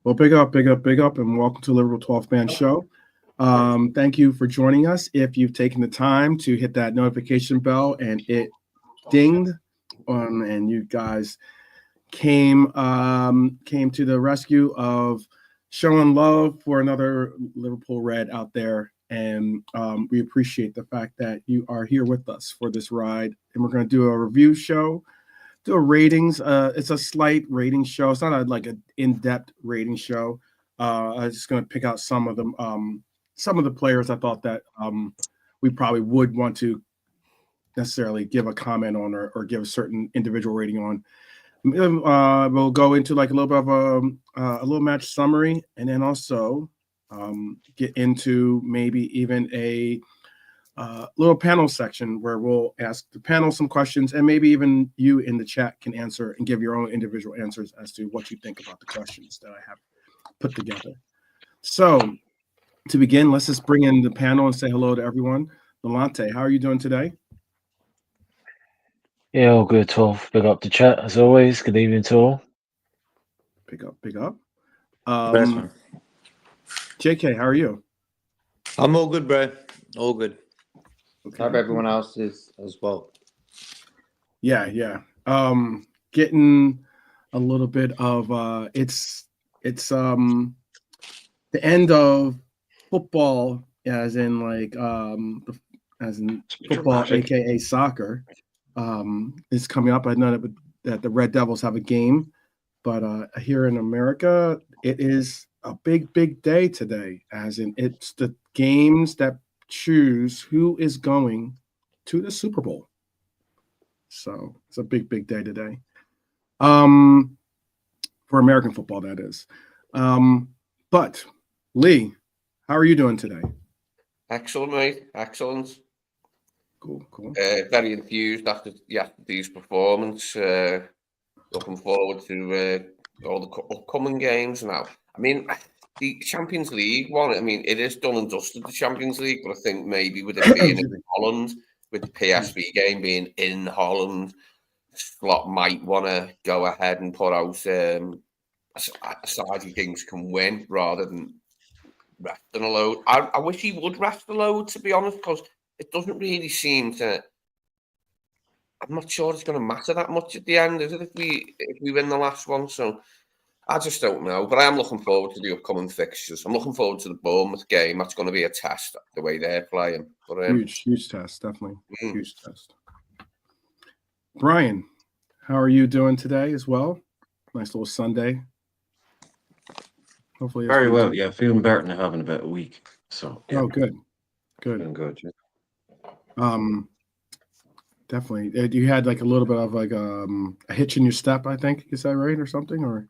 Well, big up, and welcome to Liverpool 12th Man Show. Thank you for joining us. If you've taken the time to hit that notification bell and it dinged, and you guys came to the rescue of showing love for another Liverpool Red out there, and we appreciate the fact that you are here with us for this ride. And we're going to do a review show. Do a ratings. It's a slight rating show. It's not like an in-depth rating show. I was just going to pick out some of them. Some of the players I thought that we probably would want to necessarily give a comment on or give a certain individual rating on. We'll go into like a little bit of a little match summary, and then also get into maybe even a little panel section where we'll ask the panel some questions, and maybe even you in the chat can answer and give your own individual answers as to what you think about the questions that I have put together. So to begin, let's just bring in the panel and say hello to everyone. Delante, how are you doing today? Yeah, all good, 12. Big up the chat as always. Good evening to all. Big up. Best man. JK, how are you? I'm all good, bro. All good. Okay. Hope everyone else is as well. Yeah. Getting a little bit of it's the end of football, as in football, aka soccer, is coming up. I know that the Red Devils have a game, but here in America, it is a big day today, as in it's the games that choose who is going to the Super Bowl. So it's a big day today. For American football, that is. But Lee, how are you doing today? Excellent, mate. Excellent. Cool. Very enthused after yesterday's performance. Looking forward to all the upcoming games now. I mean, the Champions League one, I mean, it is done and dusted, the Champions League, but I think maybe with it being in Holland, with the PSV game being in Holland, Slot might want to go ahead and put out a side he thinks can win rather than resting a load. I wish he would rest a load, to be honest, because it doesn't really seem to. I'm not sure it's going to matter that much at the end, is it? If we win the last one, so I just don't know. But I am looking forward to the upcoming fixtures. I'm looking forward to the Bournemouth game. That's going to be a test, the way they're playing. But, huge test, definitely. Huge test. Brian, how are you doing today as well? Nice little Sunday. Hopefully, very well. Yeah, feeling better than having about a week. So yeah. Oh, good. Feeling good. Yeah. Definitely. You had like a little bit of like a hitch in your step, I think. Is that right, or something? Or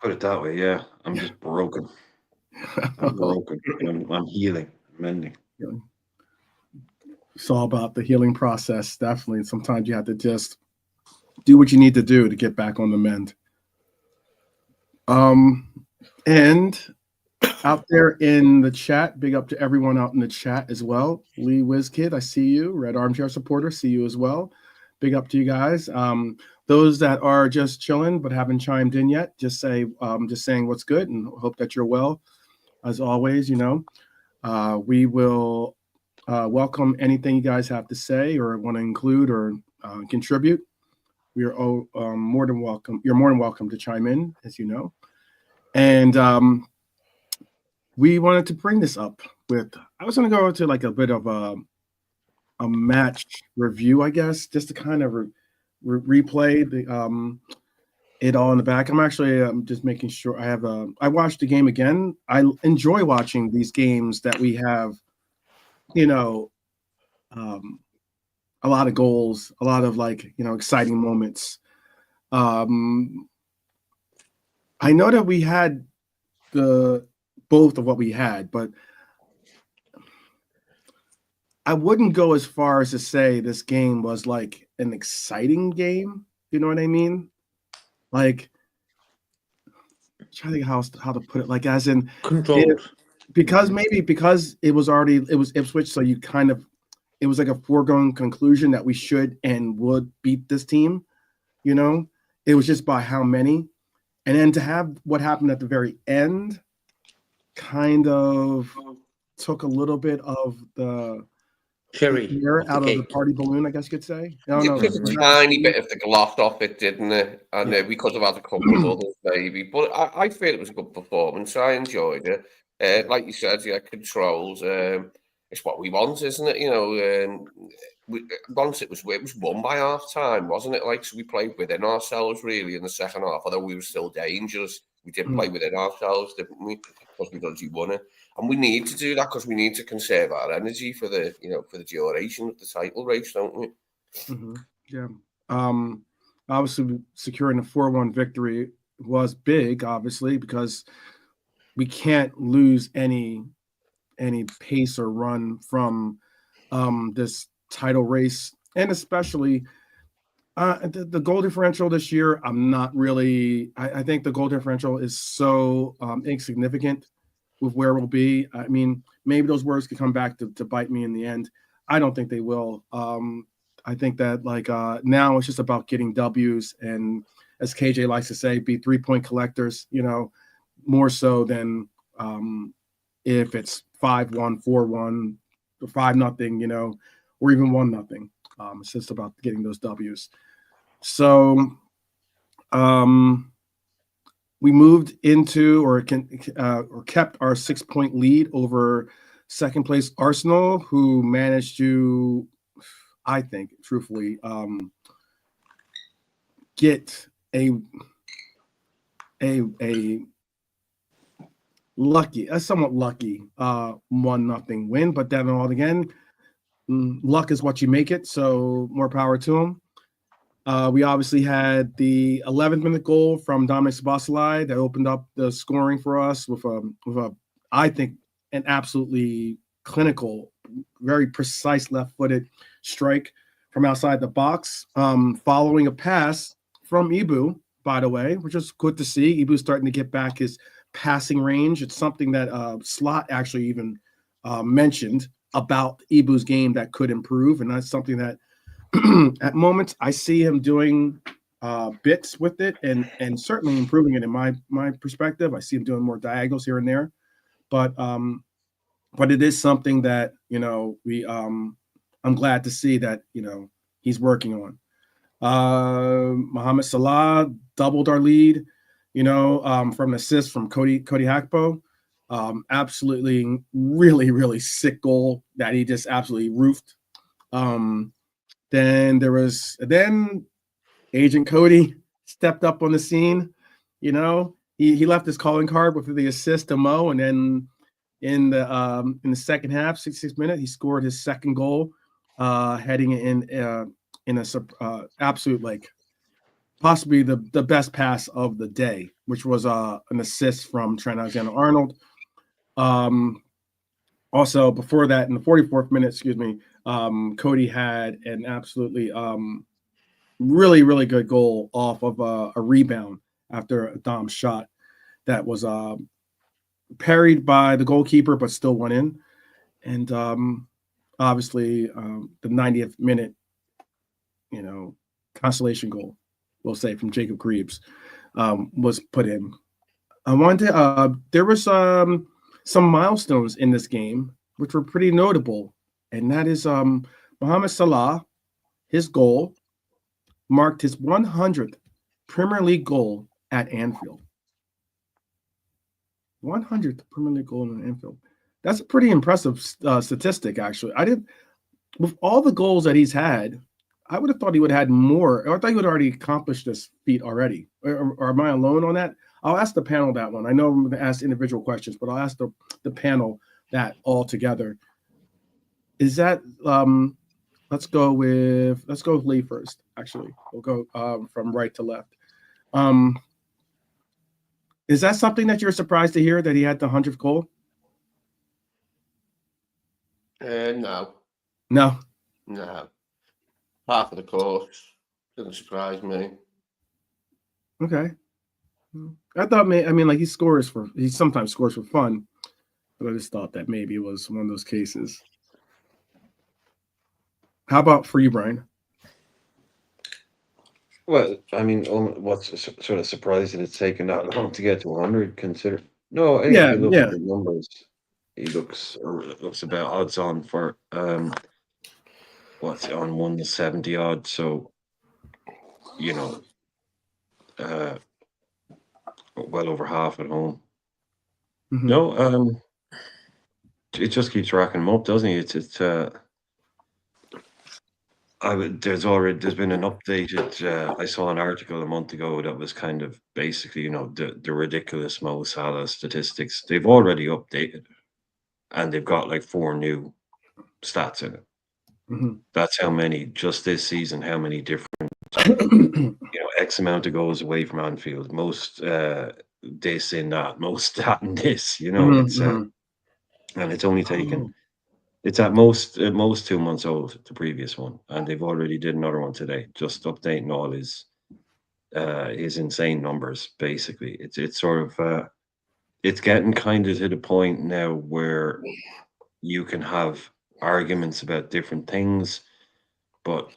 put it that way, yeah. I'm just broken. I'm broken. I'm healing, mending. It's all about the healing process, definitely. Sometimes you have to just do what you need to do to get back on the mend. And out there in the chat, big up to everyone out in the chat as well. Lee WizKid, I see you. Red Armchair Supporter, see you as well. Big up to you guys. Those that are just chilling but haven't chimed in yet, just saying what's good and hope that you're well. As always, we will welcome anything you guys have to say or want to include or contribute. We are more than welcome. You're more than welcome to chime in, as you know. And we wanted to bring this up with. I was going to go into like a bit of a match review, I guess, just to kind of replay the it all in the back. I'm actually just making sure I watched the game again. I enjoy watching these games that we have, a lot of goals, a lot of exciting moments. I know that we had both of what we had, but I wouldn't go as far as to say this game was like an exciting game. You know what I mean? Like, I'm trying to think how to put it. Like, as in controlled, because it was Ipswich, so it was like a foregone conclusion that we should and would beat this team. It was just by how many. And then to have what happened at the very end kind of took a little bit of the Cherry air off the out of the cake. party balloon, I guess you could say. No, It no, took a not tiny the bit of the gloss off it, didn't it? And Yeah. we could have had a couple of others, maybe. But I feel it was a good performance. I enjoyed it. Like you said, yeah, controls. It's what we want, isn't it? You know, once it was won by half time, wasn't it? Like, so we played within ourselves really in the second half, although we were still dangerous. We did play within ourselves, didn't we? Because we dodgy won it, and we need to do that because we need to conserve our energy for the for the duration of the title race, don't we? Yeah. Obviously, securing a 4-1 victory was big, obviously, because we can't lose any pace or run from this title race, and especially the goal differential this year. I'm not really. I think the goal differential is so insignificant with where we'll be. I mean, maybe those words could come back to bite me in the end. I don't think they will. I think that now it's just about getting W's, and as KJ likes to say, be 3-point collectors. More so than if it's 5-1, 4-1, or 5-0, or even 1-0. It's just about getting those W's. So we moved into or kept our 6-point lead over second place Arsenal, who managed to, I think, truthfully, get a somewhat lucky 1-0 win, but then all again, luck is what you make it. So more power to them. We obviously had the 11th minute goal from Dominic Szoboszlai that opened up the scoring for us with a I think an absolutely clinical, very precise left-footed strike from outside the box, following a pass from Ibu, by the way, which is good to see. Ibu's starting to get back his passing range. It's something that Slot actually even mentioned about Ibu's game that could improve, and that's something that at moments I see him doing bits with it and certainly improving it in my perspective. I see him doing more diagonals here and there, but it is something that I'm glad to see that he's working on. Mohamed Salah doubled our lead, from an assist from Cody Hakpo. Absolutely, really, really sick goal that he just absolutely roofed. Then Agent Cody stepped up on the scene. He left his calling card with the assist to Mo, and then in the second half, 66th minute, he scored his second goal, heading in a absolute possibly the best pass of the day, which was an assist from Trent Alexander-Arnold. Also, before that, in the 44th minute, Cody had an absolutely really, really good goal off of a rebound after a Dom shot that was parried by the goalkeeper, but still went in. And obviously, the 90th minute, consolation goal, we'll say, from Jacob Greaves was put in. I wanted to, there was some milestones in this game which were pretty notable, and that is Mohamed Salah, his goal marked his 100th Premier League goal at Anfield. 100th Premier League goal at Anfield. That's a pretty impressive statistic, actually. With all the goals that he's had, I would have thought he would have had more. Or I thought he would have already accomplished this feat already. Or am I alone on that? I'll ask the panel that one. I know I'm going to ask individual questions, but I'll ask the panel that all together. Is that let's go with Lee first, actually. We'll go from right to left. Is that something that you're surprised to hear, that he had the 100th goal? No. No. Half of the course didn't surprise me. Okay. I thought he sometimes scores for fun, but I just thought that maybe it was one of those cases. How about for you, Brian? Well, I mean, what's sort of surprising it's taken that long to get to 100. Consider no, I think if Yeah, you look at yeah. the numbers, he looks about odds on for what's on 170 odd. So you know, uh, well over half at home. Mhm. No, it just keeps racking him up, doesn't it? There's been an updated. I saw an article a month ago that was kind of basically, the ridiculous Mo Salah statistics. They've already updated, and they've got like 4 new stats in it. Mhm. That's how many just this season. How many different, X amount of goals away from Anfield. Most this in that. Most that and this. Mhm, It's mhm. and it's only taken. Oh. It's at most 2 months old, the previous one, and they've already did another one today, just updating all his insane numbers. Basically, it's sort of it's getting kind of to the point now where you can have arguments about different things, but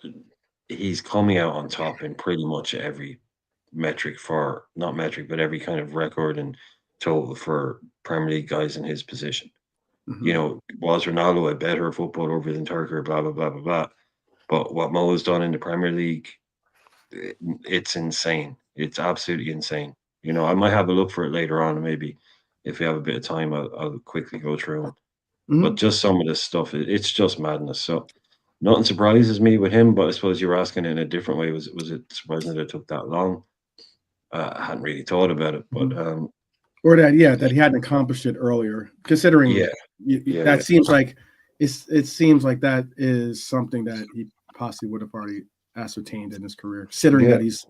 he's coming out on top in pretty much every metric for not metric, but every kind of record and total for Premier League guys in his position. Mhm. Was Ronaldo a better footballer over his entire career? Blah blah blah blah blah. But what Mo has done in the Premier League, it's insane. It's absolutely insane. I might have a look for it later on, and maybe if we have a bit of time, I'll quickly go through it. But Mhm. just some of this stuff, it's just madness. So nothing surprises me with him. But I suppose you were asking in a different way. Was it surprising that it took that long? I hadn't really thought about it, but Mhm. Or that he hadn't accomplished it earlier, considering yeah, yeah, that yeah. seems like it seems like that is something that he possibly would have already ascertained in his career, considering Yeah. that he's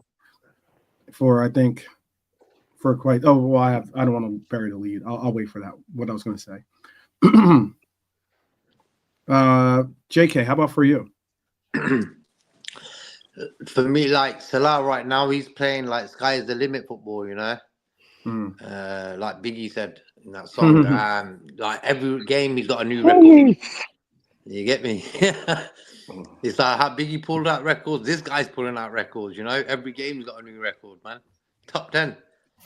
for I think for quite. Oh well, I don't want to bury the lead. I'll wait for that. What I was going to say. JK, how about for you? For me, like Salah right now, he's playing like sky's the limit football, Mm. Like Biggie said in that song. Mhm. Like every game, he's got a new record. You get me? It's like how Biggie pulled out records. This guy's pulling out records. Every game's got a new record, man. Top 10.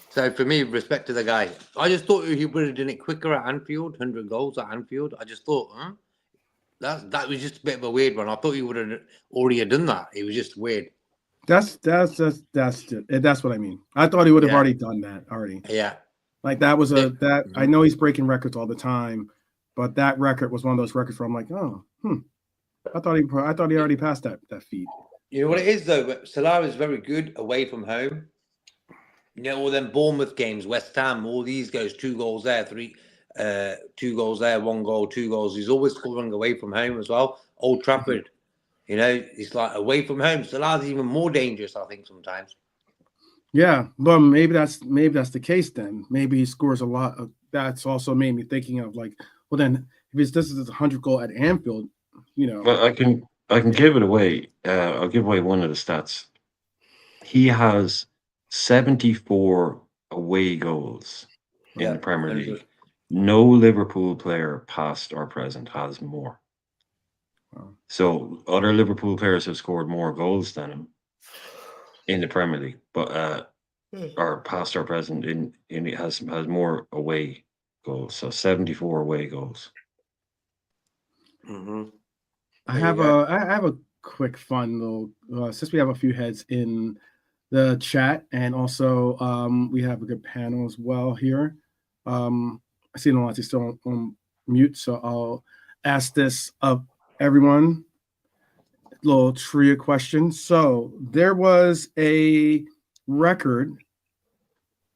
So for me, respect to the guy. I just thought he would have done it quicker at Anfield. 100 goals at Anfield. I just thought, that was just a bit of a weird one. I thought he would have already done that. It was just weird. That's what I mean. I thought he would have Yeah, already done that already. yeah. Like that was Yeah. that. I know he's breaking records all the time, but that record was one of those records where I'm like, oh, I thought he already passed that feat. You know what it is though? Salah is very good away from home. All them Bournemouth games, West Ham, all these goes 2 goals there, 2 goals there, 1 goal, 2 goals. He's always scoring away from home as well. Old Trafford, it's like away from home. Salah's even more dangerous, I think, sometimes. Yeah, but maybe that's the case then. Maybe he scores a lot. That's also made me thinking of like, well, then if this is a 100 goal at Anfield, Well, I can give it away. I'll give away one of the stats. He has 74 away goals in the Premier 100. League. No Liverpool player, past or present, has more. Wow. So other Liverpool players have scored more goals than him in the Premier League, but or past or present in it has more away goals. So 74 away goals. Mm-hmm. I have a quick fun little since we have a few heads in the chat, and also we have a good panel as well here. I see Nolati still on mute, so I'll ask this of everyone. Little trivia question. So there was a record,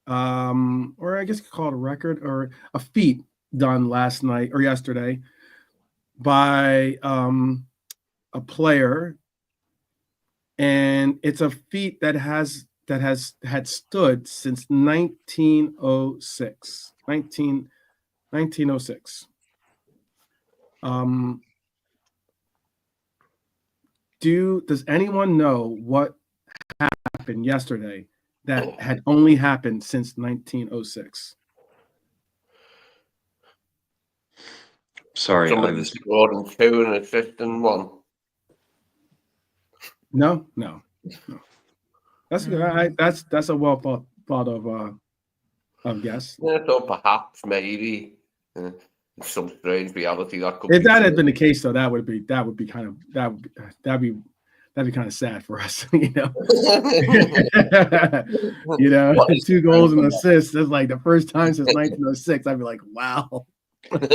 or I guess you could call it a record or a feat done last night or yesterday by a player, and it's a feat that has had stood since 1906. 1906. Does anyone know what happened yesterday that had only happened since 1906? Sorry, I Somebody was scored in 2 and assist in 1. No. That's good. That's a well thought of guess. Yeah, so perhaps, maybe, some strange reality that could If be that had true. been the case, though, that'd be kind of kind of sad for us, you know. You know, What is 2 goals and assists. That's like the first time since 1906. I'd be like, wow.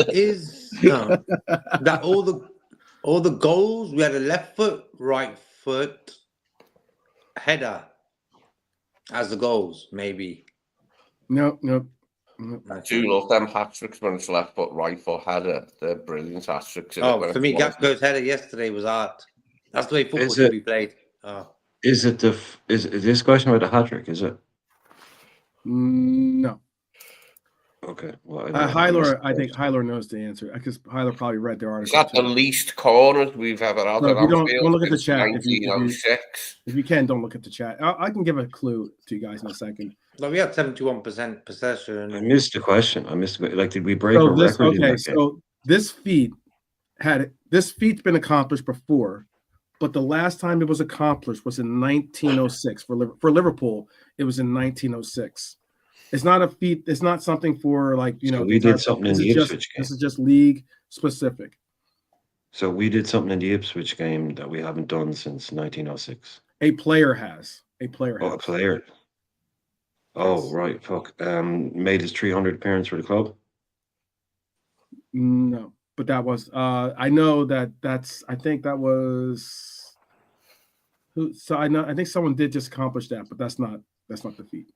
Is that all the goals? We had a left foot, right foot, header as the goals, maybe. Nope. I do love them hat tricks when it's left foot, right foot header. They're brilliant hat tricks. Oh, for me, Gakpo's header yesterday was art. That's the way football Is should it- be played. Oh. Is it is this question about the hat trick? Is it? No. Okay. Well, I don't know. Hyler, I think Hyler knows the answer because Hyler probably read their Is article. that the least corners we've ever had No, at if you don't Anfield look at the since chat. If you 1906? don't look at the chat. I can give a clue to you guys in a second. No, we had 71% I possession. missed the question. Like, did we break a So this record in that game? so this feat's been accomplished before, but the last time it was accomplished was in 1906 for Liverpool. It was in 1906. It's not a feat. It's not something for like So we did something in the Ipswich game. This is just league specific. So we did something in the Ipswich game that we haven't done since 1906. A player has. Oh, a player. Oh, right. Fuck. Made his 300 appearance for the club. No, but that was. I know that's. I think that was. Who? So I know. I think someone did just accomplish that, but that's not the feat.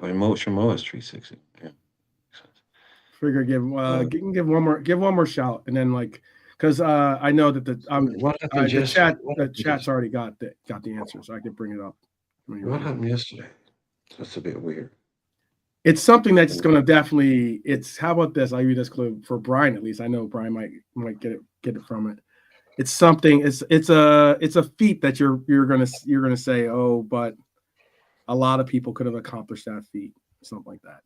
By motion is 360. Yeah. Figure give one more shout, and then like because I know that the chat's already got the answer, so I can bring it up. What happened yesterday? That's a bit weird. It's something that's going to definitely. It's how about this? I'll give you this clue for Brian at least. I know Brian might get it from it. It's something. It's a feat that you're gonna say, oh, but a lot of people could have accomplished that feat, something like that.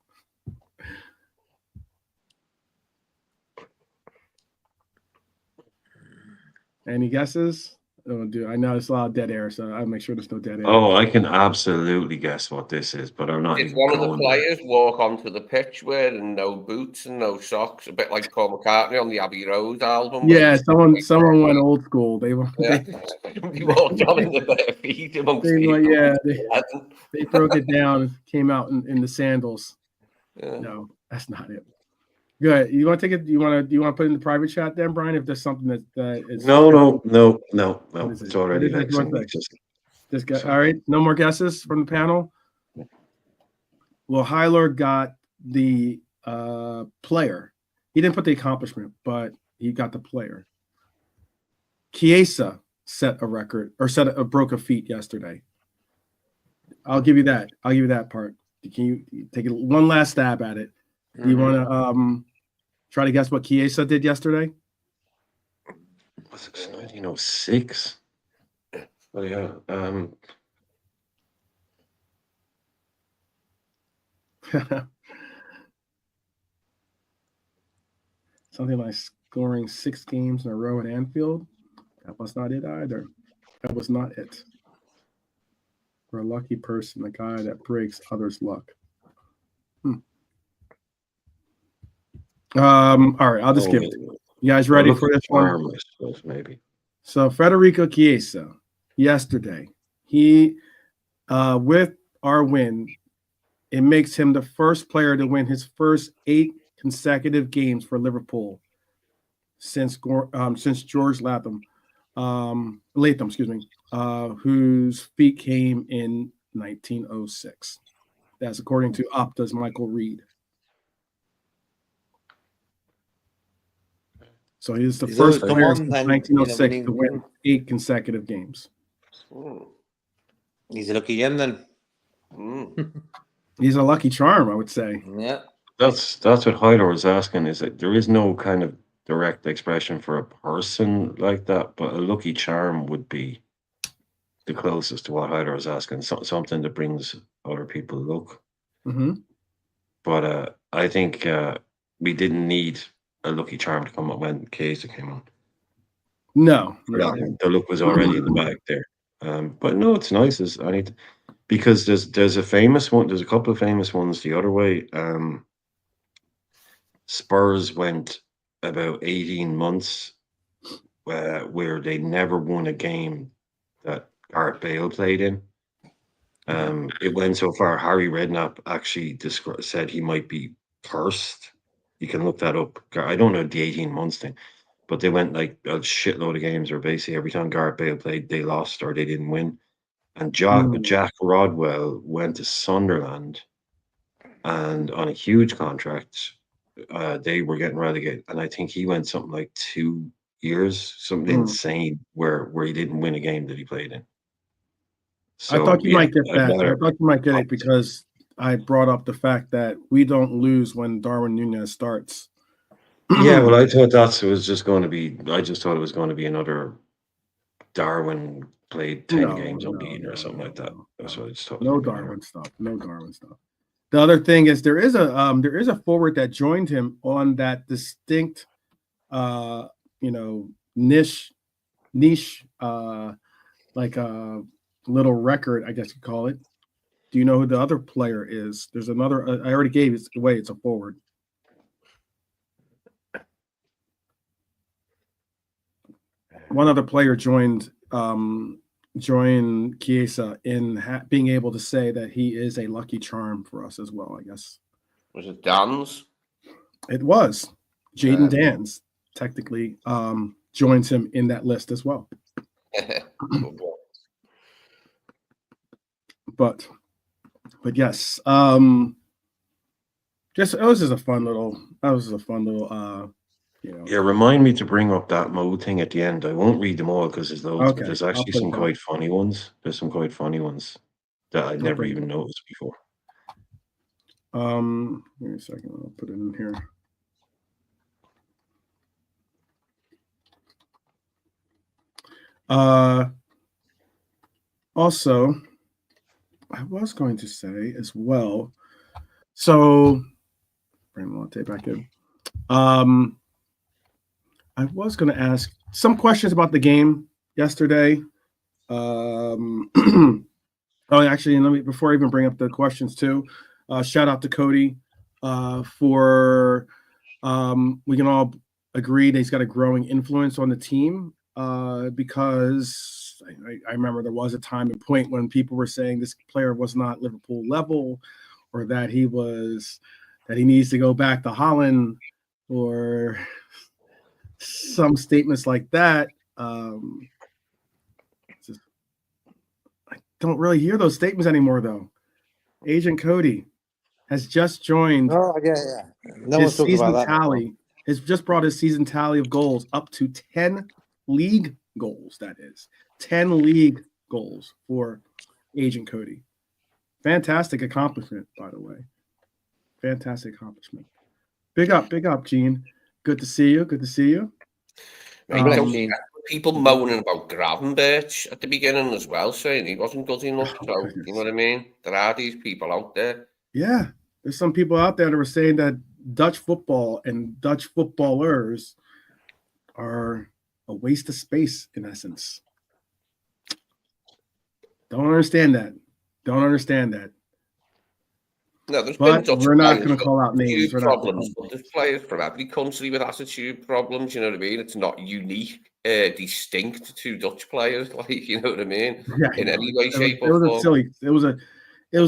Any guesses? Oh, dude, I know it's a lot of dead air, so I'll make sure there's no dead air. Oh, I can absolutely guess what this is, but I'm not. Did one of the players walk onto the pitch wearing no boots and no socks, a bit like Paul McCartney on the Abbey Road album? Yeah, someone went old school. They he walked on in the bare feet amongst they broke it down, came out in the sandals. Yeah. No, that's not it. Good. You want to take it? Do you want to put it in the private chat then, Brian? If there's something that is no. It's already like this guy. All right. No more guesses from the panel. Well, Hyler got the player. He didn't put the accomplishment, but he got the player. Chiesa set a record or broke a feat yesterday. I'll give you that. I'll give you that part. Can you take one last stab at it? Do you want to try to guess what Chiesa did yesterday? Was it 1906? Oh yeah. Something like scoring 6 games in a row at Anfield. That was not it either. That was not it. We're a lucky person, the guy that breaks others' luck. All right, I'll just give it to you. You guys ready for this one? I suppose, maybe. So Federico Chiesa, yesterday, he with our win, it makes him the first player to win his first 8 consecutive games for Liverpool since George Latham, whose feat came in 1906. That's according to Opta's Michael Reed. So he's the first player since 1906 to win 8 consecutive games. He's a lucky gem then. He's a lucky charm, I would say. Yeah. That's what Hyder was asking, is that there is no kind of direct expression for a person like that, but a lucky charm would be the closest to what Hyder was asking. Something that brings other people luck. Mm-hmm. But I think we didn't need a lucky charm to come up when Chiesa came on. No. The look was already in the bag there. But no, it's nice as anything because there's a famous one. There's a couple of famous ones the other way. Spurs went about 18 months where they never won a game that Gareth Bale played in. It went so far. Harry Redknapp actually said he might be cursed. You can look that up. I don't know the 18 months thing, but they went like a shitload of games where basically every time Gareth Bale played, they lost or they didn't win. And Jack Rodwell went to Sunderland, and on a huge contract, they were getting relegated, and I think he went something like 2 years, something insane, where he didn't win a game that he played in. So I thought you might get I'd that. rather- I thought you might get it because I brought up the fact that we don't lose when Darwin Nunez starts. Yeah, well, I thought that was just going to be. I just thought it was going to be another Darwin played 10 games unbeaten or something like that. That's what I just thought. No Darwin stuff. No Darwin stuff. The other thing is there is a forward that joined him on that distinct, niche, like a little record, I guess you call it. Do you know who the other player is? There's another. I already gave it away. It's a forward. One other player joined Chiesa in being able to say that he is a lucky charm for us as well, I guess. Was it Dan's? It was. Jaden Dans technically joins him in that list as well. But yes, just it was just a fun little. Yeah, remind me to bring up that mode thing at the end. I won't read them all because there's loads, but there's actually some quite funny ones. There's some quite funny ones that I'd never even noticed before. Give me a second. I'll put it in here. Also, I was going to say as well. So, bring the latte back in. I was going to ask some questions about the game yesterday. Actually, let me before I even bring up the questions too. Shout out to Cody for we can all agree that he's got a growing influence on the team because I remember there was a time and point when people were saying this player was not Liverpool level or that he needs to go back to Holland or some statements like that. I don't really hear those statements anymore, though. Agent Cody has just joined. Oh, yeah. No one's talking about that. Tally has just brought his season tally of goals up to 10 league goals. That is 10 league goals for Agent Cody. Fantastic accomplishment, by the way. Fantastic accomplishment. Big up, Gene. Good to see you. People moaning about Gravenberch at the beginning as well, saying he wasn't good enough. So, you know what I mean? There are these people out there. Yeah, there's some people out there that were saying that Dutch football and Dutch footballers are a waste of space, in essence. Don't understand that. No, there's but been we're not going to call out names. Problems, but there's players from every country with attitude problems. You know what I mean? It's not unique, distinct to Dutch players. Like, you know what I mean? Yeah, in any way, shape, or form. It was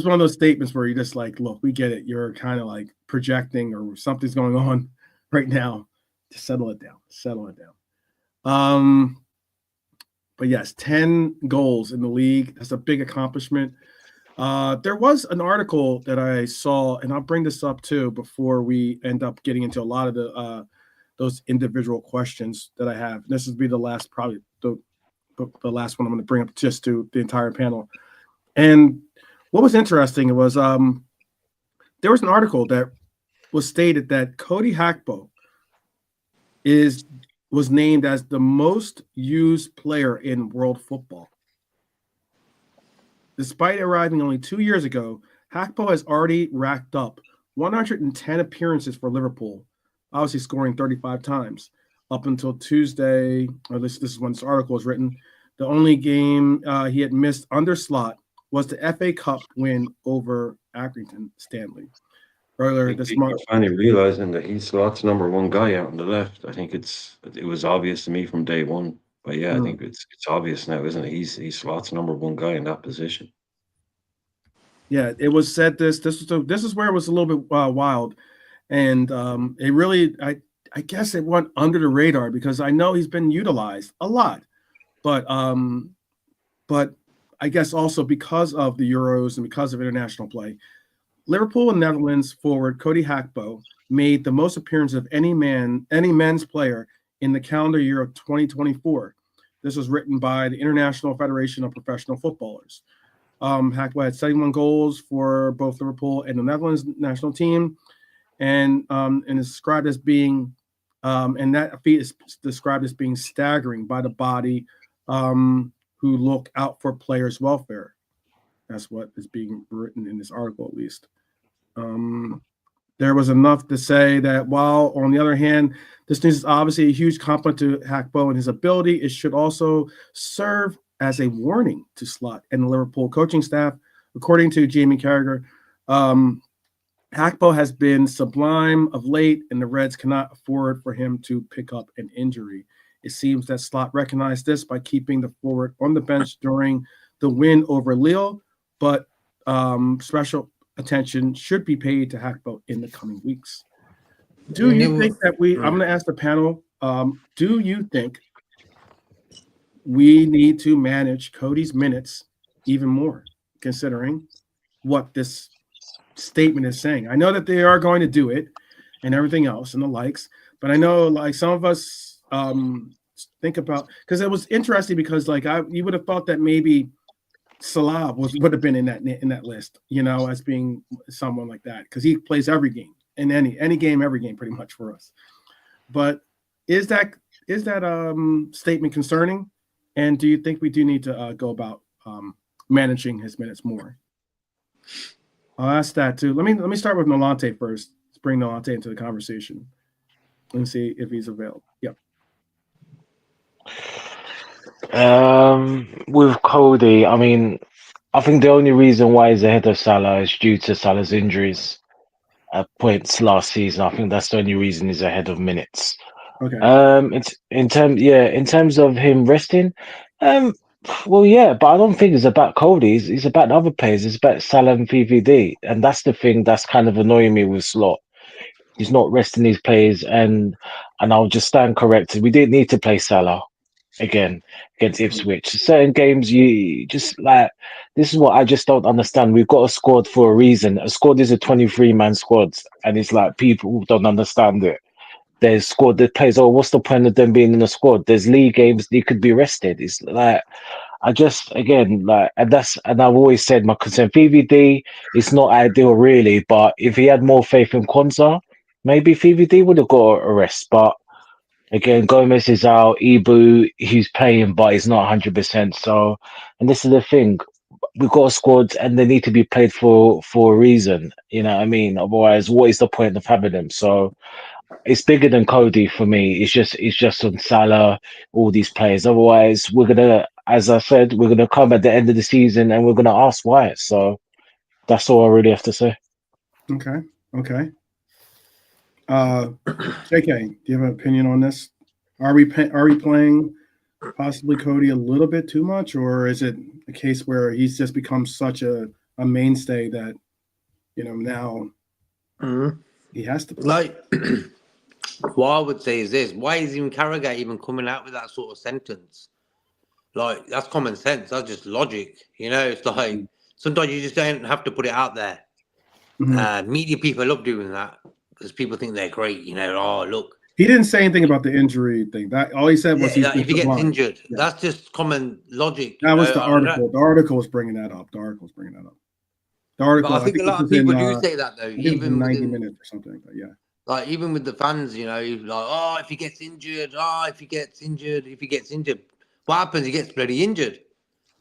one of those statements where you just like, look, we get it. You're kind of like projecting or something's going on right now. Just settle it down. But yes, 10 goals in the league. That's a big accomplishment. There was an article that I saw, and I'll bring this up too before we end up getting into a lot of the those individual questions that I have. This will be the last, probably the last one I'm going to bring up just to the entire panel. And what was interesting was there was an article that was stated that Cody Gakpo was named as the most used player in world football. Despite arriving only 2 years ago, Gakpo has already racked up 110 appearances for Liverpool, obviously scoring 35 times, up until Tuesday, or this is when this article was written, the only game he had missed under Slot was the FA Cup win over Accrington Stanley earlier this month. Are finally realizing that he's Slot's number one guy out on the left. I think it was obvious to me from day one. But yeah, I think it's obvious now, isn't it? He's Slot's number one guy in that position. Yeah, it was said this is where it was a little bit wild, and it really I guess it went under the radar because I know he's been utilized a lot, but I guess also because of the Euros and because of international play, Liverpool and Netherlands forward Cody Gakpo made the most appearances of any men's player in the calendar year of 2024. This was written by the International Federation of Professional Footballers. Gakpo had 71 goals for both Liverpool and the Netherlands national team, and is described as being, and that feat is described as being staggering by the body who look out for players' welfare. That's what is being written in this article, at least. There was enough to say that while, on the other hand, this news is obviously a huge compliment to Gakpo and his ability, it should also serve as a warning to Slot and the Liverpool coaching staff. According to Jamie Carragher, Gakpo has been sublime of late, and the Reds cannot afford for him to pick up an injury. It seems that Slot recognized this by keeping the forward on the bench during the win over Lille, but special attention should be paid to Gakpo in the coming weeks. Do you think that I'm going to ask the panel, do you think we need to manage Cody's minutes even more, considering what this statement is saying? I know that they are going to do it and everything else and the likes, but I know like some of us think about, because it was interesting because like you would have thought that maybe Salah would have been in that list, you know, as being someone like that, because he plays every game in any game, every game pretty much for us. But is that statement concerning? And do you think we do need to go about managing his minutes more? I'll ask that too. Let me start with Nolante first. Let's bring Nolante into the conversation and see if he's available. Yep. With Cody, I mean, I think the only reason why he's ahead of Salah is due to Salah's injuries at points last season. I think that's the only reason he's ahead of minutes. Okay. It's in terms of him resting, well, yeah, but I don't think it's about Cody. It's about the other players. It's about Salah and PVD, and that's the thing that's kind of annoying me with Slot. He's not resting his players, and I'll just stand corrected. We didn't need to play Salah again against Ipswich. Certain games, you just like, this is what I just don't understand. We've got a squad for a reason. A squad is a 23-man squad, and it's like people don't understand it. There's squad that plays, oh, what's the point of them being in the squad? There's league games, they could be rested. It's like, I just, again, like, and I've always said my concern, PVD is not ideal really, but if he had more faith in Kwanzaa, maybe PVD would have got a rest. But again, Gomez is out, Ibu, he's playing, but he's not 100%. So, and this is the thing, we've got a squad and they need to be played for a reason. You know what I mean? Otherwise, what is the point of having them? So, it's bigger than Cody for me. It's just on Salah, all these players. Otherwise, we're gonna, as I said, we're gonna come at the end of the season and we're gonna ask why. So that's all I really have to say. Okay. JK, do you have an opinion on this? Are we playing possibly Cody a little bit too much, or is it a case where he's just become such a mainstay that, you know, now he has to play? Like, what I would say is this: why is even Carragher even coming out with that sort of sentence? Like, that's common sense. That's just logic. You know, it's like sometimes you just don't have to put it out there. Media people love doing that because people think they're great. You know, oh look. He didn't say anything about the injury thing. That all he said was if he gets injured, that's just common logic. That was the article. The article was bringing that up. The article. But I think a lot of people do say that though, even 90 minutes or something. But yeah. Like, even with the fans, you know, like, oh, if he gets injured, what happens? He gets bloody injured.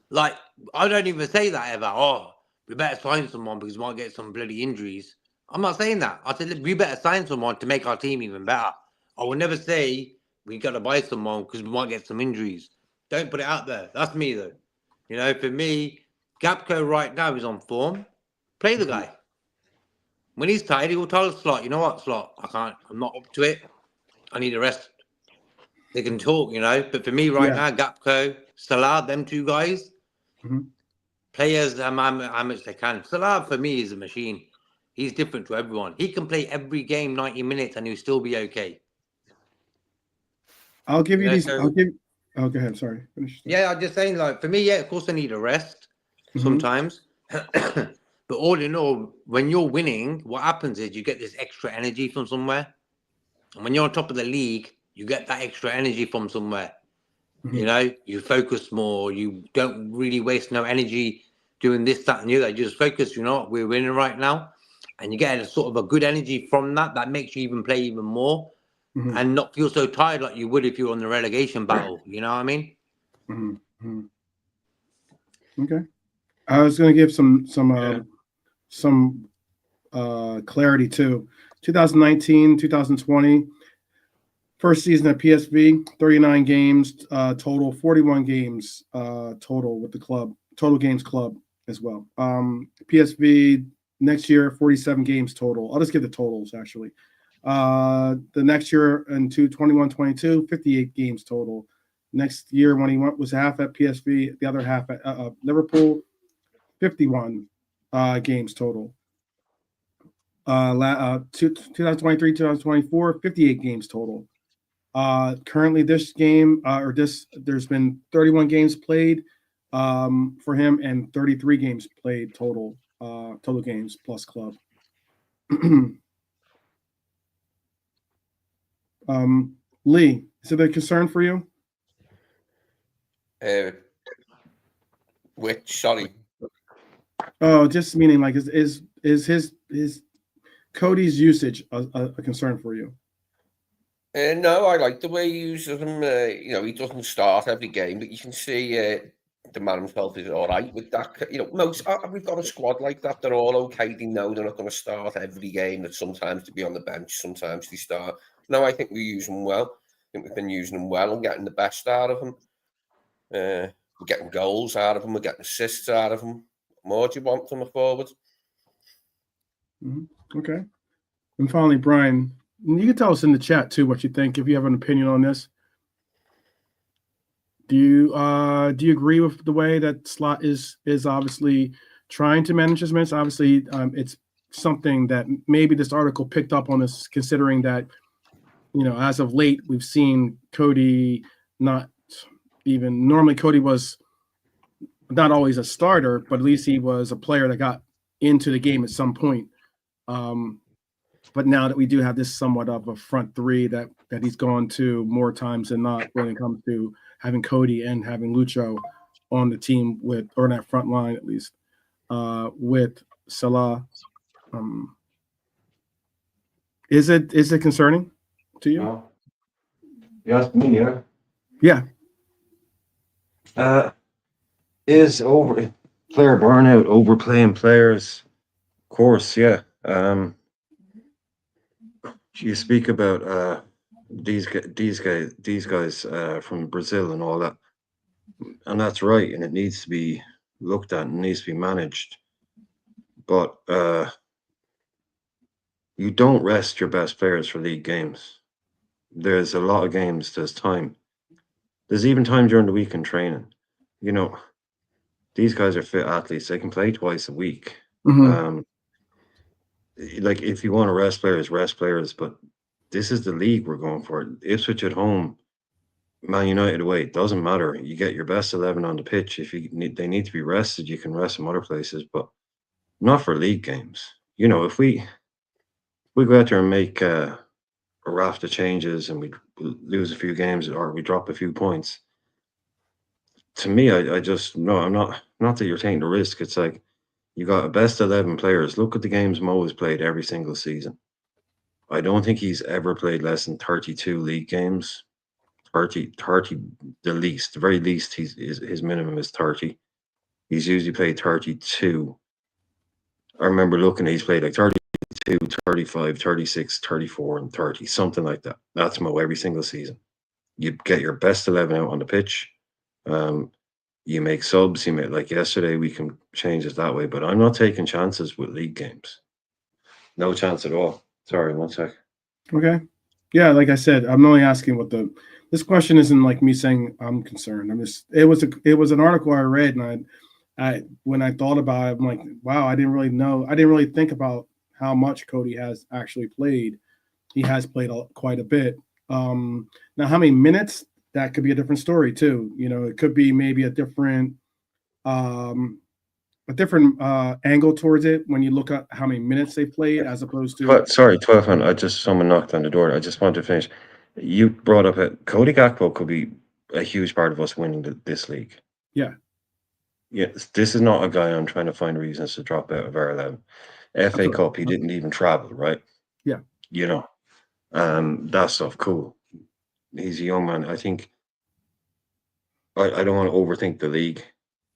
Like, I don't even say that ever. Oh, we better sign someone because we might get some bloody injuries. I'm not saying that. I said, look, we better sign someone to make our team even better. I will never say we got to buy someone because we might get some injuries. Don't put it out there. That's me though. You know, for me, Gapco right now is on form. Play the guy. When he's tired, he will tell Slot, you know what, Slot, I'm not up to it. I need a rest. They can talk, you know. But for me right now, Gapco, Salah, them two guys, players how much they can. Salah for me is a machine. He's different to everyone. He can play every game 90 minutes and he'll still be okay. I'll give you these. I'll give. Oh, go ahead. Sorry. Finish. Yeah, I'm just saying, like, for me, yeah, of course I need a rest sometimes. But all in all, when you're winning, what happens is you get this extra energy from somewhere. And when you're on top of the league, you get that extra energy from somewhere. You know, you focus more. You don't really waste no energy doing this, that, and the other. You just focus, you know what, we're winning right now. And you get a sort of a good energy from that. That makes you even play even more. And not feel so tired like you would if you were on the relegation battle. You know what I mean? Okay. I was going to give some clarity too. 2019, 2020, first season at PSV, 39 games total, 41 games total with the club, total games club as well. PSV next year, 47 games total. I'll just give the totals actually. The next year in 21-22, 58 games total. Next year when he was half at PSV, the other half at Liverpool, 51 games total. 2023, 2024, 58 games total. Currently this game there's been 31 games played for him and 33 games played total games plus club. Lee, is it a concern for you? Sorry. Oh, just meaning like is his Cody's usage a concern for you? No, I like the way he uses him. You know, he doesn't start every game, but you can see the man himself is all right with that. You know, we've got a squad like that. They're all okay. They know they're not going to start every game. That sometimes to be on the bench, sometimes they start. No, I think we use them well. I think we've been using them well and getting the best out of them. We're getting goals out of them. We're getting assists out of them. What more do you want from a forward? Okay. And finally, Brian, you can tell us in the chat too what you think if you have an opinion on this. Do you agree with the way that Slot is obviously trying to manage his minutes? Obviously, it's something that maybe this article picked up on us, considering that, you know, as of late we've seen Cody not even normally. Cody was not always a starter, but at least he was a player that got into the game at some point. But now that we do have this somewhat of a front three that he's gone to more times than not when it comes to having Cody and having Lucho on the team or that front line at least with Salah. Is it concerning to you? You asked me, yeah? Yeah. Is over player burnout, overplaying players, of course, yeah. You speak about these guys from Brazil and all that, and that's right, and it needs to be looked at and needs to be managed. But you don't rest your best players for league games. There's a lot of games. There's time. There's even time during the week in training. You know, these guys are fit athletes. They can play twice a week. Like if you want to rest players, but this is the league we're going for. Ipswich at home, Man United away, it doesn't matter. You get your best 11 on the pitch. If they need to be rested, you can rest them other places, but not for league games. You know, if we go out there and make a raft of changes and we lose a few games or we drop a few points, to me, I just no, I'm not that you're taking the risk. It's like you got a best 11 players. Look at the games Mo has played every single season. I don't think he's ever played less than 32 league games. 30 the least. The very least his minimum is 30. He's usually played 32. I remember looking, he's played like 32, 35, 36, 34, and 30, something like that. That's Mo every single season. you get your best 11 out on the pitch. You make subs. You make like yesterday. We can change it that way. But I'm not taking chances with league games. No chance at all. Sorry, one sec. Okay. Yeah, like I said, I'm only asking this question isn't like me saying I'm concerned. It was an article I read, and I when I thought about it, I'm like, wow, I didn't really think about how much Cody has actually played. He has played quite a bit. Now, how many minutes? That could be a different story too. It could be maybe a different angle towards it when you look at how many minutes they played as opposed to. Sorry, 12 man. Someone knocked on the door. I just want to finish. You brought up it. Cody Gakpo could be a huge part of us winning this league. Yeah. Yes, this is not a guy I'm trying to find reasons to drop out of our 11. FA Cup, he didn't even travel, right? Yeah. That stuff, cool. He's a young man. I think I don't want to overthink the league.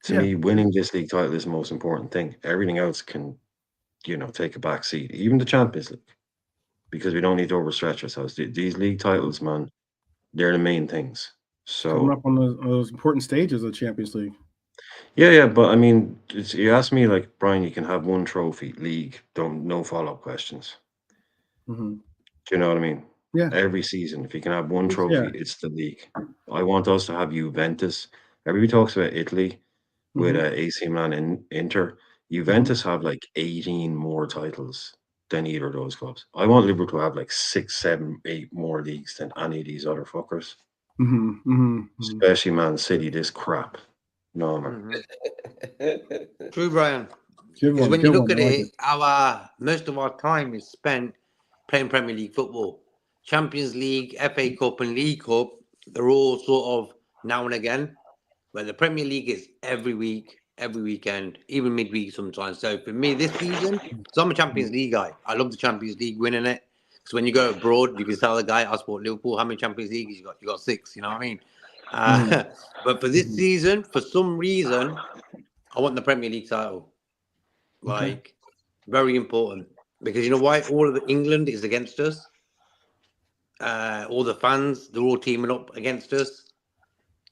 To me, winning this league title is the most important thing. Everything else can, take a back seat. Even the Champions League. Because we don't need to overstretch ourselves. These league titles, man, they're the main things. So coming up on those important stages of the Champions League. Yeah, but I mean, you ask me, like, Brian, you can have one trophy, league, no follow-up questions. Mm-hmm. Do you know what I mean? Yeah. Every season, if you can have one trophy, it's the league. I want us to have Juventus. Everybody talks about Italy with AC Milan and Inter. Juventus have like 18 more titles than either of those clubs. I want Liverpool to have like 6, 7, 8 more leagues than any of these other fuckers. Especially Man City, this crap. No, man. True, Brian. Because when you look at it, most of our time is spent playing Premier League football. Champions League, FA Cup, and League Cup, they're all sort of now and again. But the Premier League is every week, every weekend, even midweek sometimes. So for me, this season, because I'm a Champions League guy, I love the Champions League, winning it. Because when you go abroad, you can tell the guy, I support Liverpool, how many Champions Leagues you got? You got 6, you know what I mean? But for this season, for some reason, I want the Premier League title. Very important. Because you know why? All of England is against us. All the fans, they're all teaming up against us.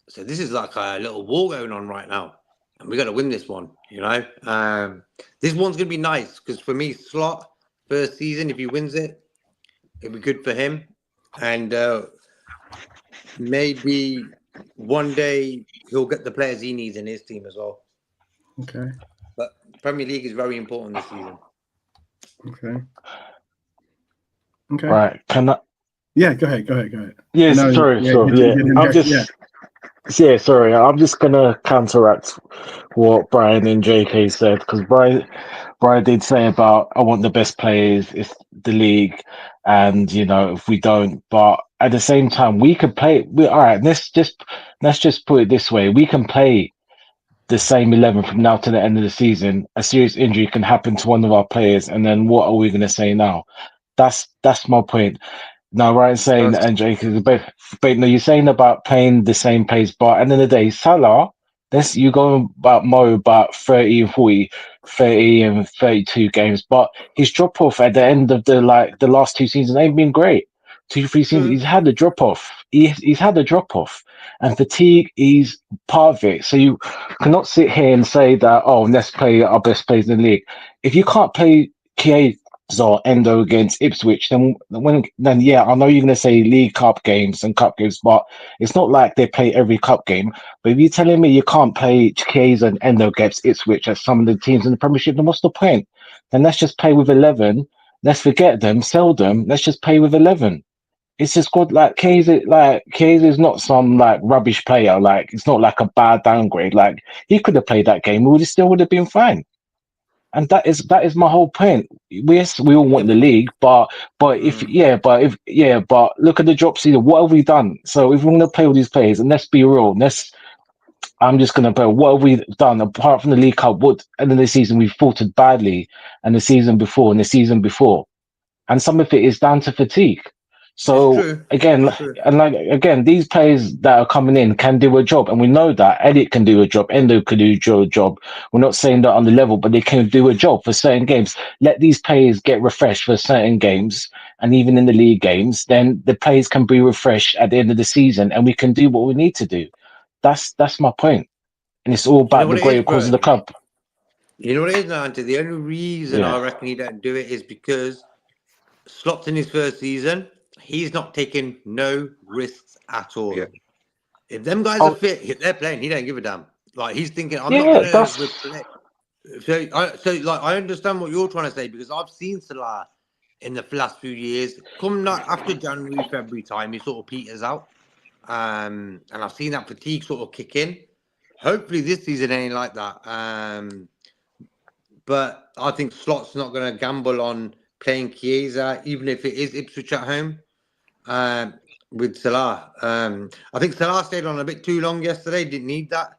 So this is like a little war going on right now. And we got to win this one, This one's going to be nice because for me, Slot, first season, if he wins it, it'll be good for him. And maybe one day he'll get the players he needs in his team as well. Okay. But Premier League is very important this season. Okay. Right. Can I? Yeah, go ahead. Yes, sorry. Sorry. I'm just gonna counteract what Brian and JK said because Brian did say about I want the best players, it's the league, and if we don't, but at the same time we could play. All right, let's just put it this way: we can play the same 11 from now to the end of the season. A serious injury can happen to one of our players, and then what are we going to say now? That's my point. Now, Ryan's saying, and Jake is but no, you're saying about playing the same pace, but at the end of the day, Salah, you go about Mo about 30 and 40, 30 and 32 games, but his drop off at the end of the last 2 seasons ain't been great. 2, 3 seasons, he's had a drop off. He's had a drop off, and fatigue is part of it. So you cannot sit here and say that, let's play our best players in the league. If you can't play Chiesa or Endo against Ipswich, then yeah, I know you're going to say League Cup games and Cup games, but it's not like they play every Cup game. But if you're telling me you can't play Chiesa and Endo against Ipswich as some of the teams in the Premiership, then what's the point? Then let's just play with 11. Let's forget them, sell them. Let's just play with 11. It's just good. Chiesa is not some rubbish player. It's not like a bad downgrade. He could have played that game. We still would have been fine. And that is my whole point. We all want the league, but look at the drop season. What have we done? So if we're going to play all these players, and let's be real, I'm just going to play. What have we done apart from the League Cup? What end of the season we faltered badly, and the season before, and the season before, and some of it is down to fatigue. So true. again, It's true. and like again, these players that are coming in can do a job, and we know that Elliot can do a job, Endo can do a job. We're not saying that on the level, but they can do a job for certain games. Let these players get refreshed for certain games, and even in the league games, then the players can be refreshed at the end of the season, and we can do what we need to do. That's my point, and it's all You know about the what it is, greater cause of bro? the club. You know what it is, Nanti? The only reason I Yeah. reckon he don't do it is because Slopp's in his first season. He's not taking no risks at all. Yeah. If them guys are Oh, fit, they're playing. He don't give a damn. Like he's thinking, I'm not yeah. gonna replay. So like I understand what you're trying to say because I've seen Salah in the last few years. Come not after January, February time, he sort of peters out. And I've seen that fatigue sort of kick in. Hopefully this season ain't like that. But I think Slot's not going to gamble on playing Chiesa, even if it is Ipswich at home, with Salah. I think Salah stayed on a bit too long yesterday. Didn't need that.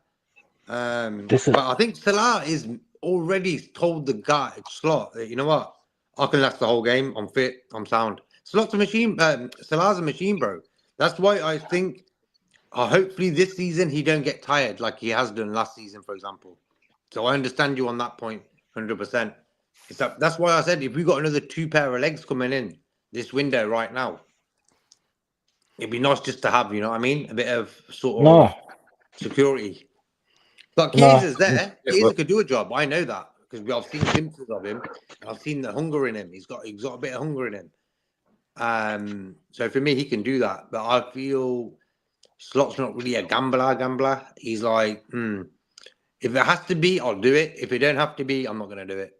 This is But I think Salah is already told the guy Slot that you know what, I can last the whole game. I'm fit. I'm sound. Slot's a machine. Salah's a machine, bro. That's why I think. Hopefully this season he don't get tired like he has done last season, for example. So I understand you on that point, 100%. That's why I said if we got another 2 pair of legs coming in this window right now, it'd be nice just to have, you know what I mean, a bit of sort of no, security. But no. Chiesa's there. Yeah, Chiesa well, could do a job. I know that because I've seen glimpses of him and I've seen the hunger in him. He's got a bit of hunger in him. So for me, he can do that. But I feel Slot's not really a gambler. He's like, if it has to be, I'll do it. If it don't have to be, I'm not going to do it.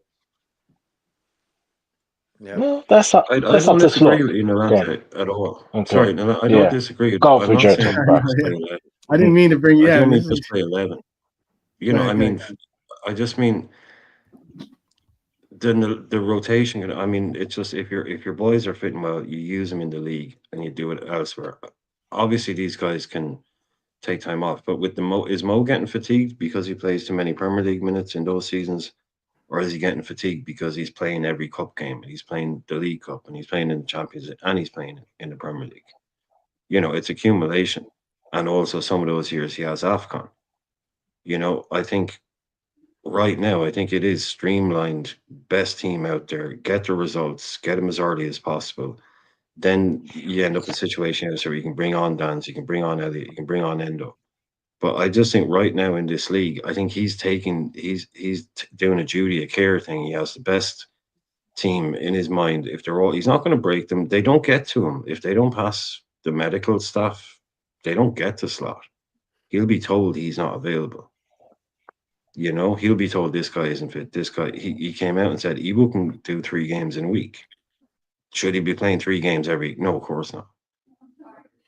Yeah. Well, that's up. I That's don't up to disagree Slot. with you, Go on. Nolante, at all. Okay. Sorry, no, I don't Yeah. disagree. Go I'm for not Judson, saying bro. just play 11. I didn't mean to bring you. I Yeah, don't mean this is just play 11. You go know, ahead, I go mean, ahead. I just mean the rotation. I mean, it's just if your boys are fitting well, you use them in the league and you do it elsewhere. Obviously, these guys can take time off, but with is Mo getting fatigued because he plays too many Premier League minutes in those seasons, or is he getting fatigued because he's playing every cup game and he's playing the League Cup and he's playing in the Champions League and he's playing in the Premier League? You know, it's accumulation, and also some of those years he has AFCON. You know, I think right now, I think it is streamlined, best team out there, get the results, get them as early as possible. Then you end up in a situation where you can bring on Dance, you can bring on Elliot, you can bring on Endo. But I just think right now in this league, I think he's doing a duty of care thing. He has the best team in his mind. If they're all, he's not going to break them. They don't get to him if they don't pass the medical stuff. They don't get to Slot. He'll be told he's not available. You know, he'll be told this guy isn't fit. This guy, he came out and said Evo can do 3 games in a week. Should he be playing 3 games every? No, of course not.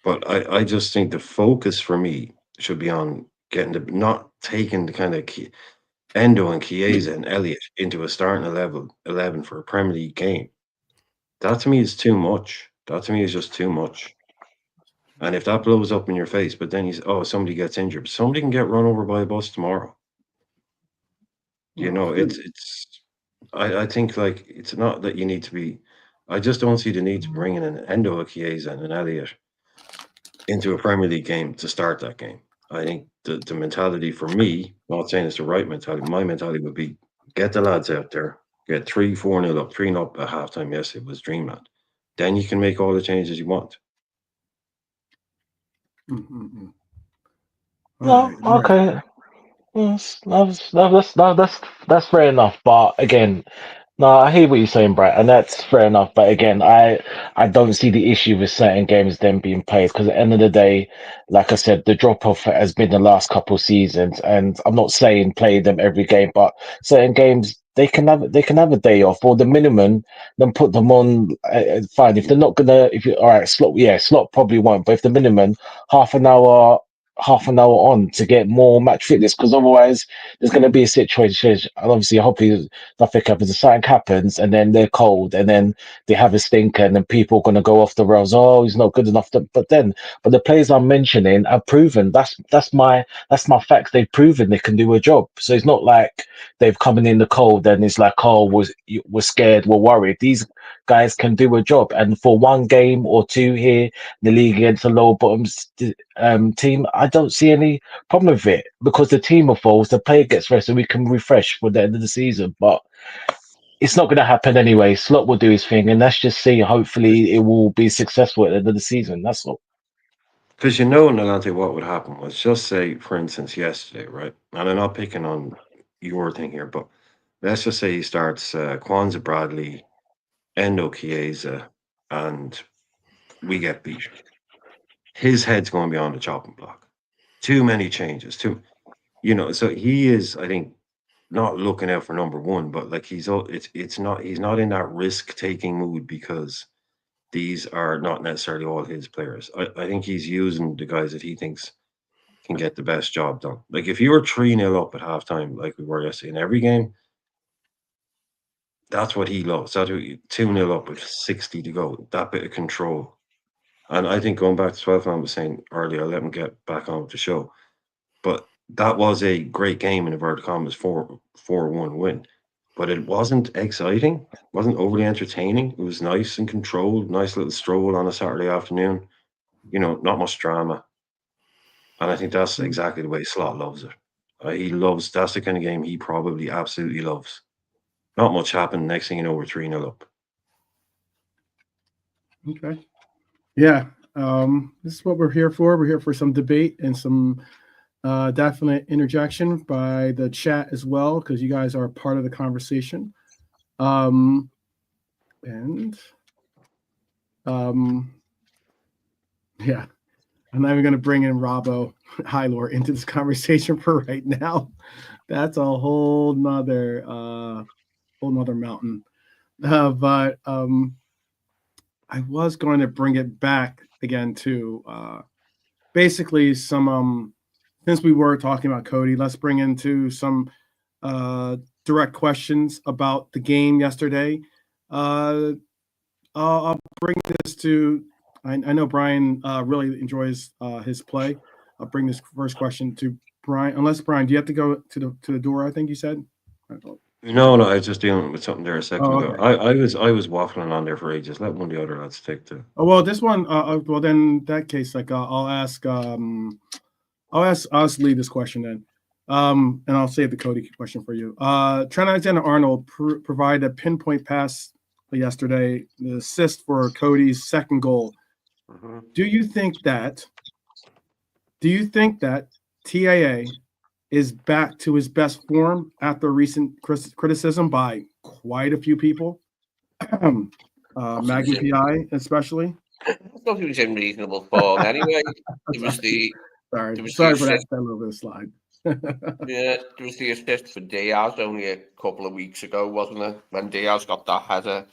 But I just think the focus for me should be on not taking the kind of Endo and Chiesa and Elliot into a starting 11 for a Premier League game. That to me is too much. That to me is just too much. And if that blows up in your face, but then somebody gets injured, somebody can get run over by a bus tomorrow. You know, I think like it's not that you need to be. I just don't see the need to bring in an Endo, a Chiesa, and an Elliot into a Premier League game to start that game. I think the mentality for me, not saying it's the right mentality, my mentality would be get the lads out there, get 3-4-0 up, 3 up at halftime. Yes, it was Dreamland. Then you can make all the changes you want. Mm-hmm. No, okay. Yes, that's fair enough. But again, no, I hear what you're saying, Brett, and that's fair enough. But again, I don't see the issue with certain games them being played because at the end of the day, like I said, the drop off has been the last couple of seasons, and I'm not saying play them every game, but certain games they can have a day off or the minimum, then put them on. Fine if they're not gonna. If you all right, slot probably won't, but if the minimum half an hour. Half an hour on to get more match fitness because otherwise there's going to be a situation and obviously hopefully nothing happens. If something happens, and then they're cold, and then they have a stinker, and then people are going to go off the rails. Oh, he's not good enough. But the players I'm mentioning have proven. That's my facts. They've proven they can do a job. So it's not like they've come in the cold and it's like, oh, we're scared, we're worried. guys can do a job. And for one game or two here in the league against a lower bottoms team, I don't see any problem with it because the team evolves, the player gets rest, and we can refresh for the end of the season. But it's not going to happen anyway. Slot will do his thing, and let's just see. Hopefully, it will be successful at the end of the season. That's all. Because Nolante, what would happen was just say, for instance, yesterday, right? And I'm not picking on your thing here, but let's just say he starts Kwanzaa Bradley, Endo Chiesa, and we get beat. His head's going to be on the chopping block. Too many changes. So he is, I think, not looking out for number one, but like he's not in that risk taking mood because these are not necessarily all his players. I think he's using the guys that he thinks can get the best job done. Like if you were 3-0 up at halftime, like we were yesterday in every game, that's what he loves. That's 2-0 up with 60 to go, that bit of control. And I think going back to 12, I was saying earlier, I'll let him get back on with the show. But that was a great game in inverted commas, 4-1 win. But it wasn't exciting, wasn't overly entertaining. It was nice and controlled, nice little stroll on a Saturday afternoon. Not much drama. And I think that's exactly the way Slot loves it. That's the kind of game he probably absolutely loves. Not much happened. Next thing you know, we're 3-0 up. Okay. Yeah. This is what we're here for. We're here for some debate and some definite interjection by the chat as well, because you guys are part of the conversation. Yeah. I'm not even going to bring in Robbo Hylor into this conversation for right now. That's a whole nother mountain. But I was going to bring it back again to basically some since we were talking about Cody, let's bring into some direct questions about the game yesterday. I'll bring this to. I know Brian really enjoys his play. I'll bring this first question to Brian. Unless Brian, do you have to go to the door? I think you said. No, I was just dealing with something there a second ago. Okay. I was waffling on there for ages. Let one of the other lads take the. Oh well, this one. Well, then in that case, like I'll ask Lee this question then, and I'll save the Cody question for you. Trent Alexander-Arnold provided a pinpoint pass yesterday, the assist for Cody's second goal. Mm-hmm. Do you think that TAA is back to his best form after recent criticism by quite a few people, Magnum PI especially? I thought he was in reasonable form anyway. Sorry for that little bit of slide. Yeah, there was the assist for Diaz only a couple of weeks ago, wasn't it? When Diaz got that header.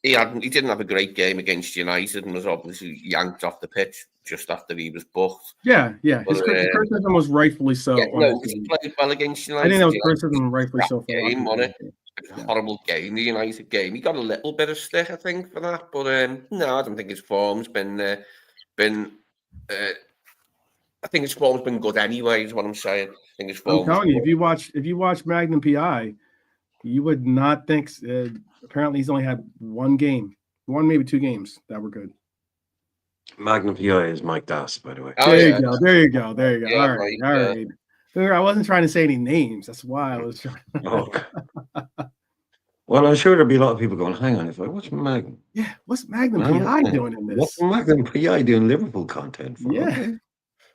He didn't have a great game against United and was obviously yanked off the pitch just after he was booked. Yeah. His criticism was rightfully so. Yeah, no, he played well against United. I think that was criticism rightfully so. Game, wasn't it? It was a horrible game, the United game. He got a little bit of stick, I think, for that. But no, I don't think his form's been. I think his form's been good anyway. Is what I'm saying. I think his form. I'm telling you, if you watch Magnum PI, you would not think. Apparently, he's only had one maybe two games that were good. Magnum PI is Mike Das, by the way. There you go. Yeah, All right. I wasn't trying to say any names. That's why I was trying. Okay. Well, I'm sure there'll be a lot of people going, hang on, what's Magnum? Yeah, what's Magnum PI doing in this? What's Magnum PI doing Liverpool content for? Yeah.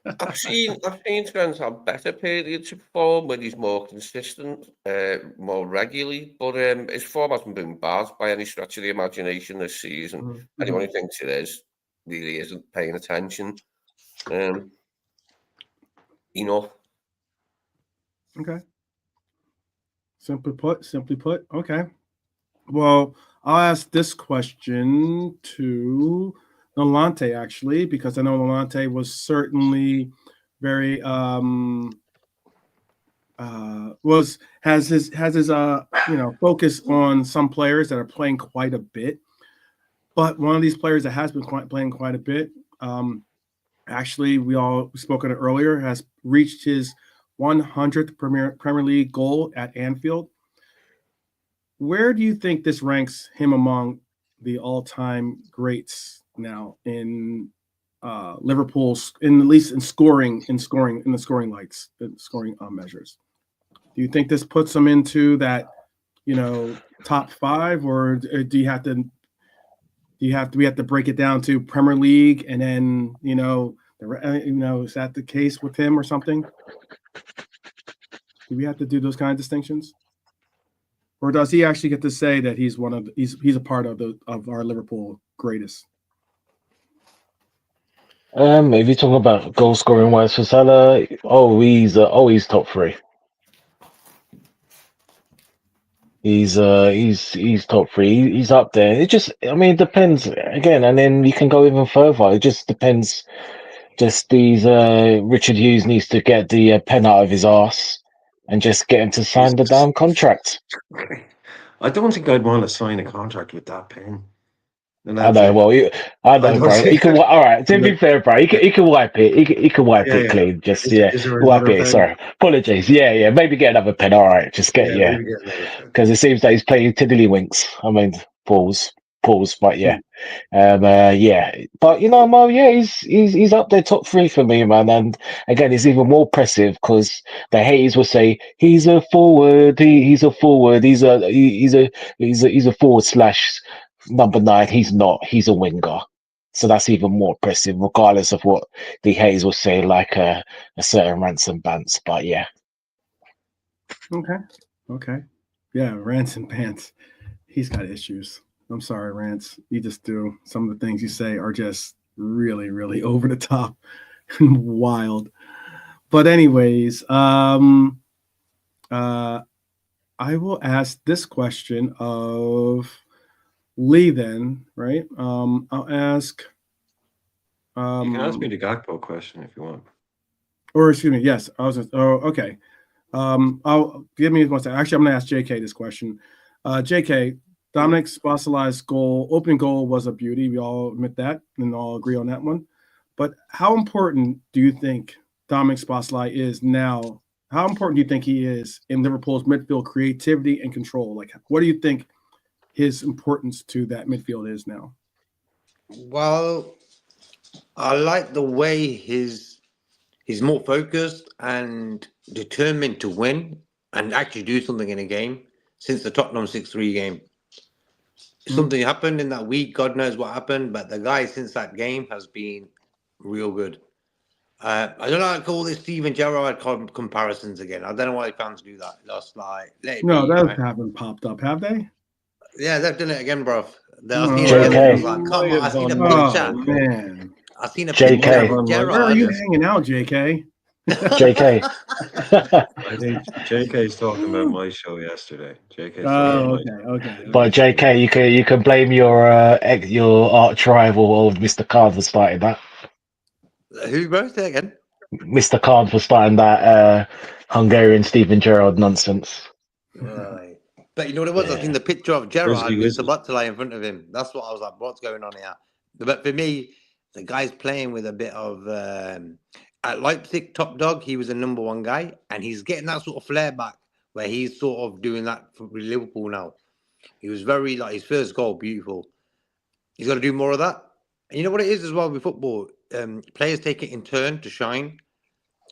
Okay. I've seen Trent have better periods of form when he's more consistent, more regularly. But his form hasn't been bad by any stretch of the imagination this season. Mm-hmm. Anyone who thinks it is really isn't paying attention. Enough. Okay. Simply put. Okay. Well, I'll ask this question to Nolante actually, because I know Nolante was certainly very has his focus on some players that are playing quite a bit. But one of these players that has been playing quite a bit, actually, we spoke on it earlier, has reached his 100th Premier League goal at Anfield. where do you think this ranks him among the all-time greats now in Liverpool's, at least in the scoring lights, scoring measures? Do you think this puts him into that, top 5, or do you have to? We have to break it down to Premier League, and then is that the case with him or something? Do we have to do those kind of distinctions, or does he actually get to say that he's a part of our Liverpool greatest? If you're talking about goal scoring wise for Salah, he's top 3. He's top 3. He's up there. It depends again, and then you can go even further. It just depends. Just these Richard Hughes needs to get the pen out of his arse and just get him to sign the damn contract. I don't think I'd want to sign a contract with that pen. I know. Well, bro. He can. All right. To be fair, bro, he can wipe it. He can wipe it clean. Just wipe it. Pen? Sorry, apologies. Yeah. Maybe get another pen. All right. Just get because it seems that he's playing tiddlywinks. I mean, pause. But yeah. But Mo, he's up there top 3 for me, man. And again, it's even more impressive because the haters will say he's a forward. He's a forward. He's a forward slash number 9. He's not. He's a winger. So that's even more impressive, regardless of what the haters will say, like a certain Ransom Bants. But yeah. Okay. Yeah, Ransom Bants. He's got issues. I'm sorry, Rance. You just do. Some of the things you say are just really, really over the top and wild. But anyways, I will ask this question of Lee then, right? I'll ask. You can ask me the Gakpo question if you want. Or excuse me, yes. Okay. I'll give me one second. Actually, I'm going to ask JK this question. JK, Dominic Szoboszlai's opening goal was a beauty. We all admit that and all agree on that one. But how important do you think Dominic Szoboszlai is now? How important do you think he is in Liverpool's midfield creativity and control? Like, what do you think his importance to that midfield is now? Well, I like the way he's more focused and determined to win and actually do something in a game since the Tottenham 6-3 game. Something happened in that week. God knows what happened, but the guy since that game has been real good. I don't like to call this Steven Gerrard comparisons again. I don't know why fans do that. Just like that haven't popped up, have they? Yeah, they've done it again, bro. JK. Come on, I seen a picture. Oh, man. I seen a picture of Gerrard. Where are you hanging out, JK? JK. I think JK's talking about my show yesterday. Okay. But JK, you can blame your arch rival of Mr. Khan for starting that. Who wrote it again? Mr. Khan for starting that Hungarian Steven Gerrard nonsense. Right. But you know what it was? Yeah. I seen the picture of Gerrard with Szoboszlai in front of him. That's what I was like, what's going on here? But for me, the guy's playing with a bit of at Leipzig, top dog, he was a number 1 guy, and he's getting that sort of flair back where he's sort of doing that for Liverpool now. He was very, like, his first goal, beautiful. He's got to do more of that. And you know what it is as well with football? Players take it in turn to shine.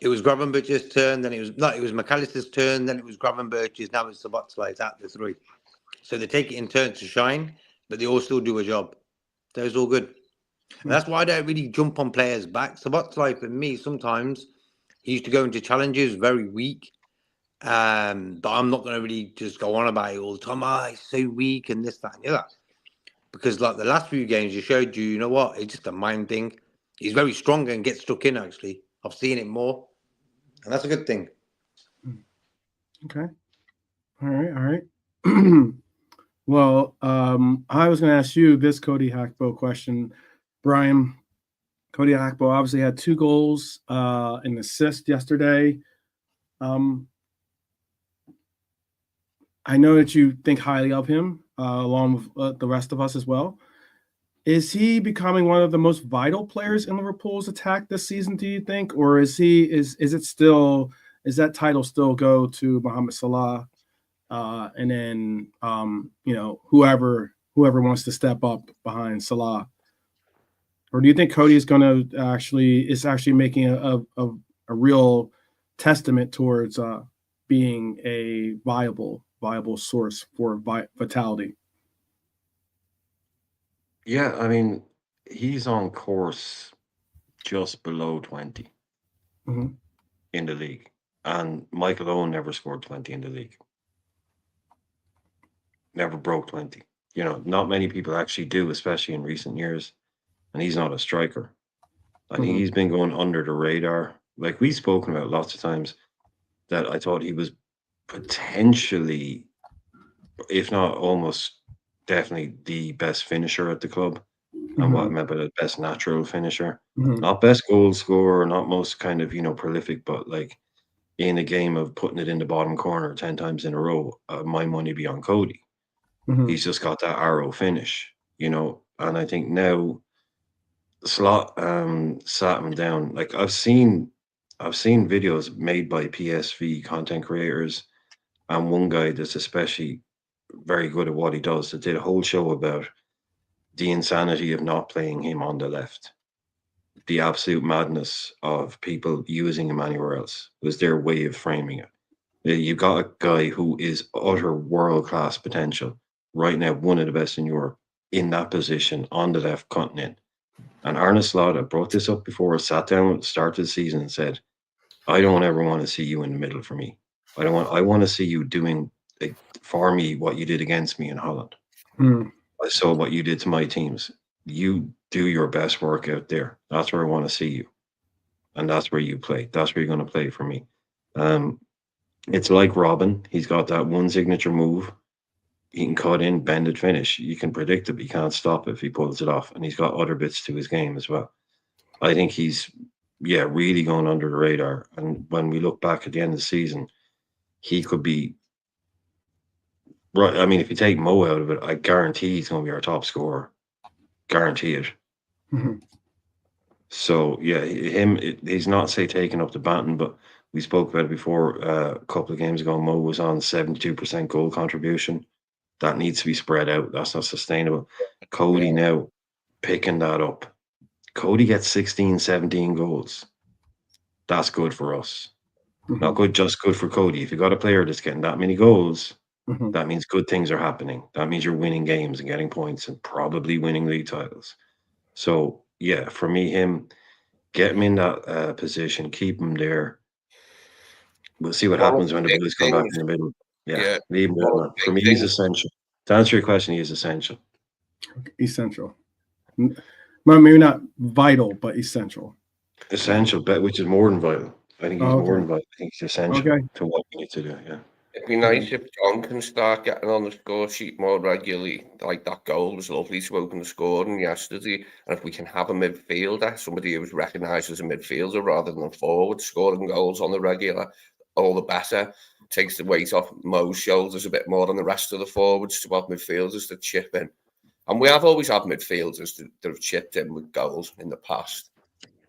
It was Gravenberch's turn, then it was McAllister's turn, then it was Gravenberch's, now it's Szoboszlai's at the 3. So they take it in turn to shine, but they all still do a job. So it's all good. And that's why I don't really jump on players' back. Szoboszlai, for me, sometimes he used to go into challenges very weak. But I'm not going to really just go on about it all the time. He's so weak and this, that, and the other. Because like the last few games you showed you know what? It's just a mind thing. He's very strong and gets stuck in, actually. I've seen it more. And that's a good thing. Okay. All right. Well, I was going to ask you this Cody Hackbo question. Brian, Cody Hackbo obviously had 2 goals and assist yesterday. I know that you think highly of him, along with the rest of us as well. Is he becoming one of the most vital players in Liverpool's attack this season, do you think? Or is that title still go to Mohamed Salah and then whoever wants to step up behind Salah? Or do you think Cody is going to actually making a real testament towards being a viable source for vitality? Yeah, I mean, he's on course just below 20 Mhm. in the league. And Michael Owen never scored 20 in the league. Never broke 20. Not many people actually do, especially in recent years. And he's not a striker. I think Mhm. he's been going under the radar. Like we've spoken about lots of times that I thought he was potentially, if not almost definitely the best finisher at the club. And what I Mhm. meant by the best natural finisher. Mhm. Not best goal scorer, not most kind of, prolific, but like in a game of putting it in the bottom corner 10 times in a row, my money be on Cody. Mhm. He's just got that arrow finish, and I think now Slot sat him down. Like I've seen videos made by PSV content creators, and one guy that's especially very good at what he does that did a whole show about the insanity of not playing him on the left. The absolute madness of people using him anywhere else was their way of framing it. You've got a guy who is utter world class potential right now, one of the best in Europe in that position on the left continent. And Arne Slot, I brought this up before, sat down at the start of the season and said, I don't ever want to see you in the middle for me. I want to see you doing for me what you did against me in Holland. Mhm. I saw what you did to my teams. You do your best work out there. That's where I want to see you. And that's where you play. That's where you're going to play for me. Um, it's like Robin. He's got that one signature move. He can cut in, bend it, finish. You can predict it, but you can't stop it if he pulls it off. And he's got other bits to his game as well. I think he's, really going under the radar. And when we look back at the end of the season, he could be right. I mean, if you take Mo out of it, I guarantee he's going to be our top scorer. Guarantee it. Mhm. So yeah, he's not say taking up the baton, but we spoke about it before a couple of games ago. Mo was on 72% goal contribution. That needs to be spread out. That's not sustainable. Cody Yeah. now picking that up. Cody gets 16, 17 goals. That's good for us. Not Mhm. good, just good for Cody. If you got a player that's getting that many goals, Mhm. that means good things are happening. That means you're winning games and getting points and probably winning league titles. So yeah, for me, get him in that position, keep him there. We'll see what One of happens the when the big boys come back things, in the middle. Yeah, yeah, leave him one down of there. the For big me, he's things, essential. To answer your question, he is essential. Essential. Well, maybe not vital, but essential. Essential, but which is more than vital. I think he's Oh, more okay. than vital. I think he's essential Okay. to what we need to do. Yeah. it'd be Okay. nice if John can start getting on the score sheet more regularly. Like that goal was lovely to open the scoring yesterday. And if we can have a midfielder, somebody who's recognised as a midfielder rather than a forward, scoring goals on the regular, all the better. Takes the weight off Mo's shoulders a bit more than the rest of the forwards to have midfielders to chip in. And we have always had midfielders that have chipped in with goals in the past.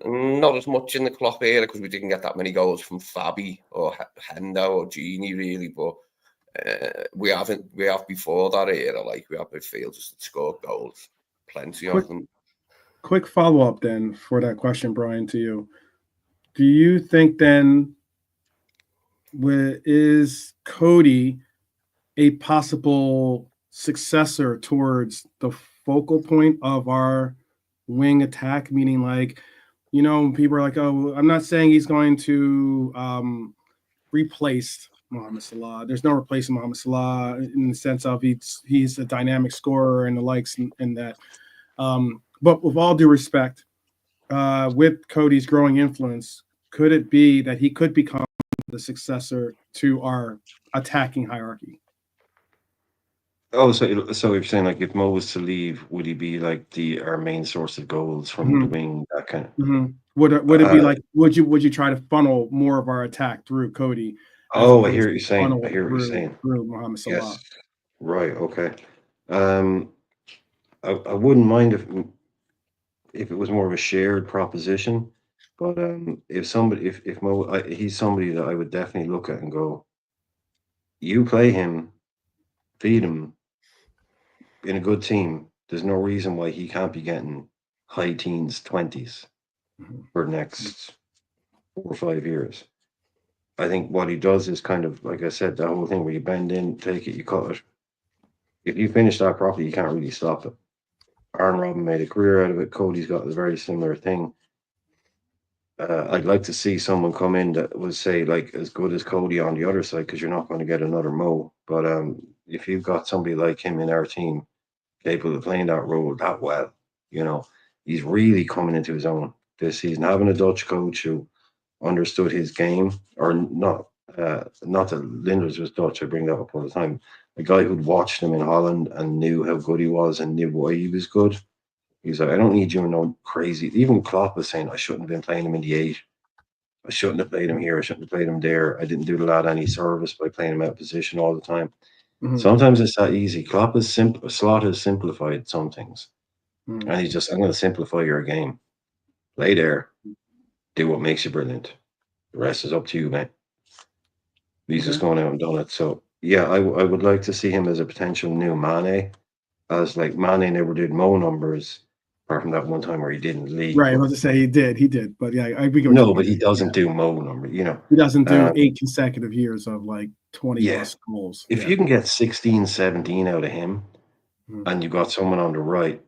Not as much in the Klopp era because we didn't get that many goals from Fabi or Hendo or Genie really, but we have before that era. Like we have midfielders that score goals, plenty Quick of them. quick follow up then for that question, Brian, to you. Do you think then is Cody a possible successor towards the focal point of our wing attack? Meaning, like, people are like, oh, I'm not saying he's going to replace Mohamed Salah. There's no replacing Mohamed Salah in the sense of he's a dynamic scorer and the likes and that. But with all due respect, with Cody's growing influence, could it be that he could become the successor to our attacking hierarchy? Oh, so you're saying like if Mo was to leave, would he be like our main source of goals from the Mhm. wing? That kind of. Mhm. Would it be like would you try to funnel more of our attack through Cody as Oh, I opposed hear what to you're saying. I funnel hear what you're through saying. Mohamed Yes. Salah? Right. Okay. Um, I wouldn't mind if it was more of a shared proposition, but if somebody if Mo, he's somebody that I would definitely look at and go, you play him, feed him in a good team. There's no reason why he can't be getting high teens, 20s for the next 4 or 5 years. I think what he does is kind of, like I said, that whole thing where you bend in, take it, you cut it. If you finish that properly, you can't really stop it. Aaron Robin made a career out of it. Cody's got a very similar thing. I'd like to see someone come in that was, say, like as good as Cody on the other side, because you're not going to get another Mo. But if you've got somebody like him in our team, capable of playing that role that well, he's really coming into his own this season. Having a Dutch coach who understood his game, or not, not that Linders was Dutch. I bring that up all the time. A guy who'd watched him in Holland and knew how good he was and knew why he was good. He's like, I don't need you no crazy. Even Klopp was saying I shouldn't have been playing him in the 8. I shouldn't have played him here. I shouldn't have played him there. I didn't do the lad any service by playing him out of position all the time. Sometimes it's that easy. Klopp is simple. Slot has simplified some things, and he's just, I'm going to simplify your game. Play there, do what makes you brilliant. The rest is up to you, man. He's just gone out and done it. So yeah, I would like to see him as a potential new Mane, as like Mane never did Mo numbers, apart from that one time where he didn't league. Right, I was to say he did, but yeah, no, but he doesn't do Mo number. He doesn't do 8 consecutive years of like 20 plus goals. If you can get 16, 17 out of him, and you've got someone on the right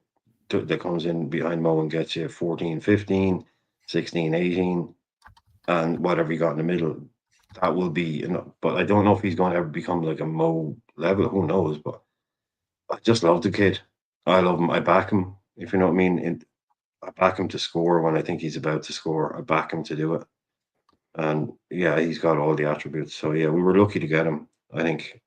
that comes in behind Mo and gets you 14, 15, 16, 18, and whatever you got in the middle, that will be enough. But I don't know if he's going to ever become like a Mo level. Who knows? But I just love the kid. I love him. I back him, if you know what I mean. I back him to score when I think he's about to score. I back him to do it. And yeah, he's got all the attributes. So yeah, we were lucky to get him. I think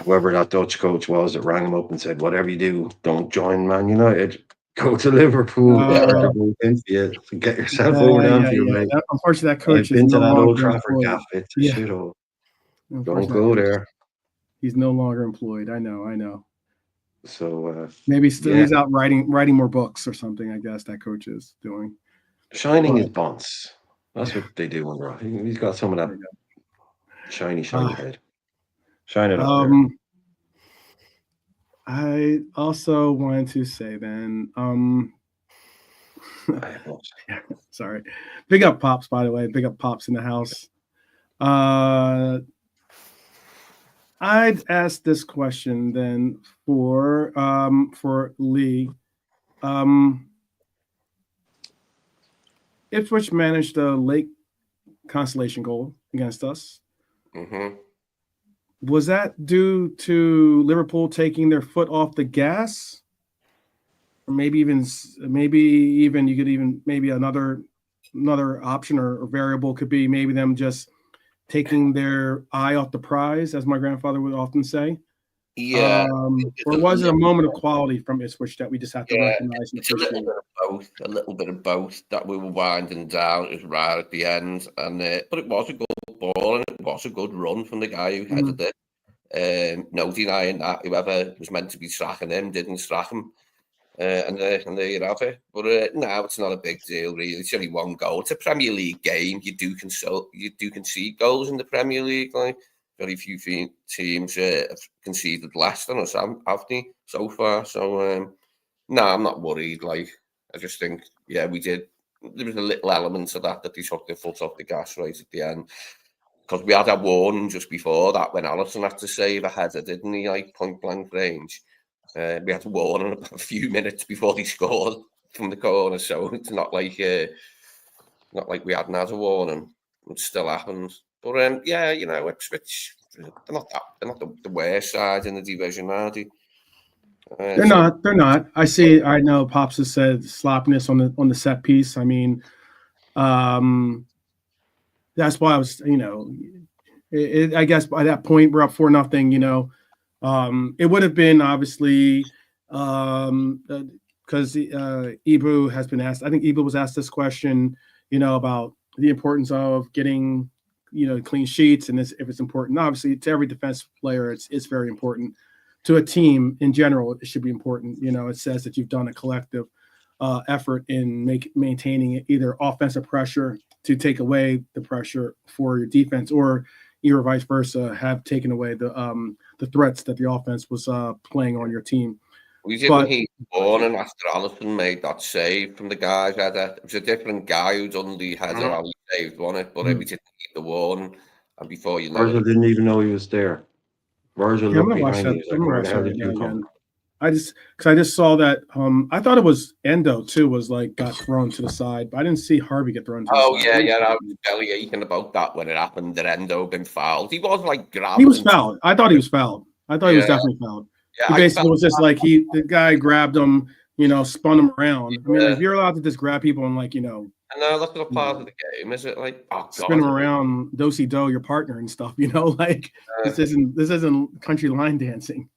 whoever that Dutch coach was that rang him up and said, whatever you do, don't join Man United. Go to Liverpool. Get yourself over to Anfield, mate. Unfortunately, that coach I've been to that Old Trafford gaff. It's a shithole. Don't go there. He's no longer employed. I know. So maybe still he's out writing more books or something. I guess that coach is doing. Shining his bonds. That's what they do when he's got some of that shiny head. Shine it up there. I also wanted to say then, sorry, big up Pops, by the way, big up Pops in the house. I'd ask this question then for Lee. Ipswich managed a late consolation goal against us. Was that due to Liverpool taking their foot off the gas, or maybe even you could even maybe another option or variable could be maybe them just taking their eye off the prize, as my grandfather would often say? Yeah. Or was it a moment of quality from Ipswich that we just have to recognize and appreciate? A little bit of both, that we were winding down. It was right at the end, and but it was a good ball and it was a good run from the guy who headed it. No denying that. Whoever was meant to be tracking him didn't track him. And there you have it. But no, it's not a big deal, really. It's only one goal. It's a Premier League game. You do concede goals in the Premier League. Like, very few teams have conceded less than us, haven't they, so far? So, no, I'm not worried. Like, I just think, we did. There was a little element of that they took their foot off the gas right at the end. Because we had a warning just before that when Allison had to save a header, didn't he? Like, point blank range. We had to warn a few minutes before they scored from the corner, so it's not like we hadn't had a warning. It still happens. But Ipswich, they're not the worst side in the division, are they? They're not. I know Pops has said sloppiness on the set piece. I mean, that's why I was, I guess by that point we're up 4-0. It would have been obviously because Ibu has been asked. I think Ibu was asked this question, about the importance of getting, clean sheets, and if it's important. Obviously, to every defense player, it's very important. To a team in general, it should be important. It says that you've done a collective effort in maintaining either offensive pressure to take away the pressure for your defense, or either vice versa, have taken away the threats that the offense was playing on your team. We did when he won, and after Allison made that save from the guy's header. It was a different guy who done the header, Ali saved, wasn't it? But we didn't keep the one, and before you know Virgil it, didn't even know he was there. Virgil Yeah, I'm looked gonna watch behind that. me. He's I'm like, gonna where watch the hell that did you come again. from? I just saw that. I thought it was Endo too. Was like got thrown to the side, but I didn't see Harvey get thrown to the side. I was belly aching about that when it happened. That Endo been fouled. He was like grabbing. He was fouled. I thought he was fouled. I thought he was definitely fouled. Yeah, He basically was just like the guy grabbed him, spun him around. I mean, like you're allowed to just grab people and like I know that's not part of the game, is it? Like, spin them around, do-si-do your partner and stuff. Like this isn't country line dancing.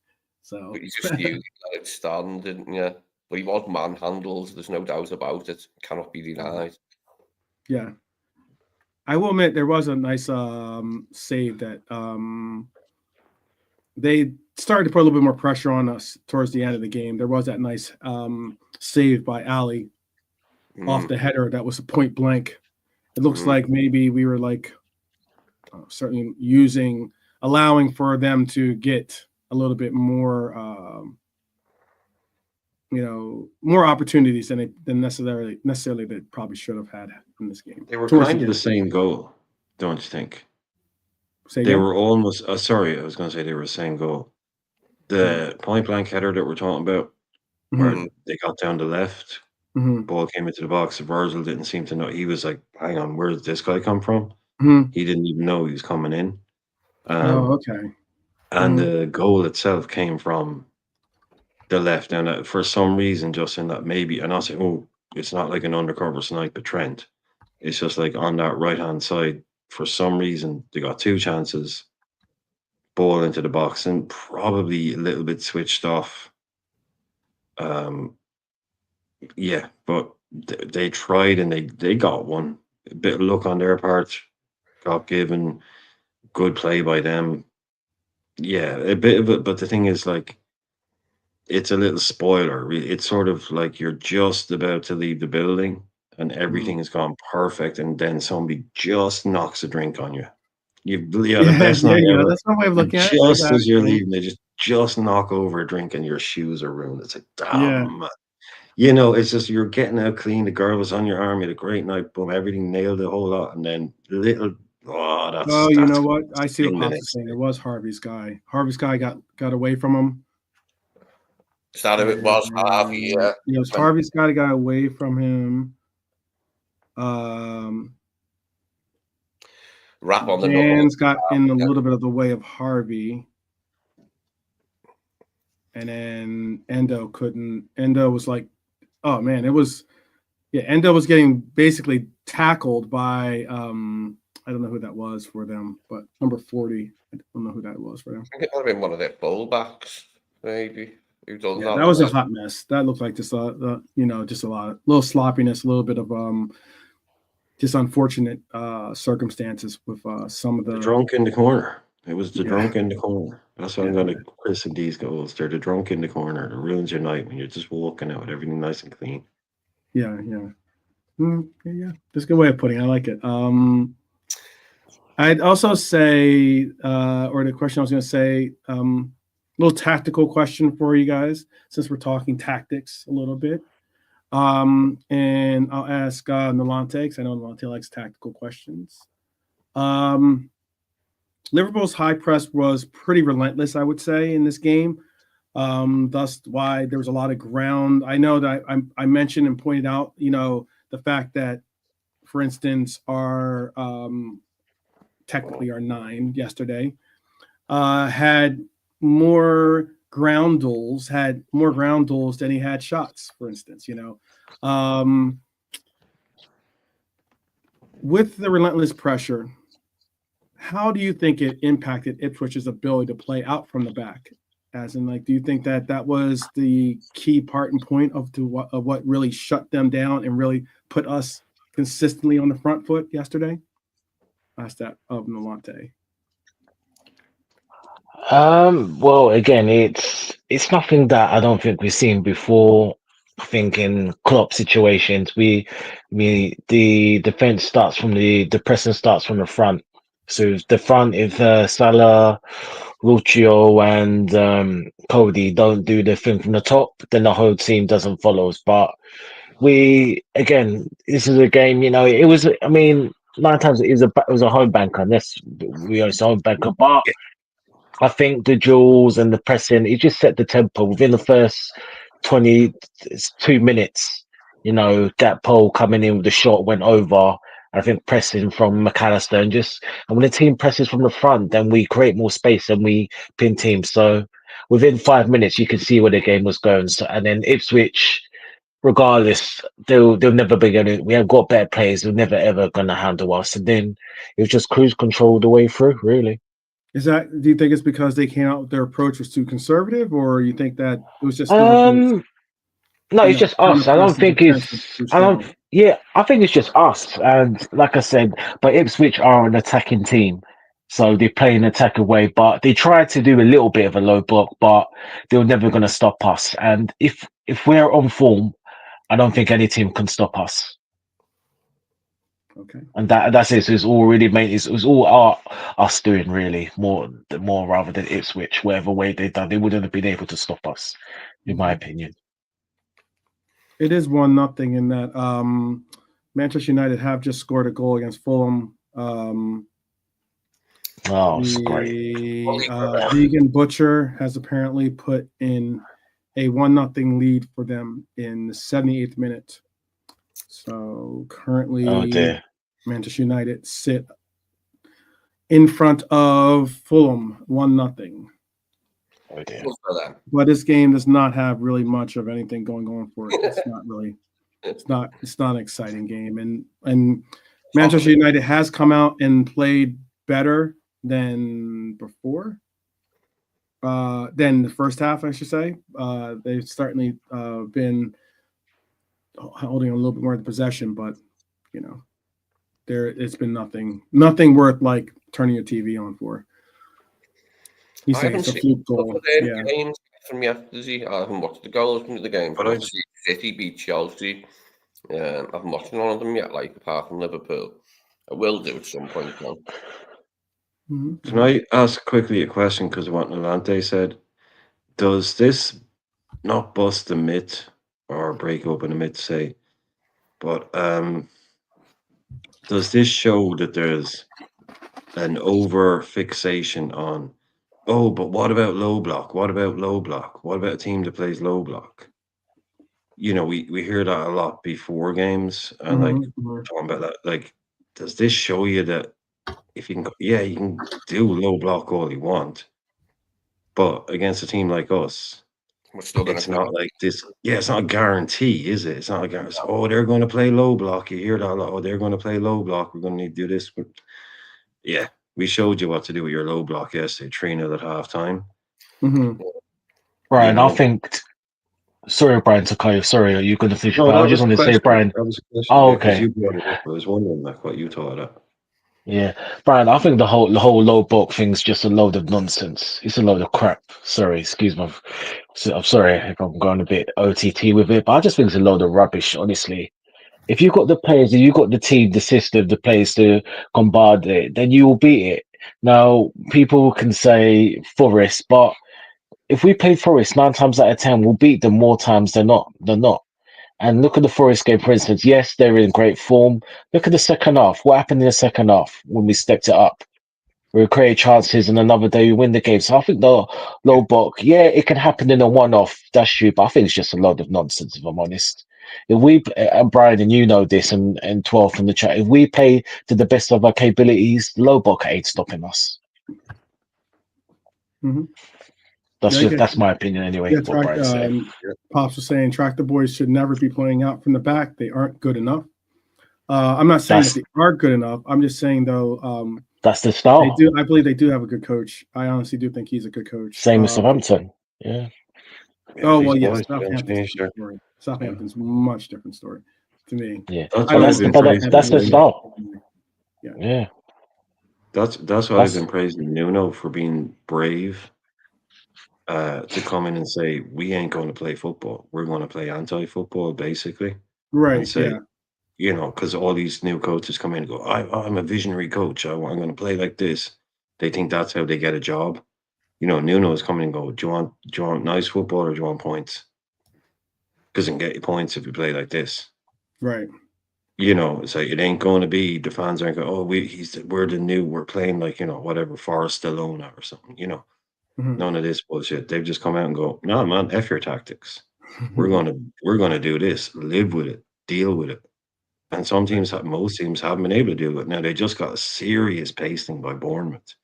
So But you just let it stand, didn't you? But he was manhandled. There's no doubt about it. Cannot be denied. Yeah, I will admit there was a nice save that they started to put a little bit more pressure on us towards the end of the game. There was that nice save by Ali off the header that was a point blank. It looks like maybe we were like certainly allowing for them to get a little bit more, more opportunities than necessarily they probably should have had in this game. They were kind of the same goal, don't you think? They were almost. Sorry, I was going to say they were the same goal. The point blank header that we're talking about, where they got down the left, ball came into the box. Virgil didn't seem to know. He was like, "Hang on, where did this guy come from?" He didn't even know he was coming in. Okay. And the goal itself came from the left, and for some reason, just in that maybe, and I say, "Oh, it's not like an undercover snipe at Trent. It's just like on that right hand side." For some reason, they got two chances. Ball into the box and probably a little bit switched off. Yeah, but they tried and they got one. A bit of luck on their part. Got given. Good play by them. Yeah, a bit of it. But the thing is, like, it's a little spoiler. It's sort of like you're just about to leave the building and everything has gone perfect, and then somebody just knocks a drink on you. The best night ever. That's one way of looking at it. Just as you're leaving, they just knock over a drink and your shoes are ruined. It's like, damn. It's just you're getting out clean. The girl was on your arm. You had a great night. Boom, everything nailed a whole lot, and then little. Oh, you know what? I see what Pops is saying. It was Harvey's guy. Harvey's guy got away from him. It was Harvey. Yeah, it was Harvey's guy that got away from him. Rap on the Dan's got in a little bit of the way of Harvey. And then Endo couldn't. Endo was like, oh man, Endo was getting basically tackled by I don't know who that was for them, but number 40. I don't know who that was for them. I think it might have been one of their fullbacks, maybe. Who done that? That was a hot mess. That looked like just a little sloppiness, a little bit of just unfortunate circumstances with some of the drunk in the corner. It was the drunk in the corner. That's what I'm going to christen these goals. They're the drunk in the corner. It ruins your night when you're just walking out with everything nice and clean. Yeah. That's a good way of putting it. I like it. I'd also say, or the question I was going to say, little tactical question for you guys, since we're talking tactics a little bit. And I'll ask Nolante, because I know Nolante likes tactical questions. Liverpool's high press was pretty relentless, I would say, in this game. Thus why there was a lot of ground. I know that I mentioned and pointed out, the fact that, for instance, our technically our 9 yesterday had more ground duels than he had shots, for instance, with the relentless pressure. How do you think it impacted Ipswich's ability to play out from the back? As in, like, do you think that was the key part and point of what really shut them down and really put us consistently on the front foot yesterday? Ask that of Nolante. Well, again, it's nothing that I don't think we've seen before. I think in Klopp situations, the defense starts from the pressing starts from the front, So the front, if Salah, Lucio, and Cody don't do the thing from the top, then the whole team doesn't follow us. But this is a game. It was. I mean, 9 times it was a home banker. Unless we are a home banker, but I think the duels and the pressing, it just set the tempo within the first 22 minutes. That pole coming in with the shot went over. I think pressing from McAllister and when the team presses from the front, then we create more space and we pin teams. So within 5 minutes, you could see where the game was going. So, and then Ipswich, regardless, they'll never be going to. We have got better players. They're never ever going to handle us. And then it was just cruise control the way through, really. Do you think it's because they came out with their approach was too conservative, or you think that it was just No, it's just us. I don't think it's. I don't. Yeah, I think it's just us. And like I said, but Ipswich are an attacking team, so they play an attacking way. But they try to do a little bit of a low block, but they're never going to stop us. And if we're on form, I don't think any team can stop us. Okay. And that's it. So it's all really made. It was all us doing really more rather than Ipswich. Whatever way they done, they wouldn't have been able to stop us, in my opinion. It is 1-0 in that Manchester United have just scored a goal against Fulham. It's great. Vegan Butcher has apparently put in a 1-0 lead for them in the 78th minute. So currently, Manchester United sit in front of Fulham 1-0. Oh dear. But this game does not have really much of anything going on for it. It's not really. It's not an exciting game, and Manchester United has come out and played better than before. Than the first half, I should say. They've certainly been holding a little bit more of the possession, but it's been nothing worth like turning your TV on for. He said it's a fluke goal. Yeah. Games from yesterday. I haven't watched the goals from the game. But obviously, City beat Chelsea. I haven't watched none of them yet, apart from Liverpool. I will do at some point now. Mm-hmm. Can I ask quickly a question because of what Nolante said? Does this not bust a myth or break open a myth, say, but does this show that there's an over fixation on, but what about low block? What about low block? What about a team that plays low block? We hear that a lot before games, and we're talking about that. Like, does this show you that if you can, you can do low block all you want, but against a team like us, it's not like this. Yeah, it's not a guarantee, is it? It's not a guarantee. Oh, they're going to play low block. You hear that a lot. Oh, they're going to play low block. We're going to need to do this. But yeah, we showed you what to do with your low block yesterday. 3-0 at halftime. Brian, I think. Sorry, Brian, to cut you. Sorry, are you going to finish? No, I just want to say, Brian. That was a question. Oh, okay. You brought it up. I was wondering what you thought of that. Yeah, Brian, I think the whole low block thing's just a load of nonsense. It's a load of crap. Sorry, excuse me. I'm sorry if I'm going a bit OTT with it, but I just think it's a load of rubbish, honestly. If you've got the players, if you've got the team, the system, the players to bombard it, then you will beat it. Now, people can say Forest, but if we play Forest 9 times out of 10, we'll beat them more times than not. And look at the Forest game, for instance. Yes, they're in great form. Look at the second half. What happened in the second half when we stepped it up? We create chances, and another day we win the game. So I think the low block, it can happen in a one-off. That's true, but I think it's just a load of nonsense, if I'm honest. If we, and Brian, and you know this, and 12 from the chat, if we play to the best of our capabilities, low block ain't stopping us. Mm-hmm. That's my opinion anyway. Yeah, Pops was saying tractor boys should never be playing out from the back. They aren't good enough. I'm not saying that they are good enough. I'm just saying though. That's the style. I believe they do have a good coach. I honestly do think he's a good coach. Same as Southampton. Yeah. Oh well, yes. Southampton's much different story to me. Yeah, that's the style. Yeah. That's why I've been praising Nuno for being brave. To come in and say we ain't going to play football, we're going to play anti-football, basically. Right. And say, you know, because all these new coaches come in and go, I'm a visionary coach. I'm going to play like this. They think that's how they get a job. You know, Nuno's coming and go, do you want nice football or do you want points? Because I can get you points if you play like this. Right. You know, it's like it ain't going to be the fans aren't going, oh, we're playing like, you know, whatever, Forest Alona or something, you know. Mhm. None of this bullshit. They've just come out and go, no, man, F your tactics. We're gonna do this, live with it, deal with it. And most teams haven't been able to deal with it. Now they just got a serious pasting by Bournemouth.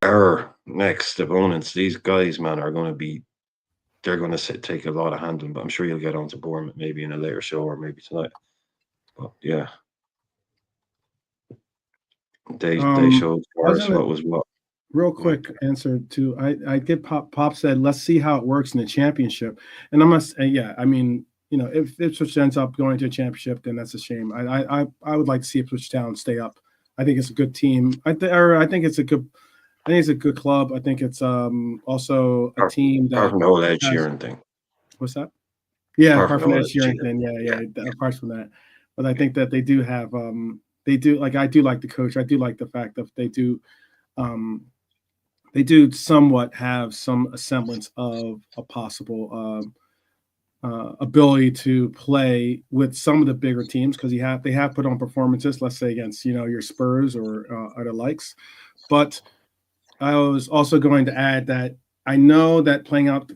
Our next opponents, these guys, man, they're going to take a lot of handling, but I'm sure you'll get on to Bournemouth maybe in a later show or maybe tonight. But yeah, they showed for us what was what. Real quick answer to I did Pop said let's see how it works in the championship, and I must yeah, I mean, you know, if Ipswich ends up going to a championship, then that's a shame. I would like to see Ipswich Town stay up. I think it's a good team. I think it's a good club. I think it's also a team that apart from the whole Ed Sheeran thing. What's that? Yeah, apart from the Ed Sheeran thing. Yeah. Apart from that, but I think that they do have I do like the coach. I do like the fact that they do somewhat have some semblance of a possible ability to play with some of the bigger teams because they have put on performances, let's say against your Spurs or the likes. But I was also going to add that I know that playing out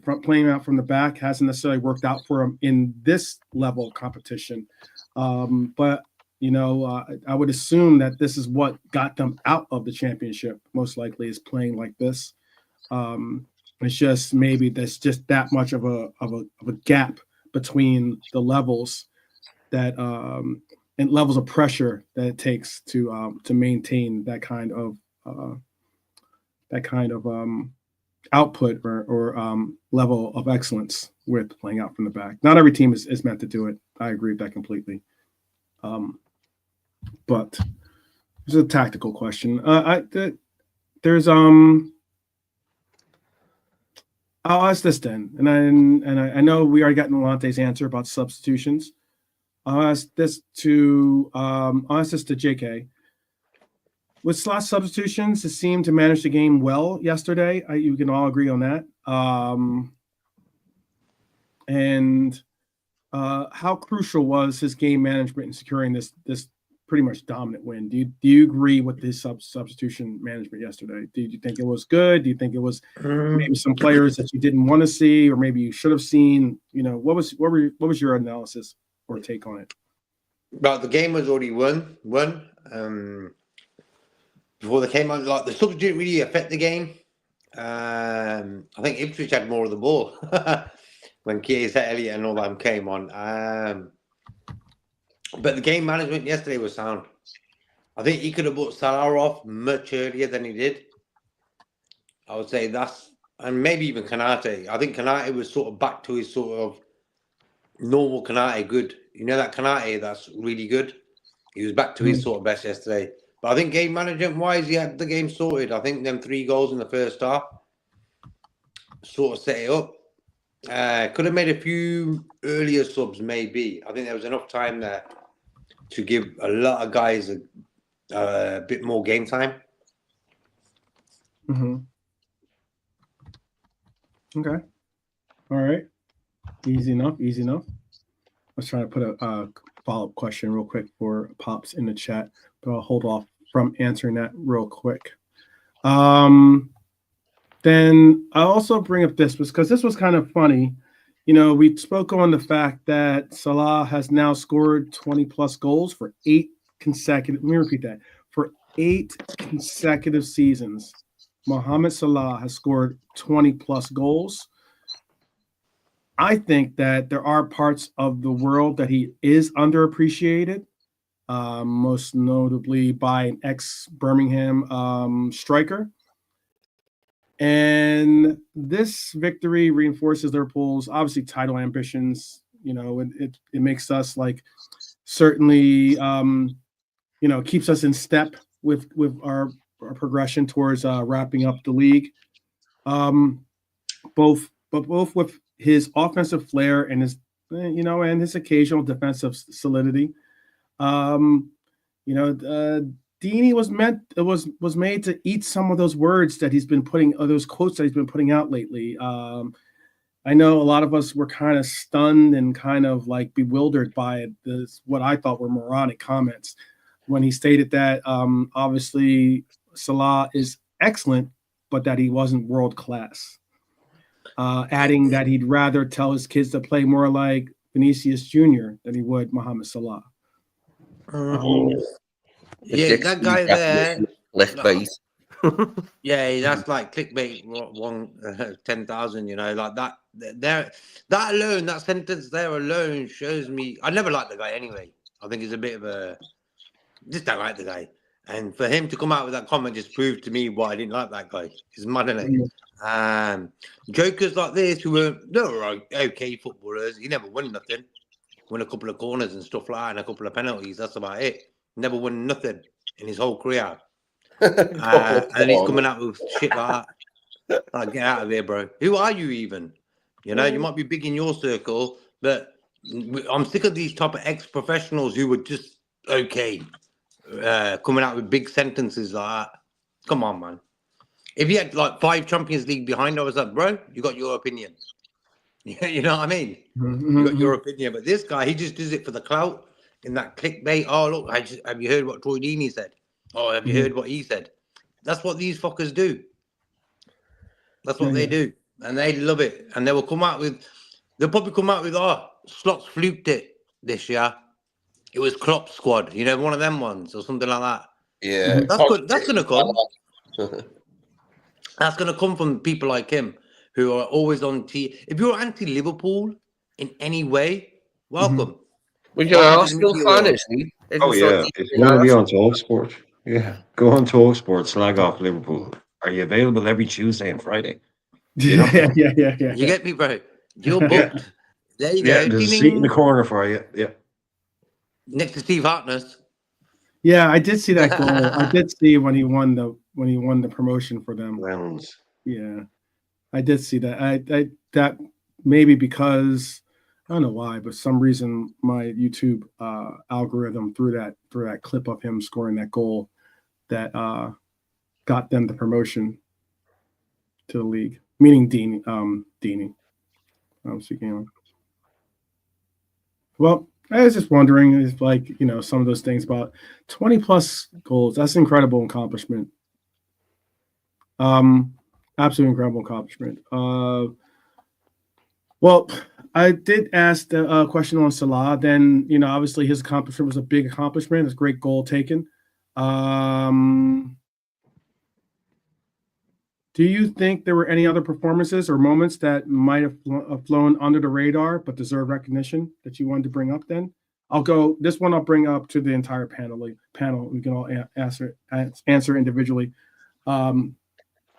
from the back hasn't necessarily worked out for them in this level of competition, but I would assume that this is what got them out of the championship. Most likely, is playing like this. It's just maybe there's just that much of a gap between the levels that and levels of pressure that it takes to maintain that kind of output or level of excellence with playing out from the back. Not every team is meant to do it. I agree with that completely. But it's a tactical question. I'll ask this then, and I know we already got Nolante's answer about substitutions. I'll ask this to JK. With slot substitutions, it seemed to manage the game well yesterday. You can all agree on that. And how crucial was his game management in securing this pretty much dominant win? Do you agree with his substitution management yesterday? Did you think it was good? Do you think it was maybe some players that you didn't want to see, or maybe you should have seen? What was your analysis or take on it? Well, the game was already won. Before they came on, like the subs didn't really affect the game. I think Ipswich had more of the ball when Kiesa Elliott and all them came on. But the game management yesterday was sound. I think he could have brought Salah off much earlier than he did. I would say and maybe even Kanate. I think Kanate was sort of back to his sort of normal Kanate good. You know that Kanate that's really good? He was back to his sort of best yesterday. But I think game management-wise, he had the game sorted. I think them 3 goals in the first half sort of set it up. Could have made a few earlier subs, maybe. I think there was enough time there to give a lot of guys a bit more game time. Mm-hmm. Okay. All right. Easy enough. Let's try to put a follow-up question real quick for Pops in the chat, but I'll hold off from answering that real quick. Then I'll also bring up this because this was kind of funny. We spoke on the fact that Salah has now scored 20-plus goals for 8 consecutive. Let me repeat that. For 8 consecutive seasons, Mohamed Salah has scored 20-plus goals. I think that there are parts of the world that he is underappreciated, most notably by an ex-Birmingham striker. And this victory reinforces Liverpool's obviously title ambitions. It makes us certainly keeps us in step with our progression towards wrapping up the league. Both with his offensive flair and his and his occasional defensive solidity. Deeney was made to eat some of those words that he's been putting, or those quotes that he's been putting out lately. I know a lot of us were kind of stunned and kind of like bewildered by what I thought were moronic comments when he stated that obviously Salah is excellent, but that he wasn't world class. Adding that he'd rather tell his kids to play more like Vinicius Jr. than he would Mohamed Salah. Yeah, that guy there. Clickbait. Yeah, that's like clickbait. 10,000. Like that. That alone, that sentence there alone shows me. I never liked the guy anyway. I think he's a bit of a. Just don't like the guy. And for him to come out with that comment just proved to me why I didn't like that guy. He's mad, isn't it? Jokers like this they were okay footballers. He never won nothing. Won a couple of corners and stuff like that and a couple of penalties. That's about it. Never won nothing in his whole career. And he's coming out with shit like that. Like, get out of here, bro. Who are you even? You might be big in your circle, but I'm sick of these type of ex-professionals who were just okay. Coming out with big sentences like that. Come on, man. If you had like 5 Champions League behind, I was like, bro, you got your opinion. You know what I mean? You got your opinion. But this guy, he just does it for the clout in that clickbait. Oh, look, have you heard what Troy Deeney said? Oh, have you heard what he said? That's what these fuckers do. That's what they do. And they love it. And they'll probably come out with, Slots fluked it this year. It was Klopp's squad, one of them ones or something like that. Yeah. That's good. That's going to come. That's going to come from people like him who are always on If you're anti-Liverpool in any way, welcome. Well, you're an Arsenal fan, isn't he? Oh, yeah. If you want to be on TalkSport, go on TalkSport, slag off Liverpool. Are you available every Tuesday and Friday? Yeah. You get me, bro? You're booked. There you go. Yeah, there's a seat in the corner for you. Yeah. Next to Steve Hartness. Yeah, I did see that goal. I did see when he won the promotion for them. Rounds. Yeah, I did see that. I that maybe because I don't know why, but some reason my YouTube algorithm threw that clip of him scoring that goal that got them the promotion to the league. Meaning Deeney. I'm speaking of. Well, I was just wondering if, some of those things about 20 plus goals. That's an incredible accomplishment. Absolutely incredible accomplishment. Well, I did ask a question on Salah. Then, obviously his accomplishment was a big accomplishment. It's a great goal taken. Do you think there were any other performances or moments that might have flown under the radar but deserve recognition that you wanted to bring up then? This one I'll bring up to the entire panel. We can all answer individually. And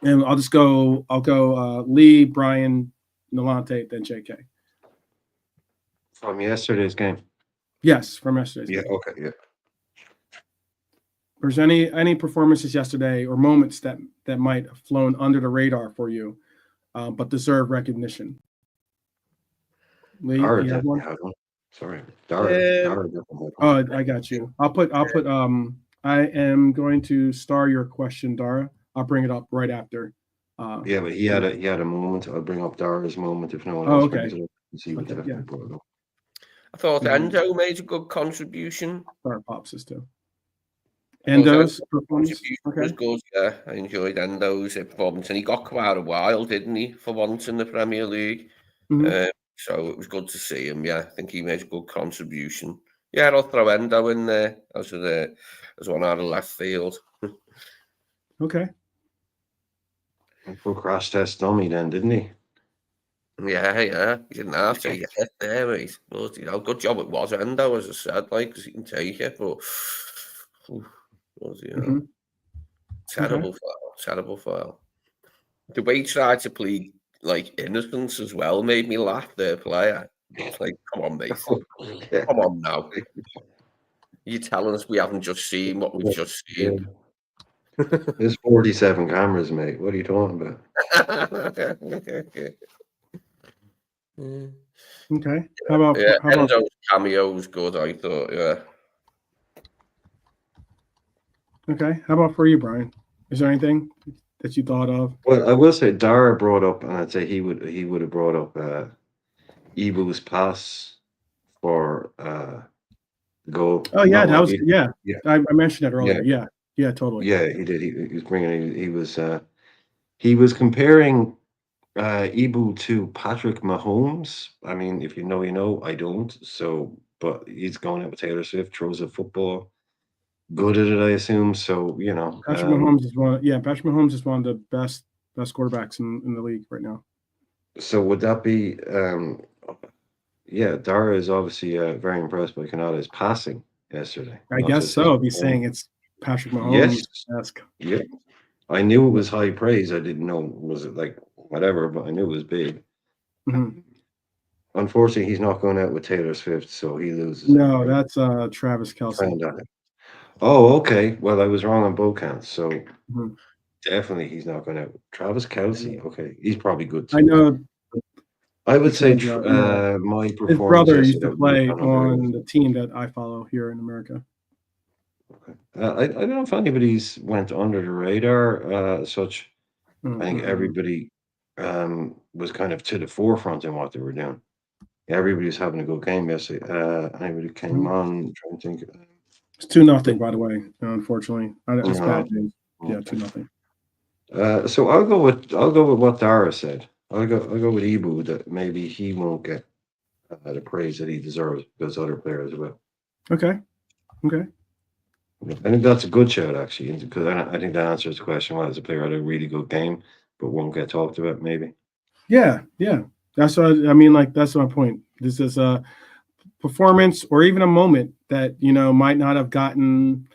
I'll go Lee, Brian, Nolante, then JK. From yesterday's game? Yes, from yesterday's game. Yeah, okay, yeah. There's any performances yesterday or moments that might have flown under the radar for you, but deserve recognition? Lee, Dara you have one? had one. Sorry, Dara. Oh, I got you. I'll put. I am going to star your question, Dara. I'll bring it up right after. Yeah, but he had a moment. I'll bring up Dara's moment if no one else brings it up and see what Okay, yeah. I thought Endo made a good contribution. Dara pops this too. Endo's performance was good. Yeah, I enjoyed Endo's performance, and he got quite a while, didn't he, for once in the Premier League? So it was good to see him. Yeah, I think he made a good contribution. Yeah, I'll throw Endo in there as one out of left field. Okay. Full crash test dummy then, didn't he? Yeah. He didn't have to get it there, mate. But, good job it was Endo, as I said, because he can take it, but terrible foul. The way he tried to play innocence as well made me laugh. Their player, it's like, come on, mate, come on now. You're telling us we haven't just seen what we've just seen. There's 47 cameras, mate. What are you talking about? Okay. How about Enzo's cameo was good, I thought, yeah. okay? How about for you, Brian? Is there anything that you thought of? Well, I will say Dara brought up, and I'd say he would have brought up Ibu's pass for goal. Oh yeah, No, that was yeah, I mentioned that earlier. Yeah, totally. yeah, he did. He was bringing. He was comparing Ibu to Patrick Mahomes. I mean, if you know, you know. I don't. So, but he's going out with Taylor Swift, throws a football, good at it, I assume. So, you know, Patrick Mahomes is one. Yeah, Patrick Mahomes is one of the best quarterbacks in the league right now. so would that be? Yeah, Dara is obviously very impressed by Canada's passing yesterday. I not guess just his so. If he's performance. saying it's Patrick Yes. Mahomes-esque. Yeah, I knew it was high praise. I didn't know was it like whatever, but I knew it was big. Mhm. Unfortunately, he's not going out with Taylor Swift, so he loses. No, that's Travis Kelce. Friend on it. Oh, okay. Well, I was wrong on both counts. So Mhm. definitely he's not going out. Travis Kelce. Okay, he's probably good too. I know I would say because, yeah. my his performance brother used yesterday to would play be kind on the team that I follow here in America. I don't know if anybody's went under the radar such. I think Mhm. everybody was kind of to the forefront in what they were doing. Everybody was having a good game yesterday. Anybody came on, trying to think. It's 2-0, by the way. Unfortunately, it's No. bad news. Yeah, Okay. 2-0. So I'll go with what Dara said. I'll go with Ibu that maybe he won't get the praise that he deserves because other players will. Okay. I think that's a good shout actually, because I think that answers the question. Well, as a player had a really good game, but won't get talked about maybe. Yeah. That's what I mean. Like that's my point. This is a performance or even a moment that might not have gotten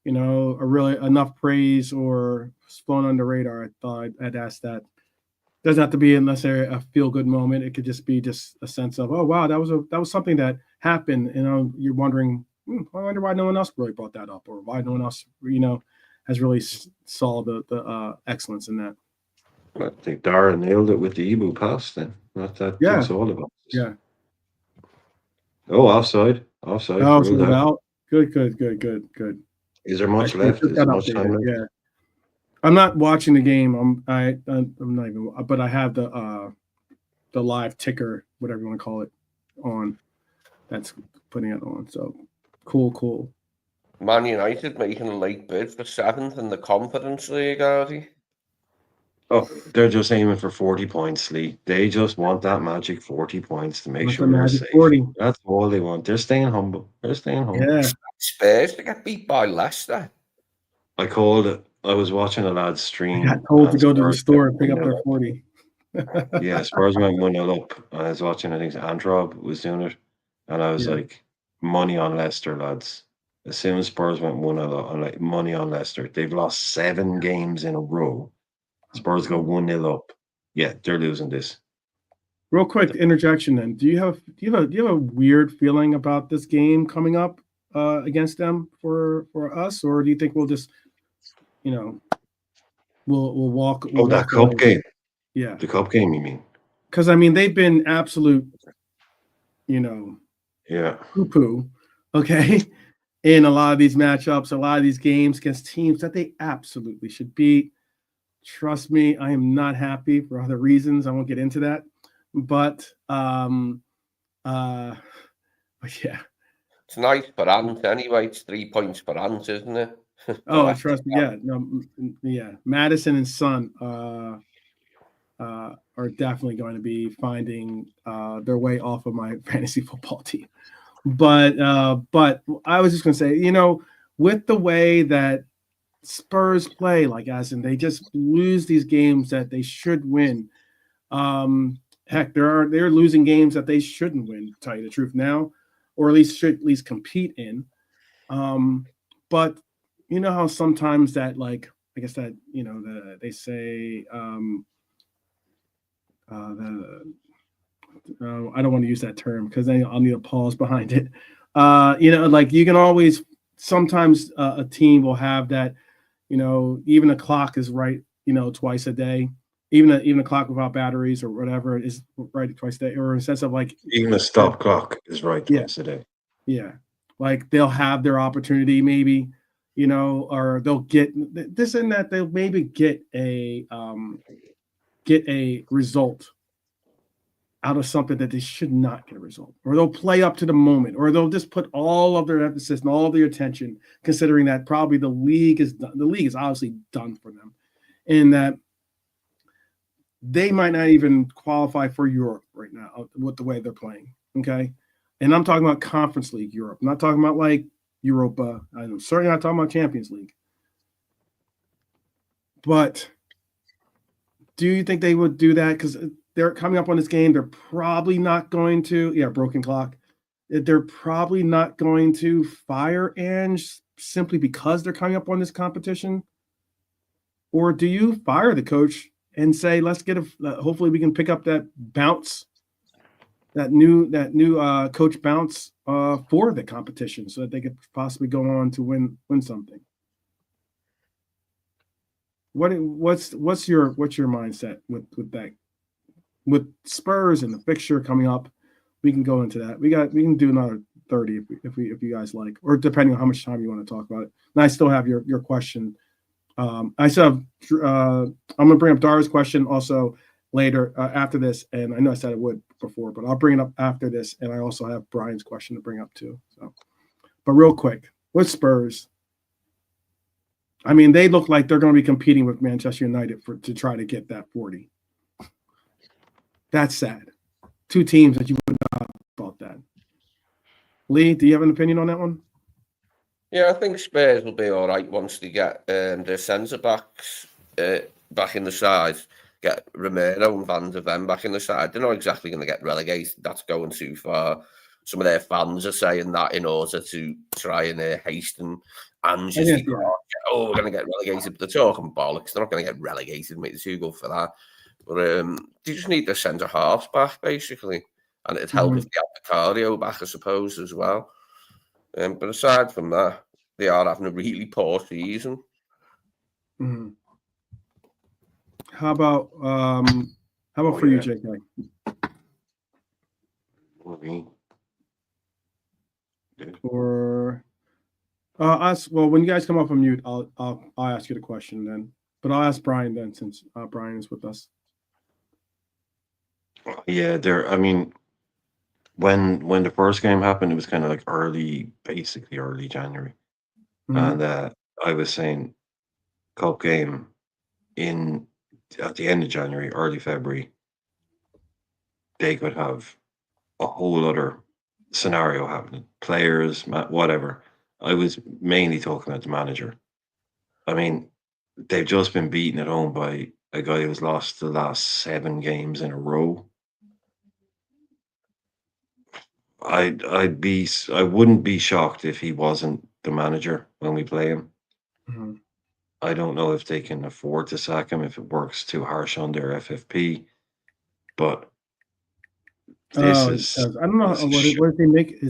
a really enough praise or flown under radar. I thought I'd ask that. Doesn't have to be necessarily a feel good moment. It could just be just a sense of, oh wow, that was something that happened, and you're wondering, I wonder why no one else really brought that up, or why no one else has really saw the excellence in that. I think Dara nailed it with the Ibu pass. Then that's all about. Yeah. Oh, offside. Oh, so it's out. Good. Is there much left? Is there much time left? Yeah. I'm not watching the game. I'm not even, but I have the live ticker, whatever you want to call it, on. That's putting it on. So cool. Man United making a late bid for 7th in the Conference League, Artie. Oh, they're just aiming for 40 points, Lee. They just want that magic 40 points to make What's sure the they're magic safe. 40? That's all they want. They're staying humble. Yeah. Spurs to get beat by Leicester. I called it. I was watching a lad's I stream. got told to go to the Spurs store and pick up went their 40. Yeah, Spurs went 1-0 up. I was watching, I think Antrob was doing it. And I was like, money on Leicester, lads. As soon as Spurs went 1-0 up, I'm like, money on Leicester. They've lost 7 games in a row. Spurs go 1-0 up. Yeah, they're losing this. Real quick interjection then. Do you have a weird feeling about this game coming up against them for us, or do you think we'll just we'll walk? We'll that walk away? cup game. Yeah, The cup game, you mean? because I mean they've been absolute, Yeah. poo-poo, okay, in a lot of these matchups, a lot of these games against teams that they absolutely should beat. Trust me, I am not happy for other reasons. I won't get into that. But yeah. It's nice per ant anyway. It's 3 points per ant, isn't it? Oh, trust me. Yeah. Madison and Son are definitely going to be finding their way off of my fantasy football team. But I was just going to say, with the way that Spurs play, like as in they just lose these games that they should win. Heck, they're losing games that they shouldn't win, to tell you the truth now, or at least should at least compete in. But you know how sometimes that, like, I guess that they say I don't want to use that term because then I'll need a pause behind it. Like you can always sometimes a team will have that, even the clock is right, twice a day. even a clock without batteries or whatever is right twice a day, or in a sense of like Even a stop clock is right Yeah. twice a day. yeah, like they'll have their opportunity maybe, or they'll get this and that. They'll maybe get a result out of something that they should not get a result, or they'll play up to the moment, or they'll just put all of their emphasis and all their attention, considering that probably the league is obviously done for them, and that they might not even qualify for Europe right now with the way they're playing. Okay, and I'm talking about Conference League Europe. I'm not talking about like Europa. I'm certainly not talking about Champions League. But do you think they would do that? Because they're coming up on this game. They're probably not going to. Yeah, broken clock. They're probably not going to fire Ange simply because they're coming up on this competition. Or do you fire the coach and say, let's get hopefully we can pick up that bounce, that new coach bounce for the competition, so that they could possibly go on to win something. What's your mindset with that? With Spurs and the fixture coming up, we can go into that. We can do another 30 if you guys like, or depending on how much time you want to talk about it. And I still have your question. I still have. I'm gonna bring up Dara's question also later after this, and I know I said I would before, but I'll bring it up after this, and I also have Brian's question to bring up too. So, but real quick, with Spurs, I mean, they look like they're going to be competing with Manchester United to try to get that 40. That's sad. Two teams that you would not have thought that. Lee, do you have an opinion on that one? Yeah, I think Spurs will be all right once they get their centre backs back in the side. Get Romero and Van der Ven back in the side. They're not exactly going to get relegated. That's going too far. Some of their fans are saying that in order to try and hasten Ange's departure. Oh, we're going to get relegated. But they're talking bollocks. They're not going to get relegated, mate. It's too good for that. But they just need their centre halves back, basically. And it'd help if they had Vicario back, I suppose, as well. But aside from that, they are having a really poor season. Mm-hmm. How about for you, JK? Or us? Well, when you guys come off on mute, I'll ask you the question then. But I'll ask Brian then, since Brian is with us. Yeah, I mean, when the first game happened, it was kind of like basically early January, and I was saying, cup game at the end of January, early February, they could have a whole other scenario happening. Players, whatever. I was mainly talking about the manager. I mean, they've just been beaten at home by a guy who's lost the last 7 games in a row. I wouldn't be shocked if he wasn't the manager when we play him. Mm-hmm. I don't know if they can afford to sack him if it works too harsh on their FFP, but this is. I don't know what does he make.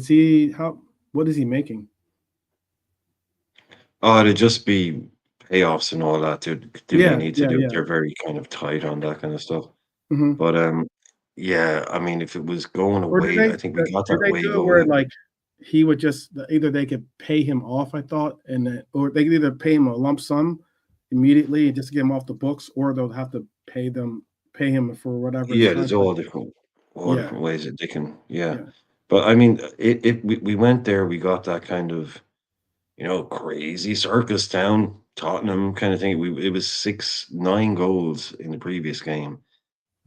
What is he making? Oh, it'd just be payoffs and all that. Do they need to do? They're very kind of tight on that kind of stuff. Mm-hmm. But yeah, I mean, if it was going away, I think we got that way going. Where like he would just either they could pay him off, I thought, or they could either pay him a lump sum immediately and just get him off the books, or they'll have to pay him for whatever. Yeah, there's all different ways that they can. Yeah. But I mean, we went there, we got that kind of, crazy circus town, Tottenham kind of thing. It was 6-9 goals in the previous game.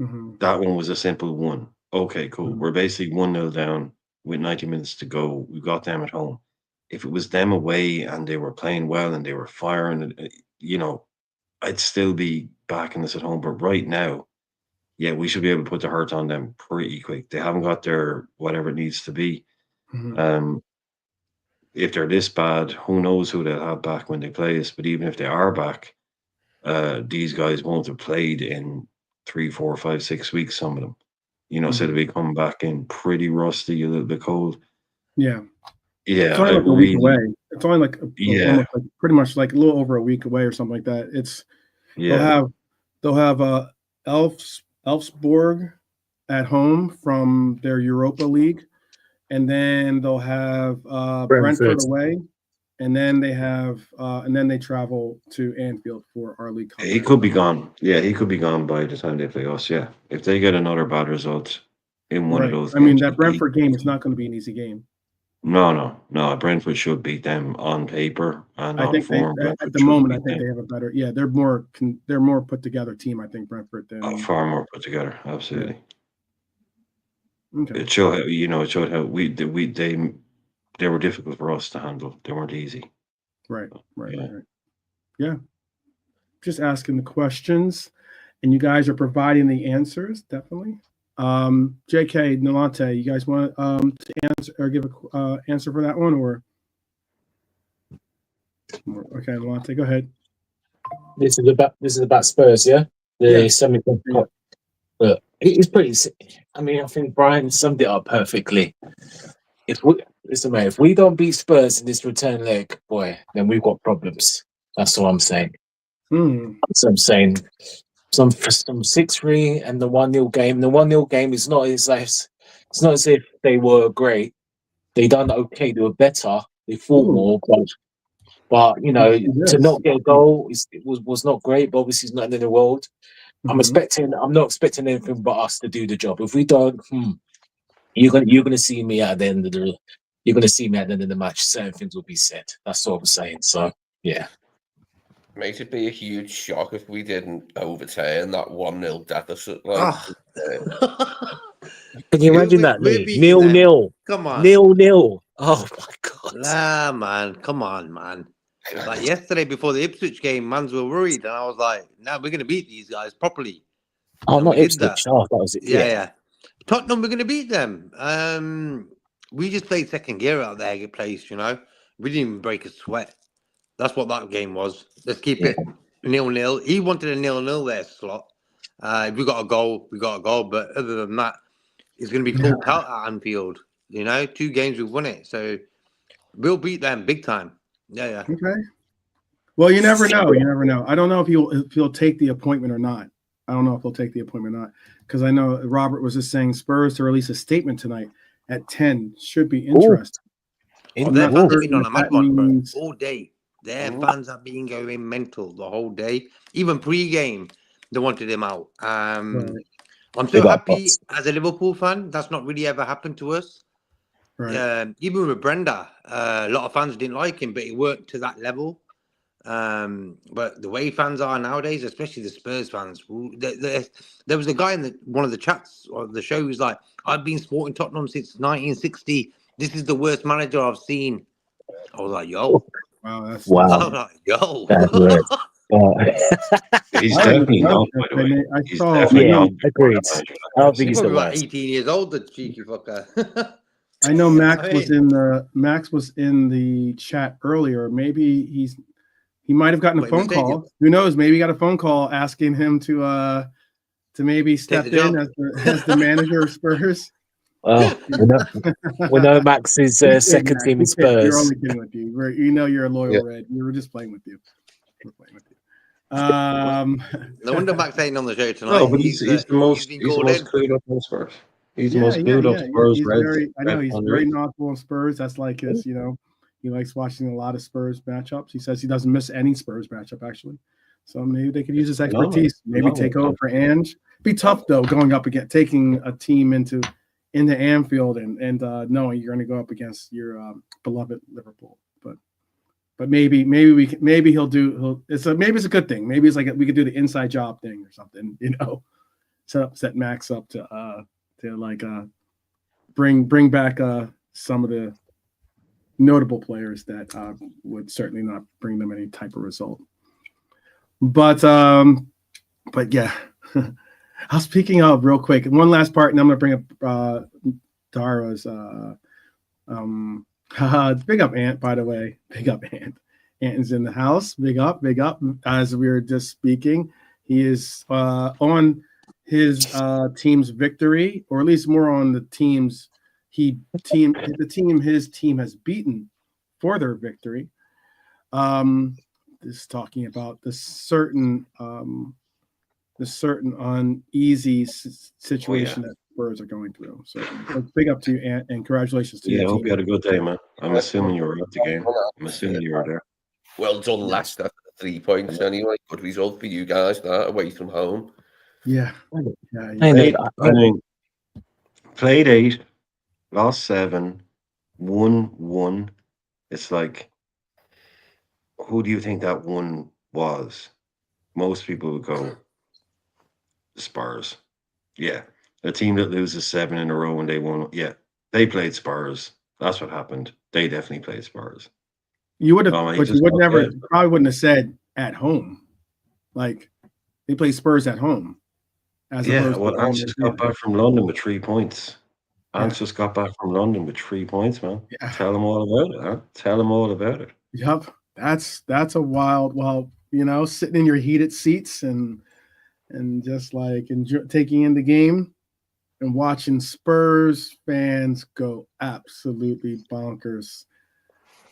Mm-hmm. That one was a simple one. Okay, cool. Mm-hmm. We're basically 1-0 down with 90 minutes to go. We got them at home. If it was them away and they were playing well and they were firing, I'd still be backing this at home. But right now, yeah, we should be able to put the hurt on them pretty quick. They haven't got their whatever it needs to be. Mm-hmm. If they're this bad, who knows who they'll have back when they play us. But even if they are back, these guys won't have played in 3, 4, 5, 6 weeks, some of them. So they'll be coming back in pretty rusty, a little bit cold. Yeah. Yeah. It's only like a week away. It's only like almost pretty much like a little over a week away or something like that. They'll have Elfsborg at home from their Europa League, and then they'll have Brentford away, and then they travel to Anfield for our league. He could be gone. Yeah, he could be gone by the time they play us. Yeah, if they get another bad result in one of those, I mean, that Brentford game is not going to be an easy game. No. Brentford should beat them on paper and I on think form. at the moment, I think they have a better. Yeah, they're more put together team. I think Brentford than far more put together. Absolutely. Yeah. Okay. It showed how they were difficult for us to handle. They weren't easy. Right. Yeah. Just asking the questions, and you guys are providing the answers. Definitely. JK Nolante, you guys want to answer or give a answer for that one, or okay, Nolante, go ahead. This is about Spurs, yeah. The semi. Yeah. Look, it's pretty. I mean, I think Brian summed it up perfectly. If we don't beat Spurs in this return leg, boy, then we've got problems. That's what I'm saying. So I'm saying some 6-3 and the 1-0 game. The 1-0 game is not as it's not as if they were great. They done okay. They were better. They fought more, but to not get a goal was not great. But obviously, it's not in the world. I'm not expecting anything but us to do the job. If we don't, you're gonna see me at the end of the match. Certain things will be said. That's what I'm saying. So yeah. Mate, it'd be a huge shock if we didn't overturn that 1-0 deficit. Can you imagine that? 0-0. Come on. 0-0. Oh my god. Nah, man. Come on, man. Like yesterday before the Ipswich game, mans were worried, and I was like, "No, we're gonna beat these guys properly." Oh, and not Ipswich. Oh, that was it. Yeah. Tottenham, we're gonna beat them. We just played second gear out there, get placed. We didn't even break a sweat. That's what that game was. Let's keep it 0-0. He wanted a 0-0 there, Slot. If we got a goal, we got a goal. But other than that, it's going to be full pelt at Anfield. 2 games we've won it. So we'll beat them big time. Yeah. Okay. Well, you never know. I don't know if he'll take the appointment or not. Because I know Robert was just saying Spurs to release a statement tonight at 10 should be interesting. Their fans have been on a mad one, bro, all day. Their fans have been going mental the whole day. Even pre-game, they wanted him out. I'm so happy as a Liverpool fan. That's not really ever happened to us. Right. Even with Brenda, a lot of fans didn't like him, but it worked to that level. But the way fans are nowadays, especially the Spurs fans, there was a guy in one of the chats of the show who's like, "I've been supporting Tottenham since 1960. This is the worst manager I've seen." I was like, "Yo." Wow, that's wow. I was like, "Yo." He's definitely not, by the way. I saw. Agreed. I don't think he's the about worst. 18 years old, the cheeky fucker. I know Max was in the chat earlier. Maybe he might have gotten a phone call. Who knows? Maybe he got a phone call asking him to maybe step in as the manager of Spurs. Well, we know Max is second team in Spurs. You're only kidding with you. You're a loyal Red. We were just playing with you. No wonder Max ain't on the show tonight. No, but he's the most clued up on Spurs. He's the most clued up Spurs. He's very knowledgeable on Spurs. That's like his, he likes watching a lot of Spurs matchups. He says he doesn't miss any Spurs matchup, actually. So maybe they could use his expertise. Take over for Ange. Be tough though, going up against taking a team into Anfield and knowing you're going to go up against your beloved Liverpool. But maybe he'll it's a good thing. Maybe it's like we could do the inside job thing or something, set Max up to bring back some of the notable players that would certainly not bring them any type of result. But yeah. I was speaking of real quick. One last part, and I'm going to bring up Dara's. Big up, Ant, by the way. Big up, Ant. Ant is in the house. Big up. As we were just speaking, he is on his team's victory, or at least more on the team's his team has beaten for their victory. This is talking about the a certain uneasy situation that Spurs are going through. So big up to you, and congratulations to Yeah, I your hope team. you had a good day, man. I'm assuming you were at the game. I'm assuming you were there. Well done, Leicester. 3 points anyway. Good result for you guys. That away from home. Yeah. Hey, I mean, played 8, lost 7, won 1. It's like, who do you think that one was? Most people would go Spurs. Yeah, a team that loses 7 in a row and they won. Yeah, they played Spurs. That's what happened. They definitely played Spurs. You would have, Oh, he but you just would got never, dead. probably wouldn't have said at home. Like they play Spurs at home, as Yeah, opposed well, to Ants just got back from London with 3 points. Ants just got back from London with 3 points, man. Yeah. Tell them all about it, huh? Tell them all about it. Yep, that's a wild. Well, sitting in your heated seats and just like taking in the game and watching Spurs fans go absolutely bonkers.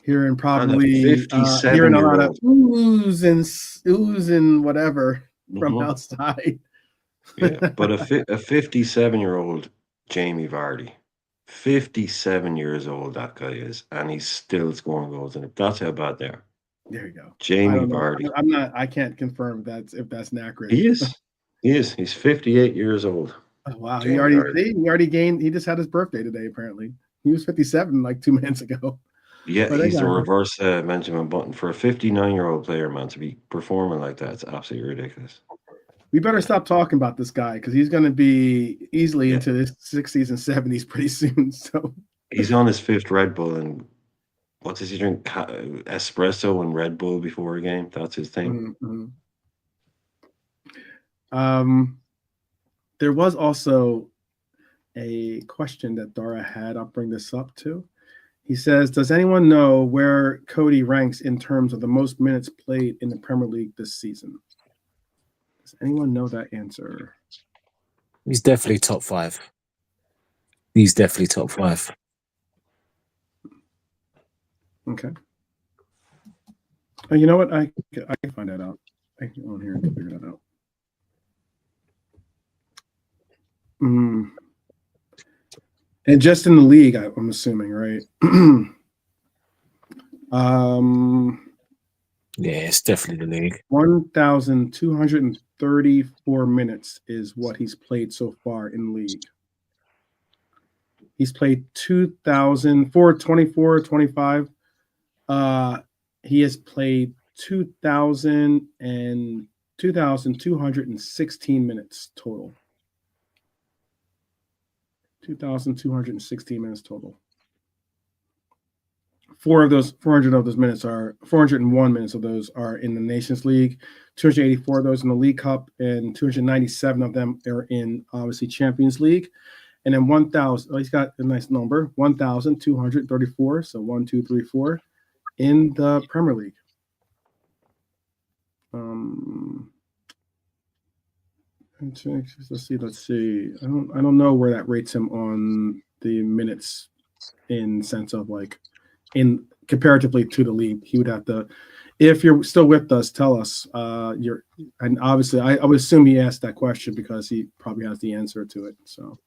Hearing probably hearing a lot of 57-year-old. oohs and whatever from Mhm. outside. Yeah, but a 57-year-old Jamie Vardy, 57 years old that guy is, and he's still scoring goals in it. That's how bad they are. There you go. I Jamie don't know. Vardy. I'm not. I can't confirm if that's accurate. He is. He is. He's 58 years old. Oh, wow. Jamie He Vardy. already gained. He just had his birthday today. Apparently, he was 57 like 2 minutes ago. Yeah, But he's the reverse Benjamin Button. For a 59-year-old player, man, to be performing like that, it's absolutely ridiculous. We better stop talking about this guy because he's going to be easily into his 60s and 70s pretty soon. So he's on his 5th Red Bull, and what does he drink? Espresso and Red Bull before a game. That's his thing. Mm-hmm. There was also a question that Dara had. I'll bring this up too. He says, does anyone know where Cody ranks in terms of the most minutes played in the Premier League this season? Does anyone know that answer? He's definitely top 5. He's definitely top 5. Okay. You know what? I can find that out. I can go on here and figure that out. And just in the league, I'm assuming, right? Yeah, it's definitely the league. 1,234 minutes is what he's played so far in the league. He's played 2,424, 25. He has played 2,216 minutes total. 2,216 minutes total. 401 minutes of those are in the Nations League, 284 of those in the League Cup, and 297 of them are in obviously Champions League. And then 1,000, he's got a nice number, 1,234. So 1, 2, 3, 4 in the Premier League. Let's see. I don't know where that rates him on the minutes in sense of like in comparatively to the league. He would have to, if you're still with us, tell us. And obviously I would assume he asked that question because he probably has the answer to it. So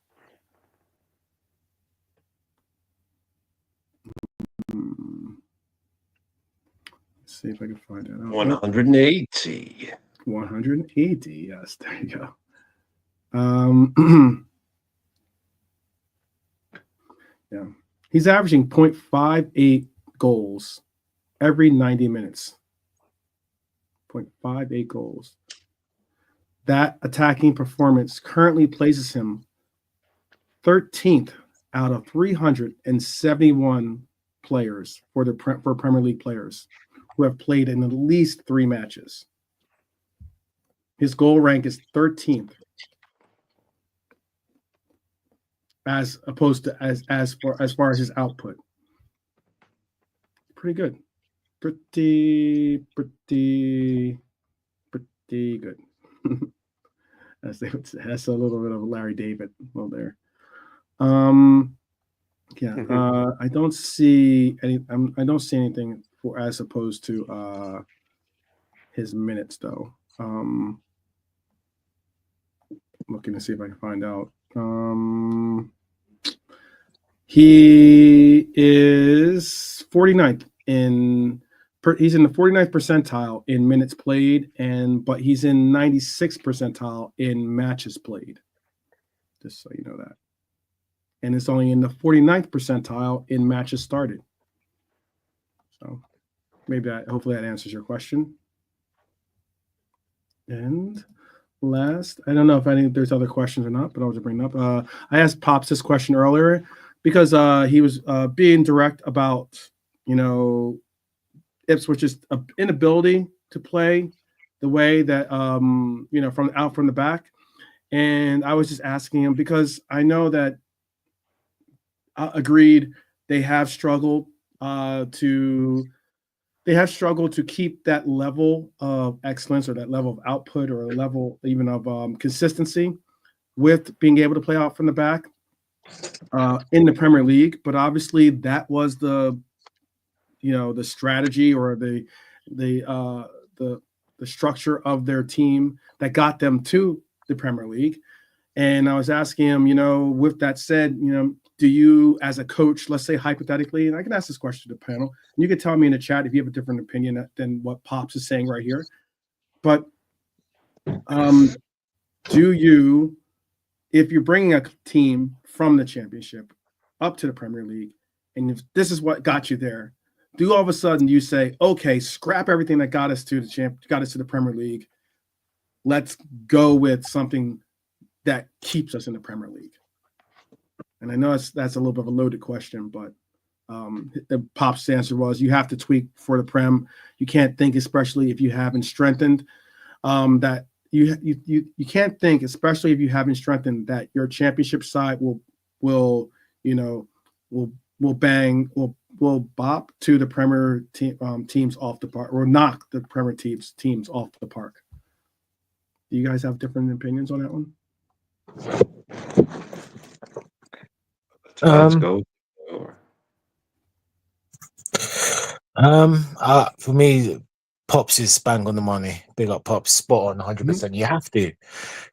let's see if I can find it out. 180. 180. Yes, there you go. Yeah, he's averaging 0.58 goals every 90 minutes. 0.58 goals. That attacking performance currently places him 13th out of 371 players for Premier League players who have played in at least 3 matches. His goal rank is 13th. As opposed to as far as his output. Pretty good. Pretty good. As they would say. That's a little bit of a Larry David there. I don't see anything for as opposed to his minutes though. looking to see if I can find out. He is 49th he's in the 49th percentile in minutes played, but he's in 96th percentile in matches played. Just so you know that. And it's only in the 49th percentile in matches started. So hopefully that answers your question. And last, I don't know if there's other questions or not, but I'll just bring it up. I asked Pops this question earlier because he was being direct about, Ipswich's inability to play the way that, from the back. And I was just asking him because I know that agreed they have struggled to keep that level of excellence or that level of output or a level even of consistency with being able to play out from the back in the Premier League. But obviously that was the strategy or the structure of their team that got them to the Premier League. And I was asking him, with that said, do you, as a coach, let's say hypothetically, and I can ask this question to the panel, and you can tell me in the chat if you have a different opinion than what Pops is saying right here. But do you, if you're bringing a team from the championship up to the Premier League, and if this is what got you there, do all of a sudden you say, okay, scrap everything that got us to the Premier League. Let's go with something that keeps us in the Premier League. And I know that's a little bit of a loaded question, but the Pop's answer was you have to tweak for the Prem. You can't think, especially if you haven't strengthened, that you can't think, especially if you haven't strengthened, that your championship side will bop to the Premier teams off the park, or knock the Premier teams off the park. Do you guys have different opinions on that one? Let's go. For me, Pops is bang on the money. Big up Pops, spot on 100%. You have to.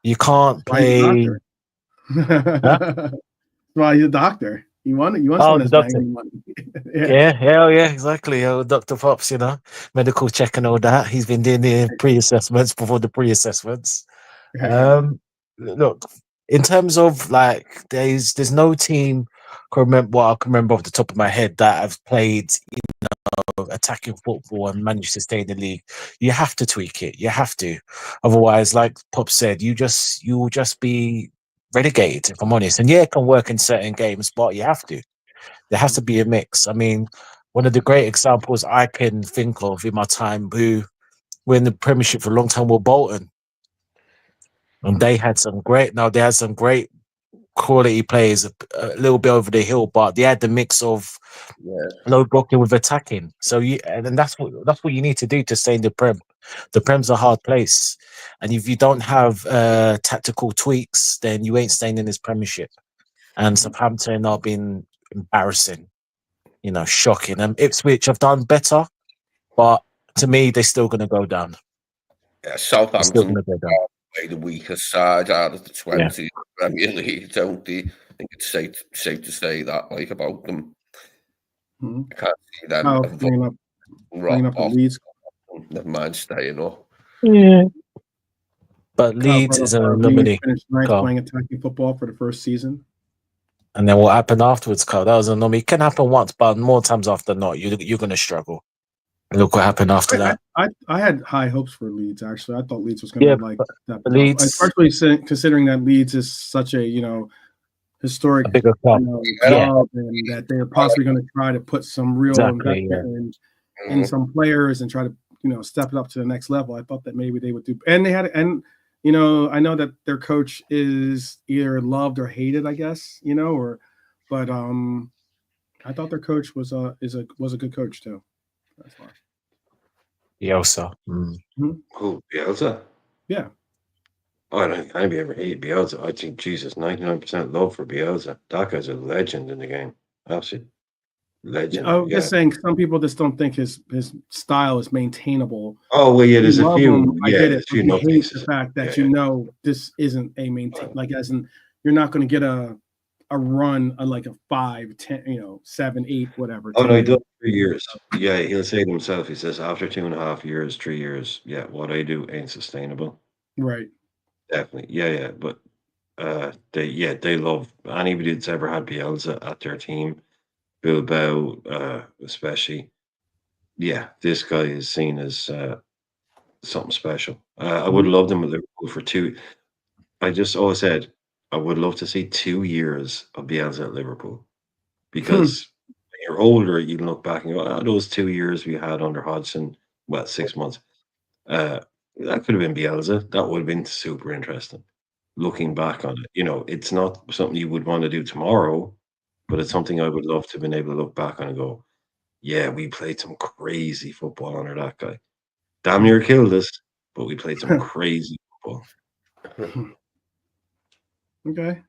You can't play. Well, he's a doctor. You want the doctor. money. Yeah, exactly. Dr. Pops, medical check and all that. He's been doing the pre-assessments before the pre-assessments. Look, in terms of there's no team I can remember off the top of my head that have played attacking football and managed to stay in the league. You have to tweak it. You have to. Otherwise, like Pop said, you will just be relegated, if I'm honest. And yeah, it can work in certain games, but you have to. There has to be a mix. I mean, one of the great examples I can think of in my time who were in the Premiership for a long time were Bolton. And they had some great quality players, a little bit over the hill, but they had the mix of low blocking with attacking. So and that's what you need to do to stay in the Prem. The Prem's a hard place, and if you don't have tactical tweaks, then you ain't staying in this Premiership. And Southampton are being embarrassing, shocking. And Ipswich have done better, but to me, they're still going to go down. Yeah, Southampton are the weakest side out of the 20 Premier League, don't they? I think it's safe to say that, about them. I can't see them bringing up the Leeds. Never mind staying up. Yeah. But Leeds is an anomaly. Finished ninth playing attacking football for the first season. And then what happened afterwards, Carl? That was an anomaly. It can happen once, but more times after not, you're going to struggle. Look what happened after that. I had high hopes for Leeds, actually. I thought Leeds was going to that. Leeds, especially considering that Leeds is such a historic bigger club, and that they're possibly going to try to put some real investment in some players and try to step it up to the next level. I thought that maybe they would do, and they had, and I know that their coach is either loved or hated, I guess, but I thought their coach was a good coach too. That's why. Bielsa. Who, Bielsa? Yeah. Oh, I don't think ever hate Bielsa. I think, Jesus, 99% love for Bielsa. That guy's a legend in the game. Absolutely. legend. I was Yeah. just saying, some people just don't think his style is maintainable. Oh well, yeah. You There's a love few. him, I Yeah, get there's it, a but few you hate the nutcases. fact that Yeah, this isn't a maintain, like as in you're not going to get a run like a 5, 10, 7, 8, whatever. Oh 10 no, he years. does 3 years. Yeah, he'll say to himself, he says, after 2.5 years, 3 years, yeah, what I do ain't sustainable. Right. Definitely. Yeah. But they love anybody that's ever had Bielsa at their team, Bilbao, especially. Yeah, this guy is seen as something special. I would love them at Liverpool for two. I just always said I would love to see 2 years of Bielsa at Liverpool because when you're older, you can look back and go, those 2 years we had under Hodgson, well, 6 months. Uh, that could have been Bielsa. That would have been super interesting. Looking back on it, it's not something you would want to do tomorrow, but it's something I would love to have been able to look back on and go, yeah, we played some crazy football under that guy. Damn near killed us, but we played some crazy football. Okay.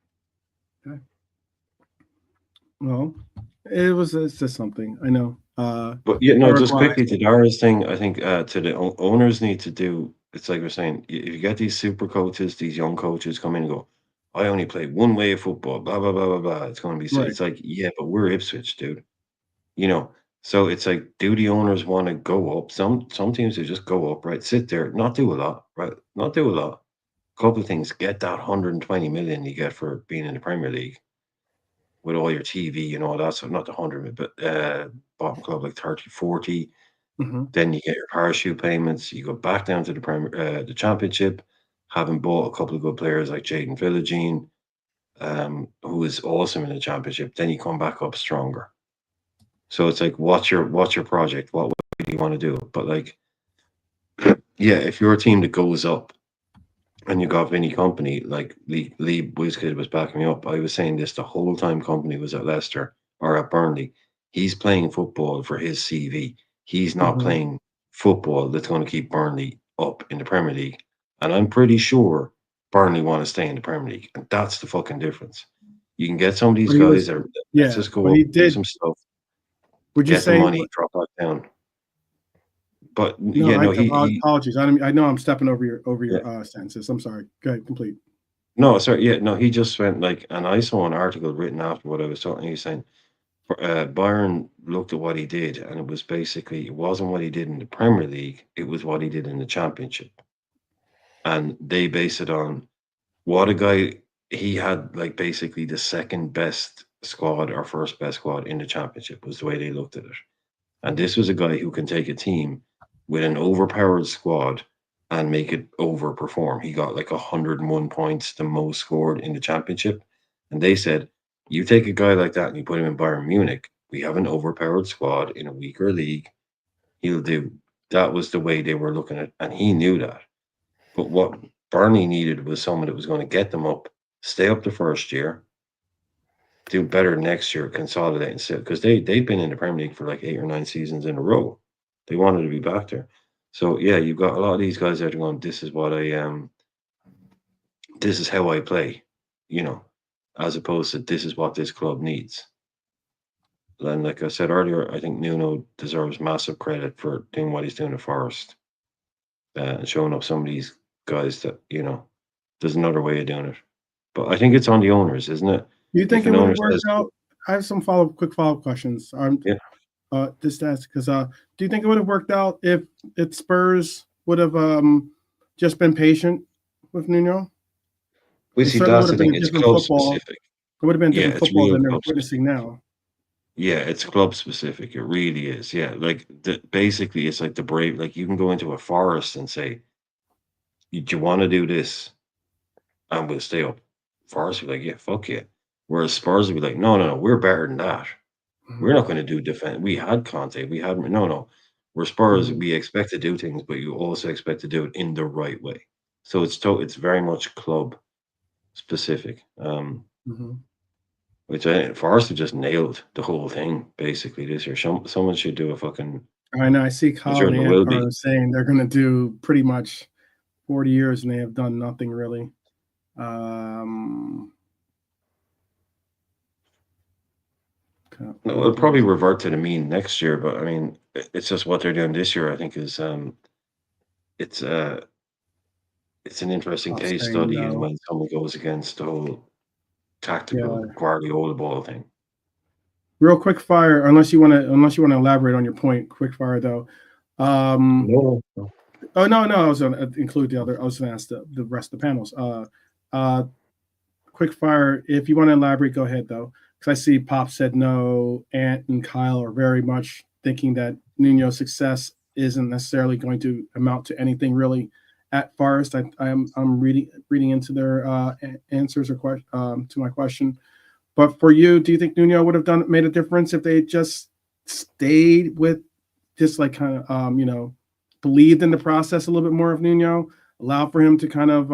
Well, it's just something I know. But yeah, no, Eric just Wise. quickly to Dara's thing, I think to the owners need to do. It's like we're saying, if you get these super coaches, these young coaches come in and go, I only play one way of football, blah blah blah blah blah. It's going to be so. Right. It's like, yeah, but we're Ipswich, dude. So it's like, do the owners want to go up? Some teams they just go up, right? Sit there, not do a lot, right? Not do a lot. Couple of things, get that 120 million you get for being in the Premier League with all your TV and all that. So not the 100, but bottom club like 30, 40. Mm-hmm. Then you get your parachute payments. You go back down to the Championship, having bought a couple of good players like Jaden Philogene, who is awesome in the Championship. Then you come back up stronger. So it's like, what's your project? What do you want to do? But like, yeah, if you're a team that goes up and you got Vinny Company, like Lee Wizkid was backing me up. I was saying this the whole time Company was at Leicester or at Burnley. He's playing football for his CV. He's not playing football that's going to keep Burnley up in the Premier League. And I'm pretty sure Burnley want to stay in the Premier League. And that's the fucking difference. You can get some of these But he guys was, that yeah, let's just go but up, he do did. some stuff, Would you get the say? money, drop back down. But No, yeah, no, apologies. I know I'm stepping over your yeah. sentences. I'm sorry. Go ahead, complete. No, sorry, yeah, no, he just went like, and I saw an article written after what I was talking. He was saying, Byron looked at what he did, and it was basically it wasn't what he did in the Premier League; it was what he did in the Championship, and they based it on what a guy he had, like basically the second best squad or first best squad in the Championship was the way they looked at it, and this was a guy who can take a team with an overpowered squad and make it overperform. He got like 101 points, the most scored in the Championship. And they said, you take a guy like that and you put him in Bayern Munich, we have an overpowered squad in a weaker league. He'll do. That was the way they were looking at it. And he knew that. But what Burnley needed was someone that was going to get them up, stay up the first year, do better next year, consolidate and sit. Because they've been in the Premier League for like 8 or 9 seasons in a row. They wanted to be back there. So yeah, you've got a lot of these guys out there going, this is what this is how I play, as opposed to this is what this club needs. And like I said earlier, I think Nuno deserves massive credit for doing what he's doing at Forest and showing up some of these guys that, there's another way of doing it. But I think it's on the owners, isn't it? Do you think If it an would owner have worked says, out? I have some quick follow-up questions. yeah, Just ask because do you think it would have worked out if Spurs would have just been patient with Nuno? we It see certainly would that's the have been thing. a It's different club football. specific. It would have been a Yeah, different it's football real than they're club witnessing specific. now. Yeah, it's club specific. It really is. Yeah, like basically, it's like the brave. Like you can go into a forest and say, "Do you want to do this?" And we'll stay up. Forest will be like, "Yeah, fuck yeah." Whereas Spurs will be like, "No, no, no, we're better than that. We're not going to do defend. We had Conte. We had no, no. We're Spurs. Mhm. We expect to do things, but you also expect to do it in the right way. So it's very much club specific. Mhm. Which Forest have just nailed the whole thing basically this year. Someone should do a fucking. I know. I see I'm Colin sure there will be. Antar saying they're going to do pretty much 40 years, and they have done nothing really. No, it'll probably revert to the mean next year, but I mean, it's just what they're doing this year. I think is it's an interesting I'll case say study in no. when someone goes against the whole tactical Yeah. Guardiola ball thing. Real quick fire, unless you want to elaborate on your point. Quick fire though. No. Oh no, I was going to include the other. I was going to ask the rest of the panels. Quick fire. If you want to elaborate, go ahead though, because I see Pop said no. Ant and Kyle are very much thinking that Nuno's success isn't necessarily going to amount to anything really at Forest. I'm reading into their answers or to my question. But for you, do you think Nuno would have made a difference if they just stayed with just like kind of believed in the process a little bit more of Nuno, allowed for him to kind of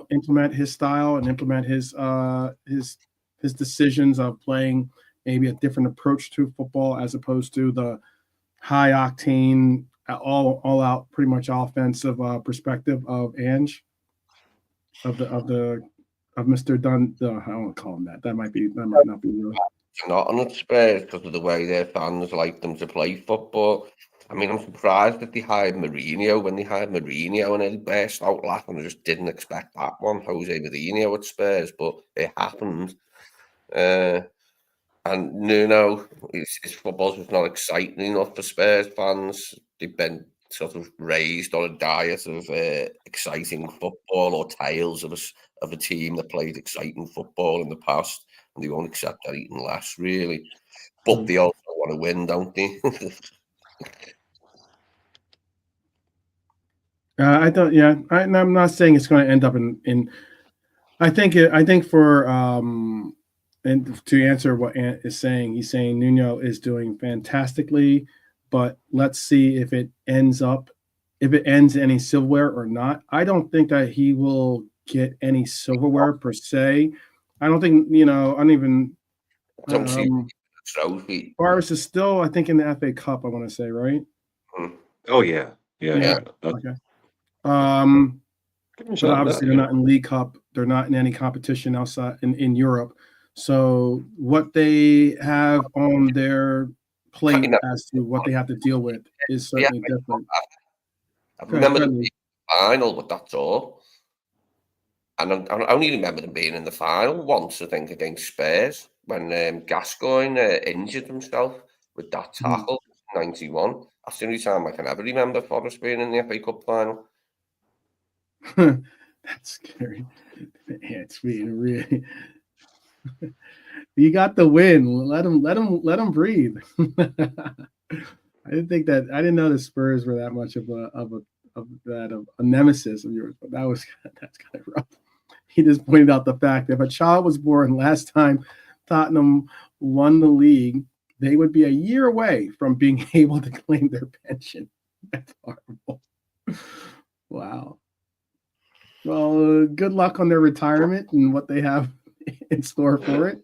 implement his style and implement his decisions of playing maybe a different approach to football as opposed to the high octane all out pretty much offensive perspective of Ange of Mr. Dunn. I don't want to call him that. That might not be real. Not on its Spurs because of the way their fans like them to play football. I mean, I'm surprised that they hired Mourinho. When they hired Mourinho, and they burst out laughing. I just didn't expect that one, Jose Mourinho at Spurs, but it happened. And Nuno, his football's just not exciting enough for Spurs fans. They've been sort of raised on a diet of exciting football or tales of a team that played exciting football in the past, and they won't accept that even less, really. But they also want to win, don't they? I don't. Yeah, I'm not saying it's going to end up in. I think for and to answer what Ant is saying, he's saying Nuno is doing fantastically, but let's see if it ends any silverware or not. I don't think that he will get any silverware per se. I don't think I don't even. Don't see a trophy. Forest is still, I think, in the FA Cup. I want to say, right? Oh yeah. Okay. Give him a But shot at obviously that, they're not in League Cup. They're not in any competition outside in Europe. So what they have on their plate as to what they have to deal with is certainly different. I remember them being in the final, but that's all. And I only remember them being in the final once, I think, against Spurs when Gascoigne injured himself with that tackle in '91. That's the only time I can ever remember Forest being in the FA Cup final. That's scary. Yeah, it's being really. You got the win. Let him breathe. I didn't know the Spurs were that much of a nemesis of yours, but that's kind of rough. He just pointed out the fact that if a child was born last time Tottenham won the league, they would be a year away from being able to claim their pension. That's horrible. Wow. Well, good luck on their retirement and what they have in store for it.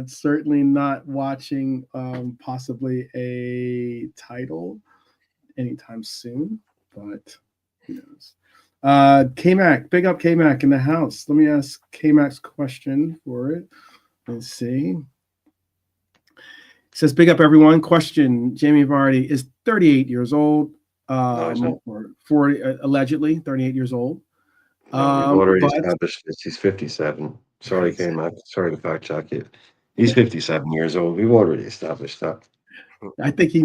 Certainly not watching possibly a title anytime soon, but who knows. K-Mac, big up K-Mac in the house. Let me ask K-Mac's question for it. Let's see. It says, big up everyone. Question, Jamie Vardy is 38 years old. Or 40, allegedly 38 years old. We've already established this. He's 57. Sorry, K-Mac. Sorry to fact check you. He's 57 years old. We've already established that. I think he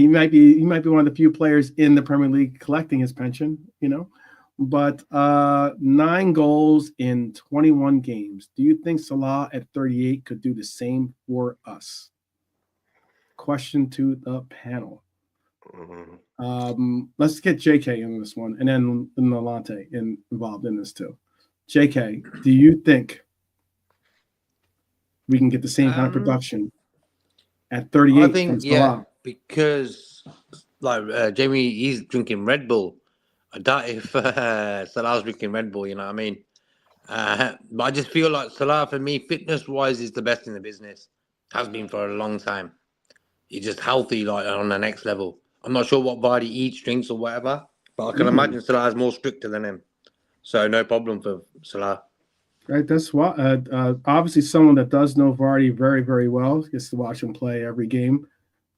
might be one of the few players in the Premier League collecting his pension, But 9 goals in 21 games. Do you think Salah at 38 could do the same for us? Question to the panel. Let's get JK in this one, and then Nolante involved in this too. JK, do you think we can get the same kind of production at 38? I think, yeah, because like Jamie, he's drinking Red Bull. I doubt if Salah's drinking Red Bull, you know what I mean? But I just feel like Salah, for me, fitness-wise, is the best in the business. Has been for a long time. He's just healthy, like on the next level. I'm not sure what Vardy eats, drinks, or whatever, but I can imagine Salah is more stricter than him. So no problem for Salah. Right, that's why. Obviously, someone that does know Vardy very, very well gets to watch him play every game.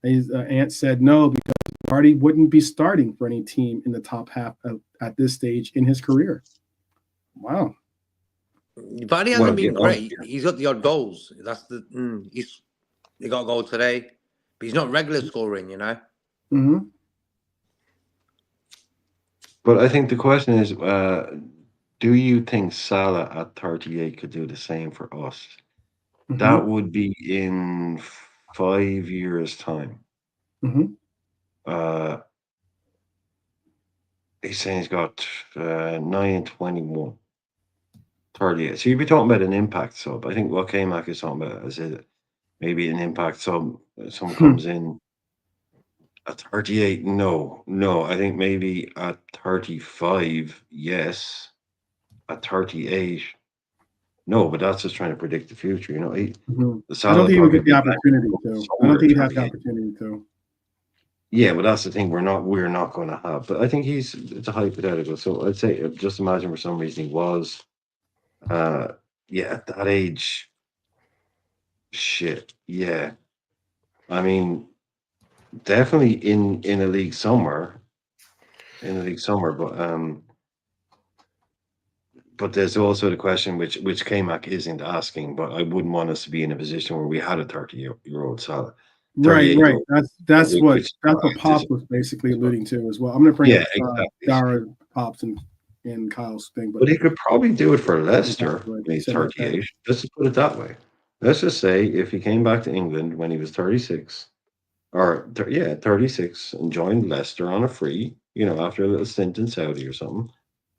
Ant said no because Vardy wouldn't be starting for any team in the top half at this stage in his career. Wow. Vardy Well, hasn't been yeah, great. He's got the odd goals. That's he got a goal today, but he's not regular scoring. You know. Hmm. but I think the question is, do you think Salah at 38 could do the same for us? Hmm. That would be in 5 years' time. Hmm. Uh, he's saying he's got 9 21, 38. So you'd be talking about an impact sub. I think what K-Mac is talking about is it maybe an impact sub. Someone comes in at 38. No. I think maybe at 35, yes. At 38, no. But that's just trying to predict the future. The I Salah don't think he would probably get the be back opportunity to. I don't somewhere think at he'd have the 38. opportunity to. Yeah, but that's the thing. We're not going to have. But I think it's a hypothetical. So I'd say just imagine for some reason he was. Yeah, at that age, shit. Yeah, I mean, definitely in a league somewhere, but there's also the question which K-Mac isn't asking, but I wouldn't want us to be in a position where we had a 30-year-old Salah, Right, 38 year right. old, That's what which Pops was basically alluding to as well. I'm going to bring yeah, up exactly. Dara, Pops, and Kyle's thing, But he could probably do it for Leicester exactly when he's said that. 38. Let's just put it that way. Let's just say if he came back to England when he was 36, or 36, and joined Leicester on a free, after a little stint in Saudi or something,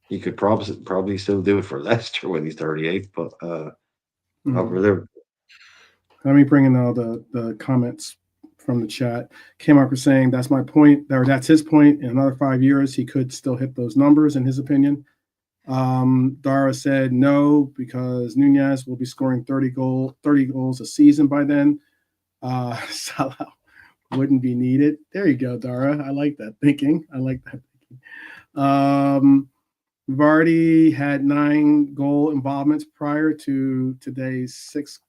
he could probably still do it for Leicester when he's 38, but not for Liverpool. Let me bring in all the comments from the chat. K-Mark was saying that's my point, or that's his point. In another 5 years, he could still hit those numbers, in his opinion. Dara said no because Nunez will be scoring 30 goals a season by then. Salah wouldn't be needed. There you go, Dara. I like that thinking. Vardy had 9 goal involvements prior to today's 6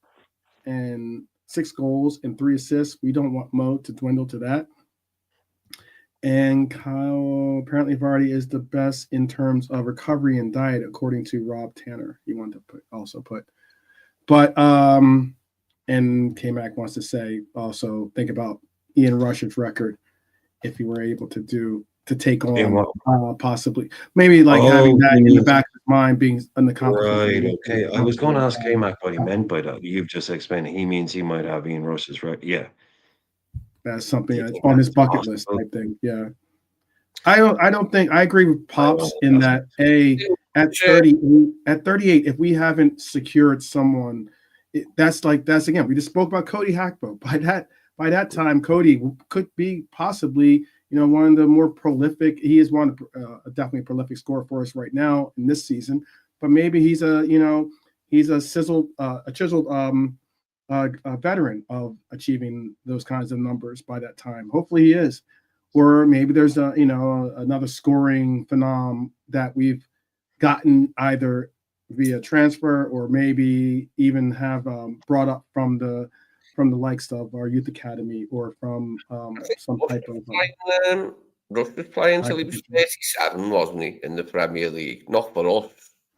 goals and 3 assists. We don't want Mo to dwindle to that. And Kyle, apparently Vardy is the best in terms of recovery and diet, according to Rob Tanner. He wanted to put. But and K-Mac wants to say also think about Ian Rush's record if he were able to take on possibly maybe like having that in the back of his mind being an accomplishment. Right, okay. I was going to ask K-Mac what he meant by that. You've just explained he means he might have Ian Rush's record. Yeah. That's something that's on his bucket list, I think. Yeah. I don't think I agree with Pops in that at 38, if we haven't secured someone, that's again, we just spoke about Cody Hackbo. By that time, Cody could be possibly, one of the more prolific. He is definitely a prolific scorer for us right now in this season. But maybe he's a chiseled veteran of achieving those kinds of numbers by that time. Hopefully, he is. Or maybe there's another scoring phenom that we've gotten either via transfer or maybe even have brought up from the likes of our youth academy or from some type of. Rush was playing till he was 37, wasn't he, in the Premier League? Not for us.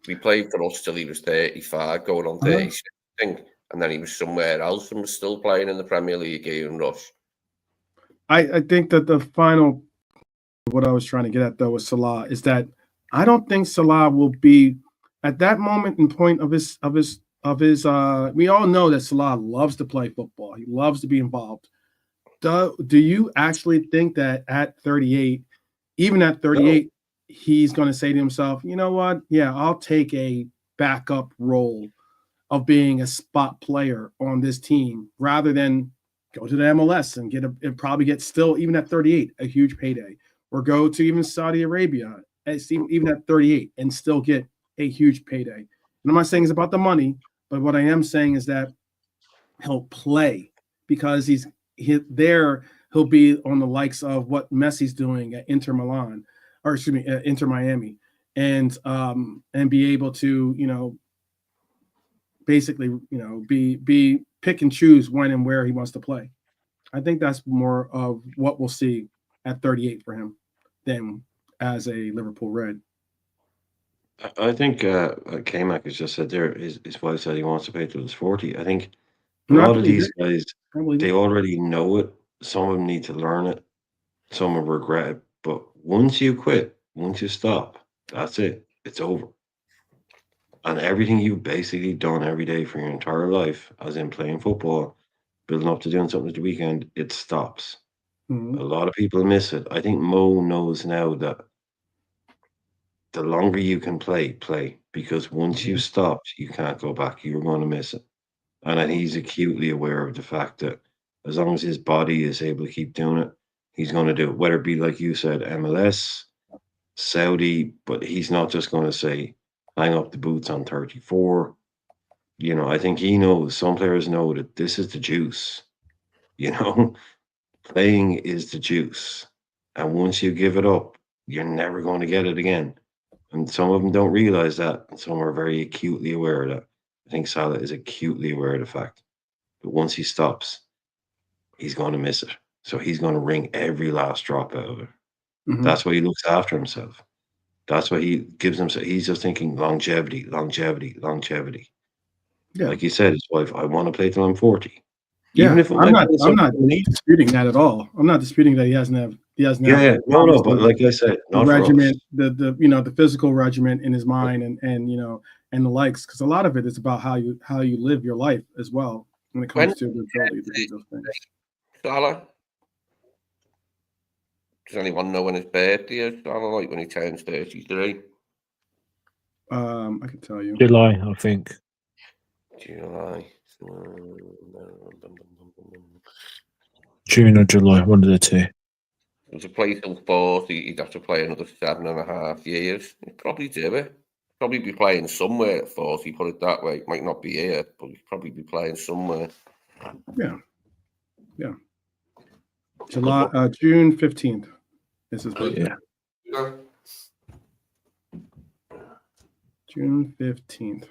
He played for us till he was 35, going on 36, I think. And then he was somewhere else and was still playing in the Premier League, Ian Rush. I think that the final, what I was trying to get at though with Salah is that I don't think Salah will be at that moment and point of his. We all know that Salah loves to play football. He loves to be involved. Do you actually think that at 38, even at 38, he's going to say to himself, you know what? Yeah, I'll take a backup role of being a spot player on this team rather than go to the MLS and probably get still, even at 38, a huge payday, or go to even Saudi Arabia, even at 38, and still get a huge payday. And I'm not saying it's about the money, but what I am saying is that he'll play because he'll be on the likes of what Messi's doing at Inter Miami, and be able to, basically, be pick and choose when and where he wants to play. I think that's more of what we'll see at 38 for him than as a Liverpool Red. I think K-Mac has just said there, his wife said he wants to play till he's 40. I think a No, I lot of believe these it. guys, I believe they it. already know it. Some of them need to learn it. Some will regret it. But once you quit, once you stop, that's it. It's over. And everything you've basically done every day for your entire life, as in playing football, building up to doing something at the weekend, it stops. Mhm. A lot of people miss it. I think Mo knows now that the longer you can play, because once you stopped, you can't go back. You're going to miss it. And then he's acutely aware of the fact that as long as his body is able to keep doing it, he's going to do it. Whether it be, like you said, MLS, Saudi, but he's not just going to say, hang up the boots on 34. I think he knows, some players know that this is the juice. Playing is the juice. And once you give it up, you're never going to get it again. And some of them don't realize that, and some are very acutely aware of that. I think Salah is acutely aware of the fact that once he stops, he's going to miss it. So he's going to wring every last drop out of it. Mhm. That's why he looks after himself. That's why he gives himself. He's just thinking longevity, longevity, longevity. Yeah. Like he said, his wife, I want to play till I'm 40. Yeah, Even if it I'm might not. be I'm not something. disputing that at all. I'm not disputing that he doesn't have. Yeah, no, but obviously like I said, the not for us. regiment, the physical regiment in his mind, and the likes, because a lot of it is about how you live your life as well when it comes to the ability to do those things. Salah? Does anyone know when his birthday is? Salah, like when he turns 33? I can tell you. July, I think. July. June or July, one of the two. To play till 40, he'd have to play another 7.5 years. He'd probably do it. Probably be playing somewhere at 40, put it that way. Might not be here, but he'd probably be playing somewhere. Yeah. June 15th is his birthday. Yeah. June 15th.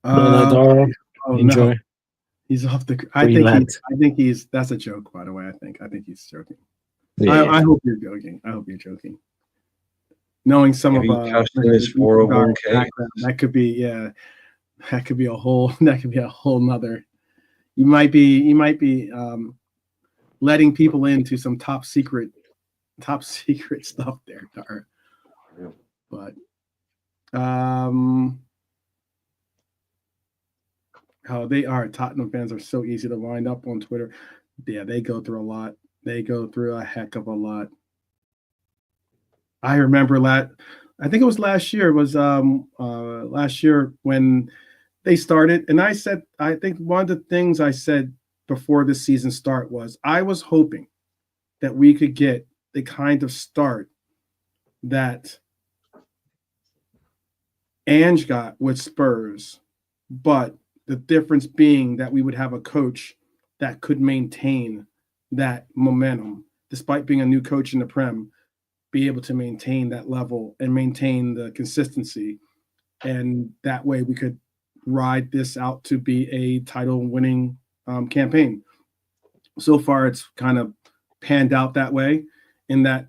Dara, enjoy. No. He's off the. That's a joke, by the way. I think he's joking. Yeah. I hope you're joking. Knowing some Maybe of cashed in his 401k. that could be a whole nother. You might be letting people into some top secret stuff there, Dara. Yeah. But how they are. Tottenham fans are so easy to wind up on Twitter. Yeah, they go through a lot. They go through a heck of a lot. I remember I think it was last year. It was last year when they started, and I think one of the things I said before the season start was I was hoping that we could get the kind of start that Ange got with Spurs, but the difference being that we would have a coach that could maintain that momentum, despite being a new coach in the Prem, be able to maintain that level and maintain the consistency. And that way we could ride this out to be a title-winning campaign. So far, it's kind of panned out that way in that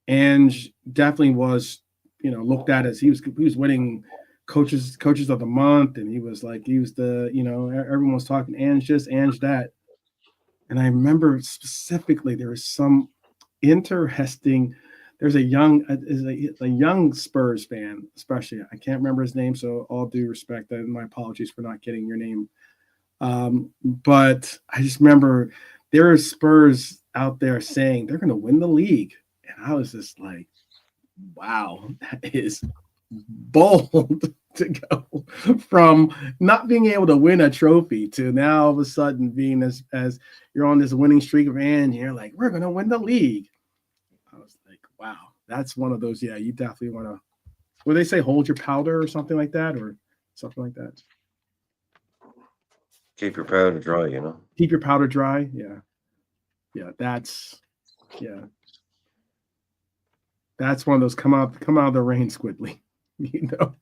Ange definitely was, looked at as he was winning coaches of the month, and he was the, everyone was talking Ange this, Ange that. And I remember specifically there was some interesting. There's a young Spurs fan, especially. I can't remember his name, so all due respect, and my apologies for not getting your name. But I just remember there are Spurs out there saying they're going to win the league, and I was just like, "Wow, that is bold to go from not being able to win a trophy to now all of a sudden being as you're on this winning streak of and you're like, we're going to win the league." I was like, wow, that's one of those. Yeah, you definitely want to, what do they say, hold your powder or something like that, or something like that. Keep your powder dry, Keep your powder dry. Yeah. That's one of those come out of the rain, Squidly. You know,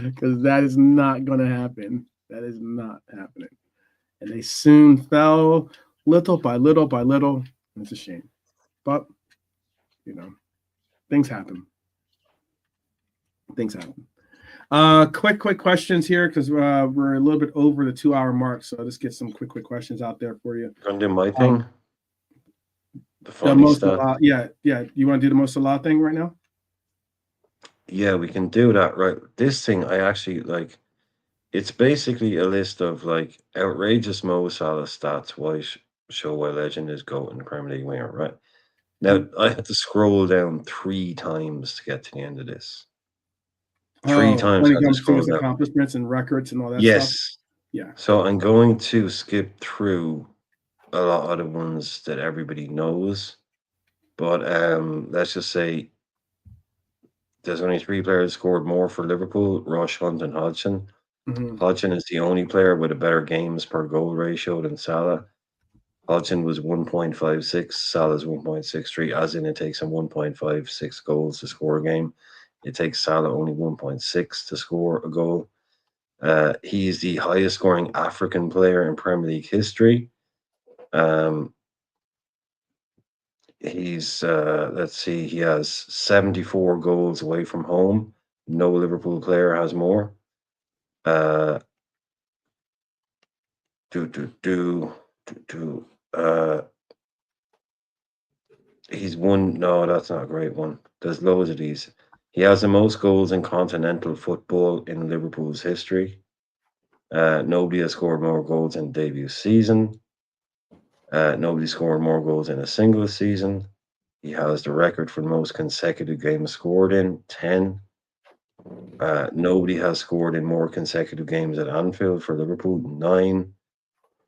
because that is not going to happen. That is not happening. And they soon fell little by little by little. It's a shame. But, you know, things happen. Things happen. Quick questions here because we're a little bit over the 2-hour mark. So I'll just get some quick questions out there for you. Gonna do my thing. The The funny most stuff. yeah. You want to do the most Salah thing right now? Yeah, we can do that. Right. This thing I actually like. It's basically a list of like outrageous Mo Salah stats. Why show why legend is GOAT in the Premier League winner. Right. Now I had to scroll down 3 times to get to the end of this. 3 times when I it had to comes to scroll his down. accomplishments and records and all that stuff. Yes. Yeah. So I'm going to skip through a lot of the ones that everybody knows. But let's just say there's only 3 players scored more for Liverpool, Rush, Hunt, and Hodgson. Mhm. Hodgson is the only player with a better games per goal ratio than Salah. Hodgson was 1.56, Salah's 1.63, as in it takes him 1.56 goals to score a game. It takes Salah only 1.6 to score a goal. He's the highest scoring African player in Premier League history. He's let's see, he has 74 goals away from home. No Liverpool player has more. Uh, he's won. No, that's not a great one. There's loads of these. He has the most goals in continental football in Liverpool's history. Nobody has scored more goals in debut season. Nobody scored more goals in a single season. He has the record for most consecutive games scored in 10. Nobody has scored in more consecutive games at Anfield for Liverpool, 9.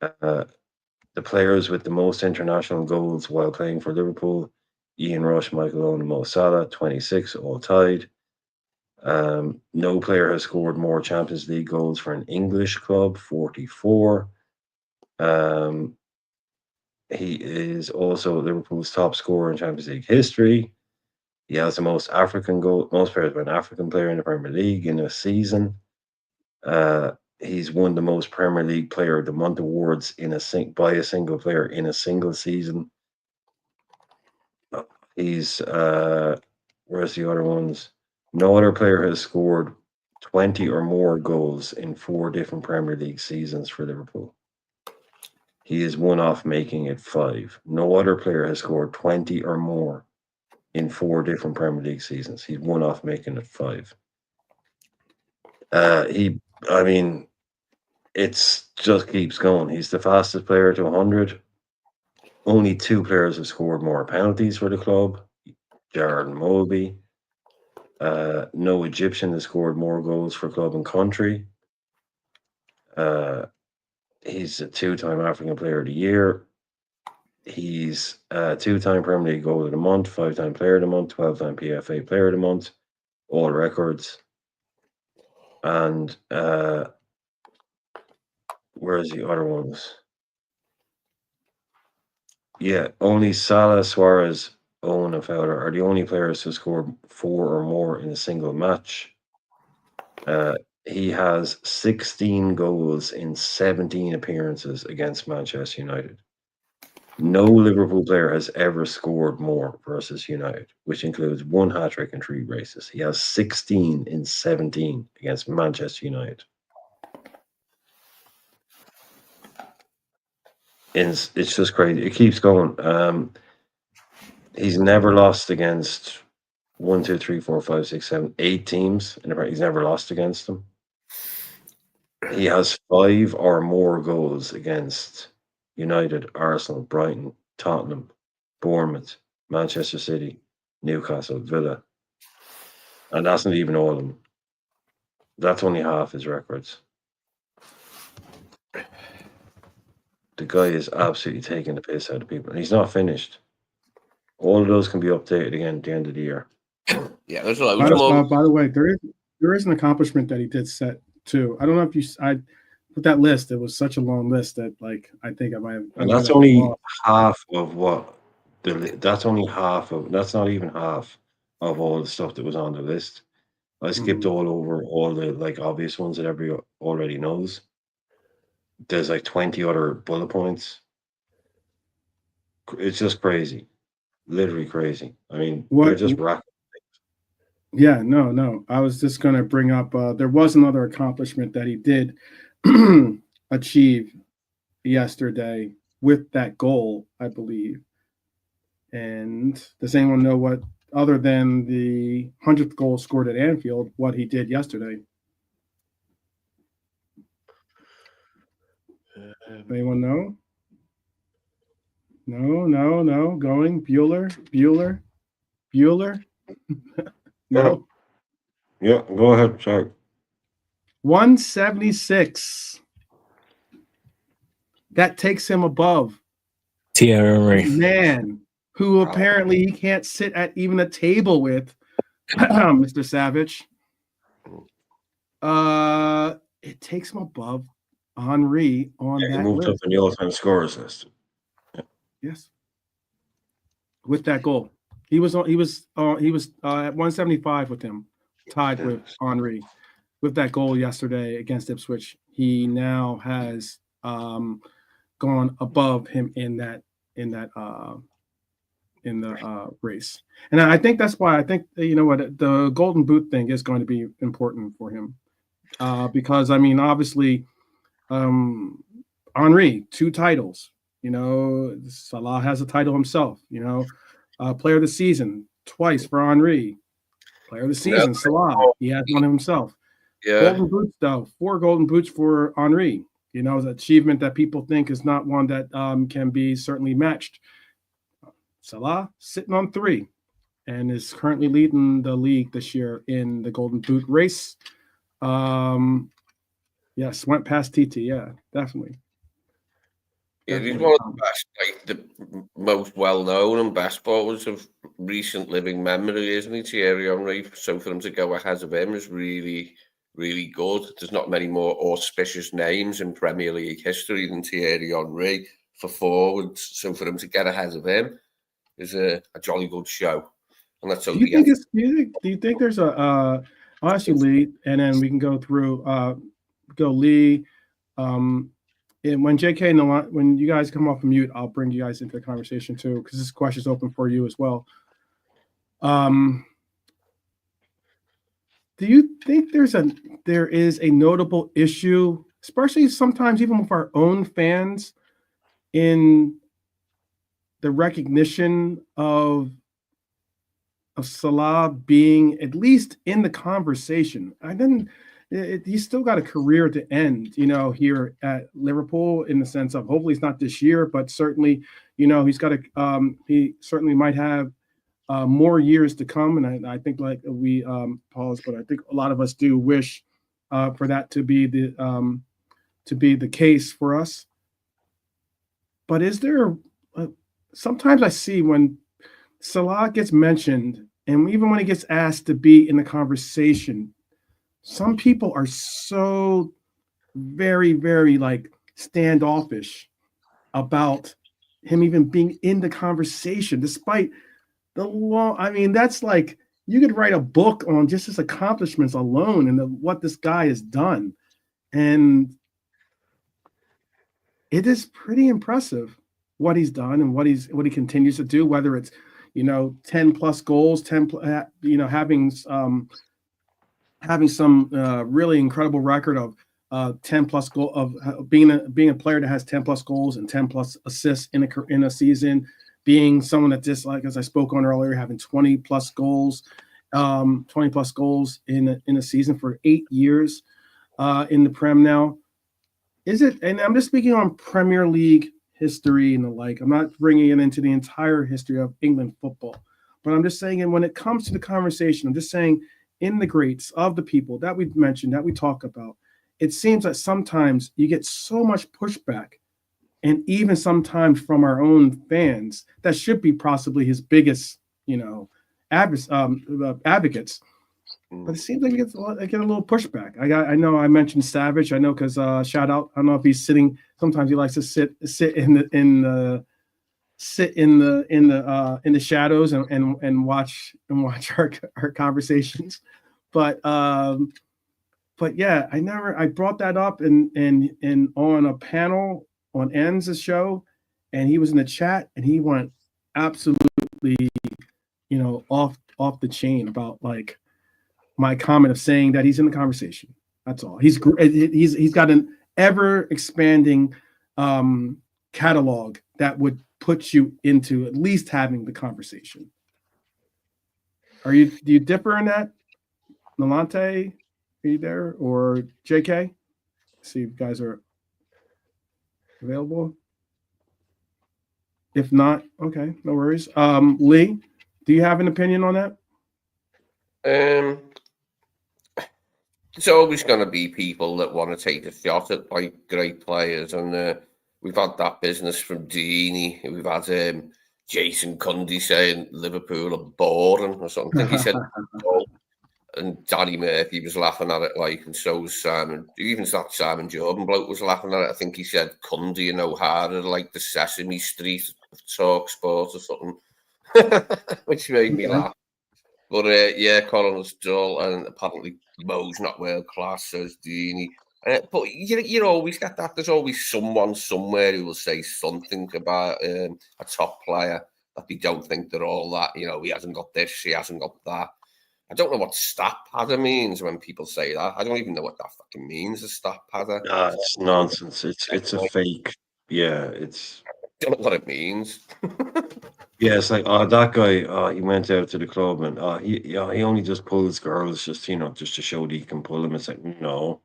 The players with the most international goals while playing for Liverpool, Ian Rush, Michael Owen, and Mo Salah, 26, all tied. No player has scored more Champions League goals for an English club, 44. He is also Liverpool's top scorer in Champions League history. He has the most African goal, most players by an African player in the Premier League in a season. He's won the most Premier League Player of the Month awards by a single player in a single season. He's where's the other ones? No other player has scored 20 or more goals in 4 different Premier League seasons for Liverpool. He is one off making it 5. No other player has scored 20 or more in 4 different Premier League seasons. He's one off making it 5. I mean, it's just keeps going. He's the fastest player to 100. Only 2 players have scored more penalties for the club. Jared and Mulby. No Egyptian has scored more goals for club and country. He's a 2-time African Player of the Year. He's a 2-time Premier League Goal of the Month, 5-time Player of the Month, 12-time PFA Player of the Month, all records. And where's the other ones? Yeah, only Salah, Suarez, Owen, and Fowler are the only players who scored 4 or more in a single match. He has 16 goals in 17 appearances against Manchester United. No Liverpool player has ever scored more versus United, which includes 1 hat-trick and 3 races. He has 16 in 17 against Manchester United. It's just crazy. It keeps going. He's never lost against 1, 2, 3, 4, 5, 6, 7, 8 teams. He's never lost against them. He has 5 or more goals against United, Arsenal, Brighton, Tottenham, Bournemouth, Manchester City, Newcastle, Villa. And that's not even all of them. That's only half his records. The guy is absolutely taking the piss out of people. And he's not finished. All of those can be updated again at the end of the year. Yeah, there's loads more. By the way, there is an accomplishment that he did set too. I don't know if I put that list. It was such a long list that I think I might have. And that's only half of what that's only half of. That's not even half of all the stuff that was on the list. I skipped all over all the like obvious ones that everybody already knows. There's like 20 other bullet points. It's just crazy, literally crazy. I mean, they're What? just racking. Yeah, no. I was just going to bring up. There was another accomplishment that he did achieve yesterday with that goal, I believe. And does anyone know what, other than the 100th goal scored at Anfield, what he did yesterday? Anyone know? No. Going Bueller. No. Yeah, go ahead. Sorry. 176. That takes him above Thierry Henry. man who apparently he can't sit at even a table with, Mr. Savage. It takes him above Henry on Yeah, he that moved list. up in the all-time scorers list. Yes, with that goal, he was at 175 with him, tied with Henry. With that goal yesterday against Ipswich, he now has gone above him in the race. And I think that's why I think the Golden Boot thing is going to be important for him because I mean obviously Henry 2 titles. Salah has a title himself. Player of the season twice for Henry. Player of the season, Salah. He has one himself. Yeah. Golden Boots, though. 4 Golden Boots for Henry. The achievement that people think is not one that can be certainly matched. Salah sitting on 3 and is currently leading the league this year in the Golden Boot race. Yes, went past TT. Yeah, definitely. Yeah, he's one of the best, like the most well-known and best bowlers of recent living memory, isn't he, Thierry Henry? So for him to go ahead of him is really, really good. There's not many more auspicious names in Premier League history than Thierry Henry for forwards. So for him to get ahead of him is a jolly good show. And that's do you think there's a I'll ask you, Lee, and then we can go through go Lee. And when JK and when you guys come off of mute, I'll bring you guys into the conversation too, because this question is open for you as well. Do you think there is a notable issue, especially sometimes even with our own fans, in the recognition of Salah being at least in the conversation? He's still got a career to end, here at Liverpool, in the sense of hopefully it's not this year, but certainly, he's got he certainly might have more years to come. And I think, like we pause, but I think a lot of us do wish for that to be the case for us. But is there sometimes I see when Salah gets mentioned, and even when he gets asked to be in the conversation, some people are so very, very like standoffish about him even being in the conversation, despite the long. I mean, that's like you could write a book on just his accomplishments alone and what this guy has done, and it is pretty impressive what he's done and what he continues to do. Whether it's 10 plus goals, having some really incredible record of 10 plus goal of being a player that has 10 plus goals and 10 plus assists in a season, being someone that just, like as I spoke on earlier, having 20 plus goals in a season for 8 years in the Prem now. Is it? And I'm just speaking on Premier League history and the like. I'm not bringing it into the entire history of England football, but I'm just saying, and when it comes to the conversation, I'm just saying, in the greats of the people that we've mentioned, that we talk about, it seems that sometimes you get so much pushback, and even sometimes from our own fans that should be possibly his biggest, advocates. But it seems like I get a little pushback. I know I mentioned Savage. I know because shout out. I don't know if he's sitting. Sometimes he likes to sit in the shadows and watch our conversations. But yeah, I brought that up in on a panel on Enz's show, and he was in the chat, and he went absolutely, off the chain about like my comment of saying that he's in the conversation. That's all. He's got an ever expanding catalog that would put you into at least having the conversation. Do you differ in that? Nalante, are you there? Or JK? See if you guys are available. If not, okay, no worries. Lee, do you have an opinion on that? There's always going to be people that want to take a shot at like great players, and we've had that business from Deeney. We've had Jason Cundy saying Liverpool are boring or something. He said, and Danny Murphy was laughing at it, like, and so was Simon. Even that Simon Jordan bloke was laughing at it. I think he said Cundy and O'Hara like the Sesame Street of Talk Sport or something, which made me laugh. But yeah, Colin was dull, and apparently Mo's not world class, says Deeney. But you always get that. There's always someone somewhere who will say something about a top player that they don't think they're all that. He hasn't got this, he hasn't got that. I don't know what stat padder means when people say that. I don't even know what that fucking means, a stat padder. It's nonsense. It's a fake. Yeah, it's. I don't know what it means. Yeah, it's like, that guy, he went out to the club and he only just pulls girls just to show that he can pull them. It's like, no,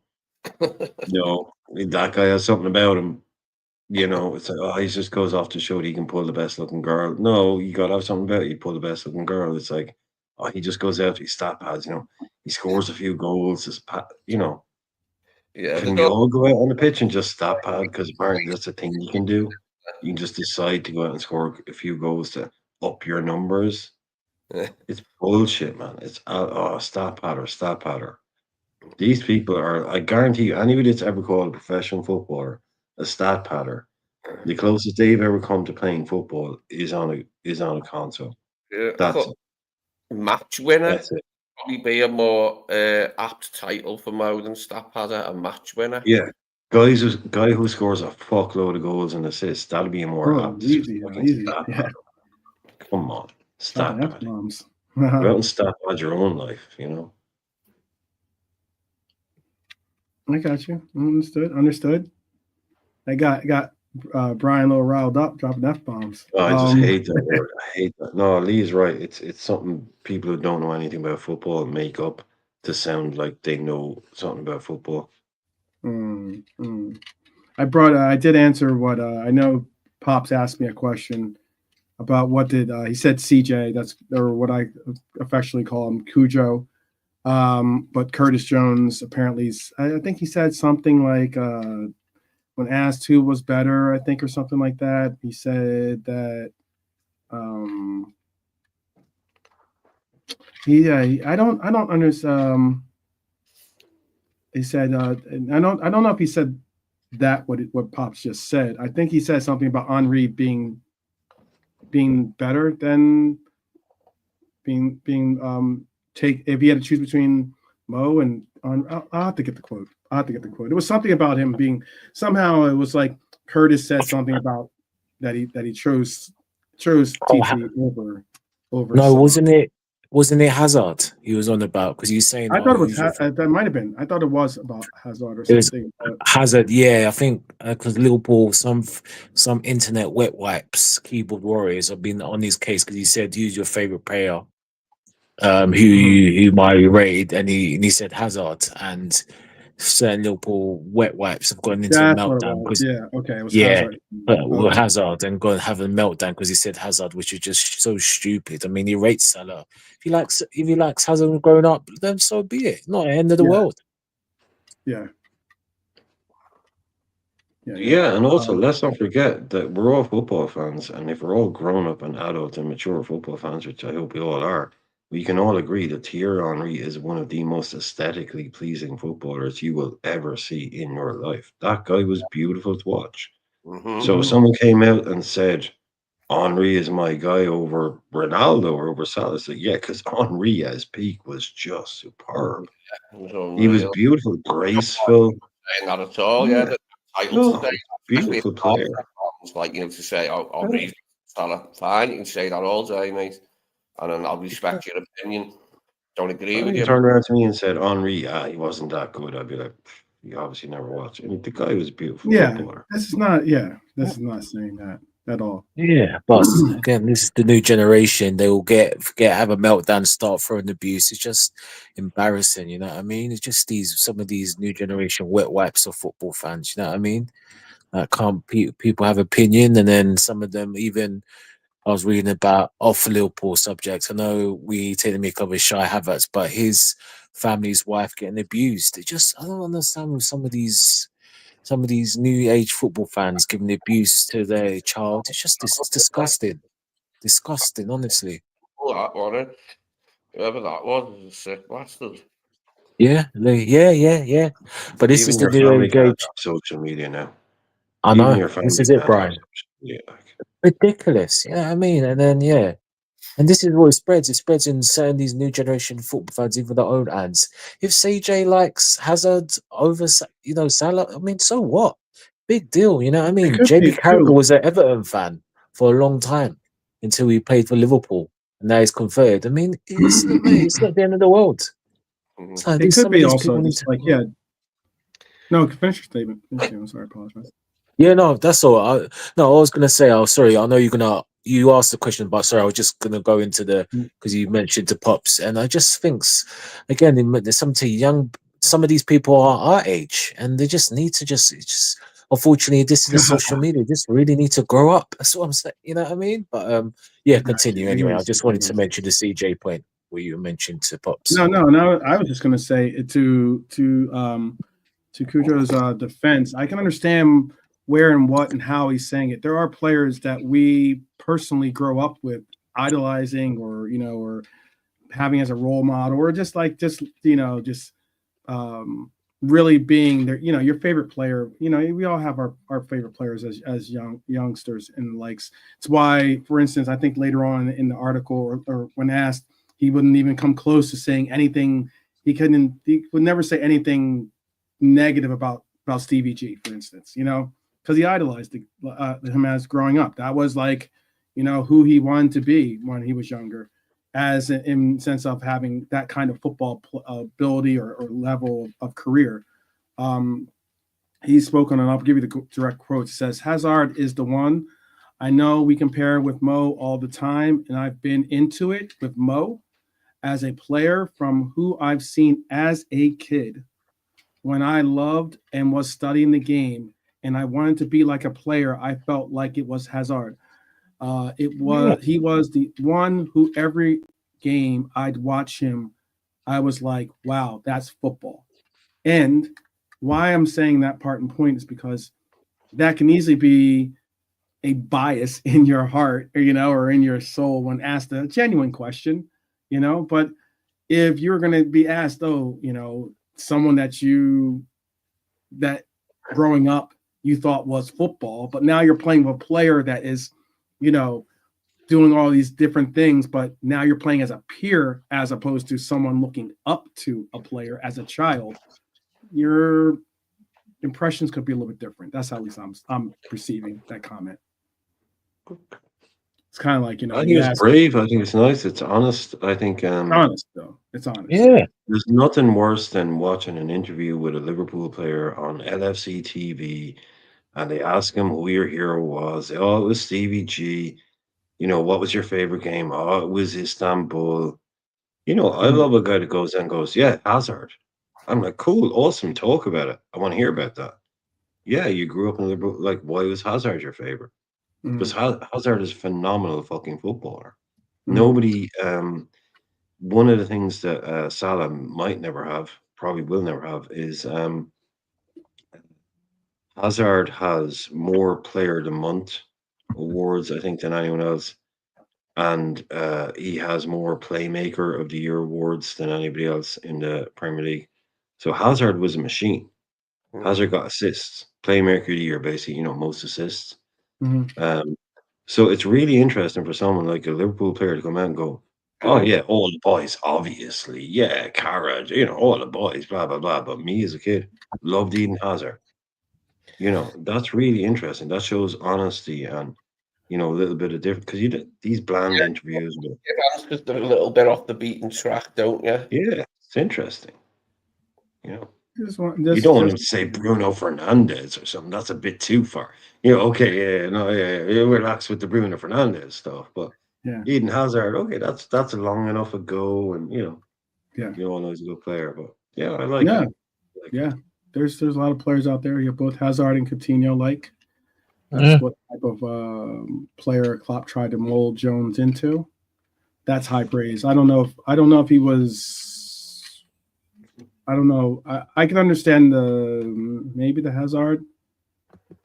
that guy has something about him. It's like, he just goes off to show that he can pull the best looking girl. No, you got to have something about you to pull the best looking girl. It's like, he just goes out to his stat pads, he scores a few goals, Yeah, can we all go out on the pitch and just stat pad? Because apparently that's a thing you can do. You can just decide to go out and score a few goals to up your numbers. It's bullshit, man. It's stat padder. These people are, I guarantee you, anybody that's ever called a professional footballer a stat padder, the closest they've ever come to playing football is on a console. Yeah, That's it. Match winner. That's it. Probably be a more apt title for Mo than stat padder, a match winner. Yeah. Guy who scores a fuckload of goals and assists, that'll be a more apt easy. stat Yeah. padder. Come on. Stat pad. F-bombs. Go out and stat pad your own life, I got you. Understood. I got Brian a little riled up, dropping F-bombs. I just hate that word. I hate that. No, Lee's right. It's something people who don't know anything about football make up to sound like they know something about football. I did answer what I know. Pops asked me a question about what did he said CJ, or what I affectionately call him, Cujo. But Curtis Jones apparently, I think he said something like when asked who was better, I think, or something like that, he said that I don't understand. He said I don't know if he said that what Pops just said. I think he said something about Henry being better than being if he had to choose between Mo and I'll have to get the quote. It was something about him being somehow. It was like Curtis said something about that he chose TT over. No, wasn't it Hazard he was on about? Because he's saying I thought it was that might have been. I thought it was about Hazard or something. Hazard, yeah, I think because Liverpool, some internet wet wipes, keyboard warriors have been on his case because he said who's your favorite player, who might be rated, and he said Hazard, and certain Liverpool wet wipes have gone into a meltdown because it was Hazard. Hazard and gone have a meltdown because he said Hazard, which is just so stupid. I mean, he rates Salah. If he likes Hazard growing up, then so be it. Not the end of the world. Yeah. Yeah, and also let's not forget that we're all football fans, and if we're all grown up and adult and mature football fans, which I hope we all are, we can all agree that Thierry Henry is one of the most aesthetically pleasing footballers you will ever see in your life. That guy was beautiful to watch. So if someone came out and said Henri is my guy over Ronaldo or over Salah. So, yeah, because Henri at his peak was just superb. It was He was unreal. beautiful, graceful. Saying that at all, Yeah. the title No, today, especially beautiful player. like to say, "Oh, Yeah. Henri, Salah, fine." You can say that all day, mate, and then I'll respect your opinion. Don't agree with He you. turned around to me and said, Henri, he wasn't that good. I'd be like, you obviously never watched. I mean, the guy was a beautiful Yeah, footballer. this is not. Yeah, this is not saying that at all. Yeah, but again, this is the new generation. They will have a meltdown, start throwing abuse. It's just embarrassing, you know what I mean? It's just some of these new generation wet wipes of football fans, you know what I mean? Can't people have opinion, and then some of them even. I was reading about off Liverpool subjects. I know we take the mick of Shy Havertz, but his family's wife getting abused. I don't understand with some of these new age football fans giving abuse to their child. It's just disgusting, honestly. Oh, that one, whoever that was, is a sick bastard. Yeah. But this is Even the your new family age can't age. have social media now. I Even know. your This family is it, can't have Brian. social media. Like, Ridiculous. You know what I mean? And then and this is what it spreads. It spreads in certain these new generation football fans, even their own ads. If CJ likes Hazard over, Salah, I mean, so what? Big deal, you know what I It mean? could JB be Carragher too. was an Everton fan for a long time until he played for Liverpool, and now he's converted. I mean, it's not the end of the world. Mhm. So It could some of be these also people need just to. like No, finish your statement. I'm sorry, I apologize. Yeah, no, that's all. I was gonna say. Oh, sorry. I know you asked the question, but sorry, I was just gonna go into because you mentioned the pops, and I just think again, there's some of these people are our age, and they just need to just. Unfortunately, this is the social media. Just really need to grow up. That's what I'm saying. You know what I mean? But yeah, I got continue you. anyway. I just wanted to mention the CJ point where you mentioned to pops. No. I was just gonna say to Cujo's defense, I can understand where and what and how he's saying it. There are players that we personally grow up with idolizing, or having as a role model, or just really being your favorite player. We all have our favorite players as youngsters and the likes. It's why, for instance, I think later on in the article, or when asked, he wouldn't even come close to saying anything. He would never say anything negative about Stevie G, for instance, because he idolized him as growing up. That was like, who he wanted to be when he was younger, as in sense of having that kind of football ability or level of career. He's spoken, and I'll give you the direct quote. It says, Hazard is the one. I know we compare with Mo all the time, and I've been into it with Mo as a player from who I've seen as a kid. When I loved and was studying the game and I wanted to be like a player, I felt like it was Hazard. He was the one who every game I'd watch him, I was like, wow, that's football. And why I'm saying that part and point is because that can easily be a bias in your heart, or in your soul when asked a genuine question, But if you're going to be asked, someone that growing up you thought was football, but now you're playing with a player that is, doing all these different things, but now you're playing as a peer as opposed to someone looking up to a player as a child. Your impressions could be a little bit different. That's how at least I'm perceiving that comment. It's kind of like, I think it's brave. I think it's nice. It's honest. I think it's honest though. It's honest. Yeah. There's nothing worse than watching an interview with a Liverpool player on LFC TV, and they ask him who your hero was. Oh, it was Stevie G. What was your favorite game? Oh, it was Istanbul. I love a guy that goes and goes, yeah, Hazard. I'm like, cool, awesome. Talk about it. I want to hear about that. Yeah, you grew up in Liverpool. Like, why was Hazard your favorite? Because Hazard is a phenomenal fucking footballer. Nobody. One of the things that Salah might never have, probably will never have, is Hazard has more Player of the Month awards, I think, than anyone else, and he has more Playmaker of the Year awards than anybody else in the Premier League. So Hazard was a machine. Hazard got assists, Playmaker of the Year, basically, most assists. So it's really interesting for someone like a Liverpool player to come out and go, "Oh yeah, all the boys, obviously, yeah, Carragher, all the boys, blah blah blah." But me as a kid, loved Eden Hazard. That's really interesting. That shows honesty and a little bit of different because these bland Yeah, interviews. But because they're a little bit off the beaten track, don't you? yeah, it's interesting. You This don't want just him to say Bruno Fernandez or something. That's a bit too far. Okay, yeah, no, yeah, relax with the Bruno Fernandez stuff. But yeah, Eden Hazard, okay, that's long enough ago, and yeah, you all know he's a good player. But yeah, I like yeah, it. yeah. There's a lot of players out there. You have both Hazard and Coutinho. That's Yeah. what type of player Klopp tried to mold Jones into. That's high praise. I don't know if he was. I don't know. I can understand maybe the Hazard,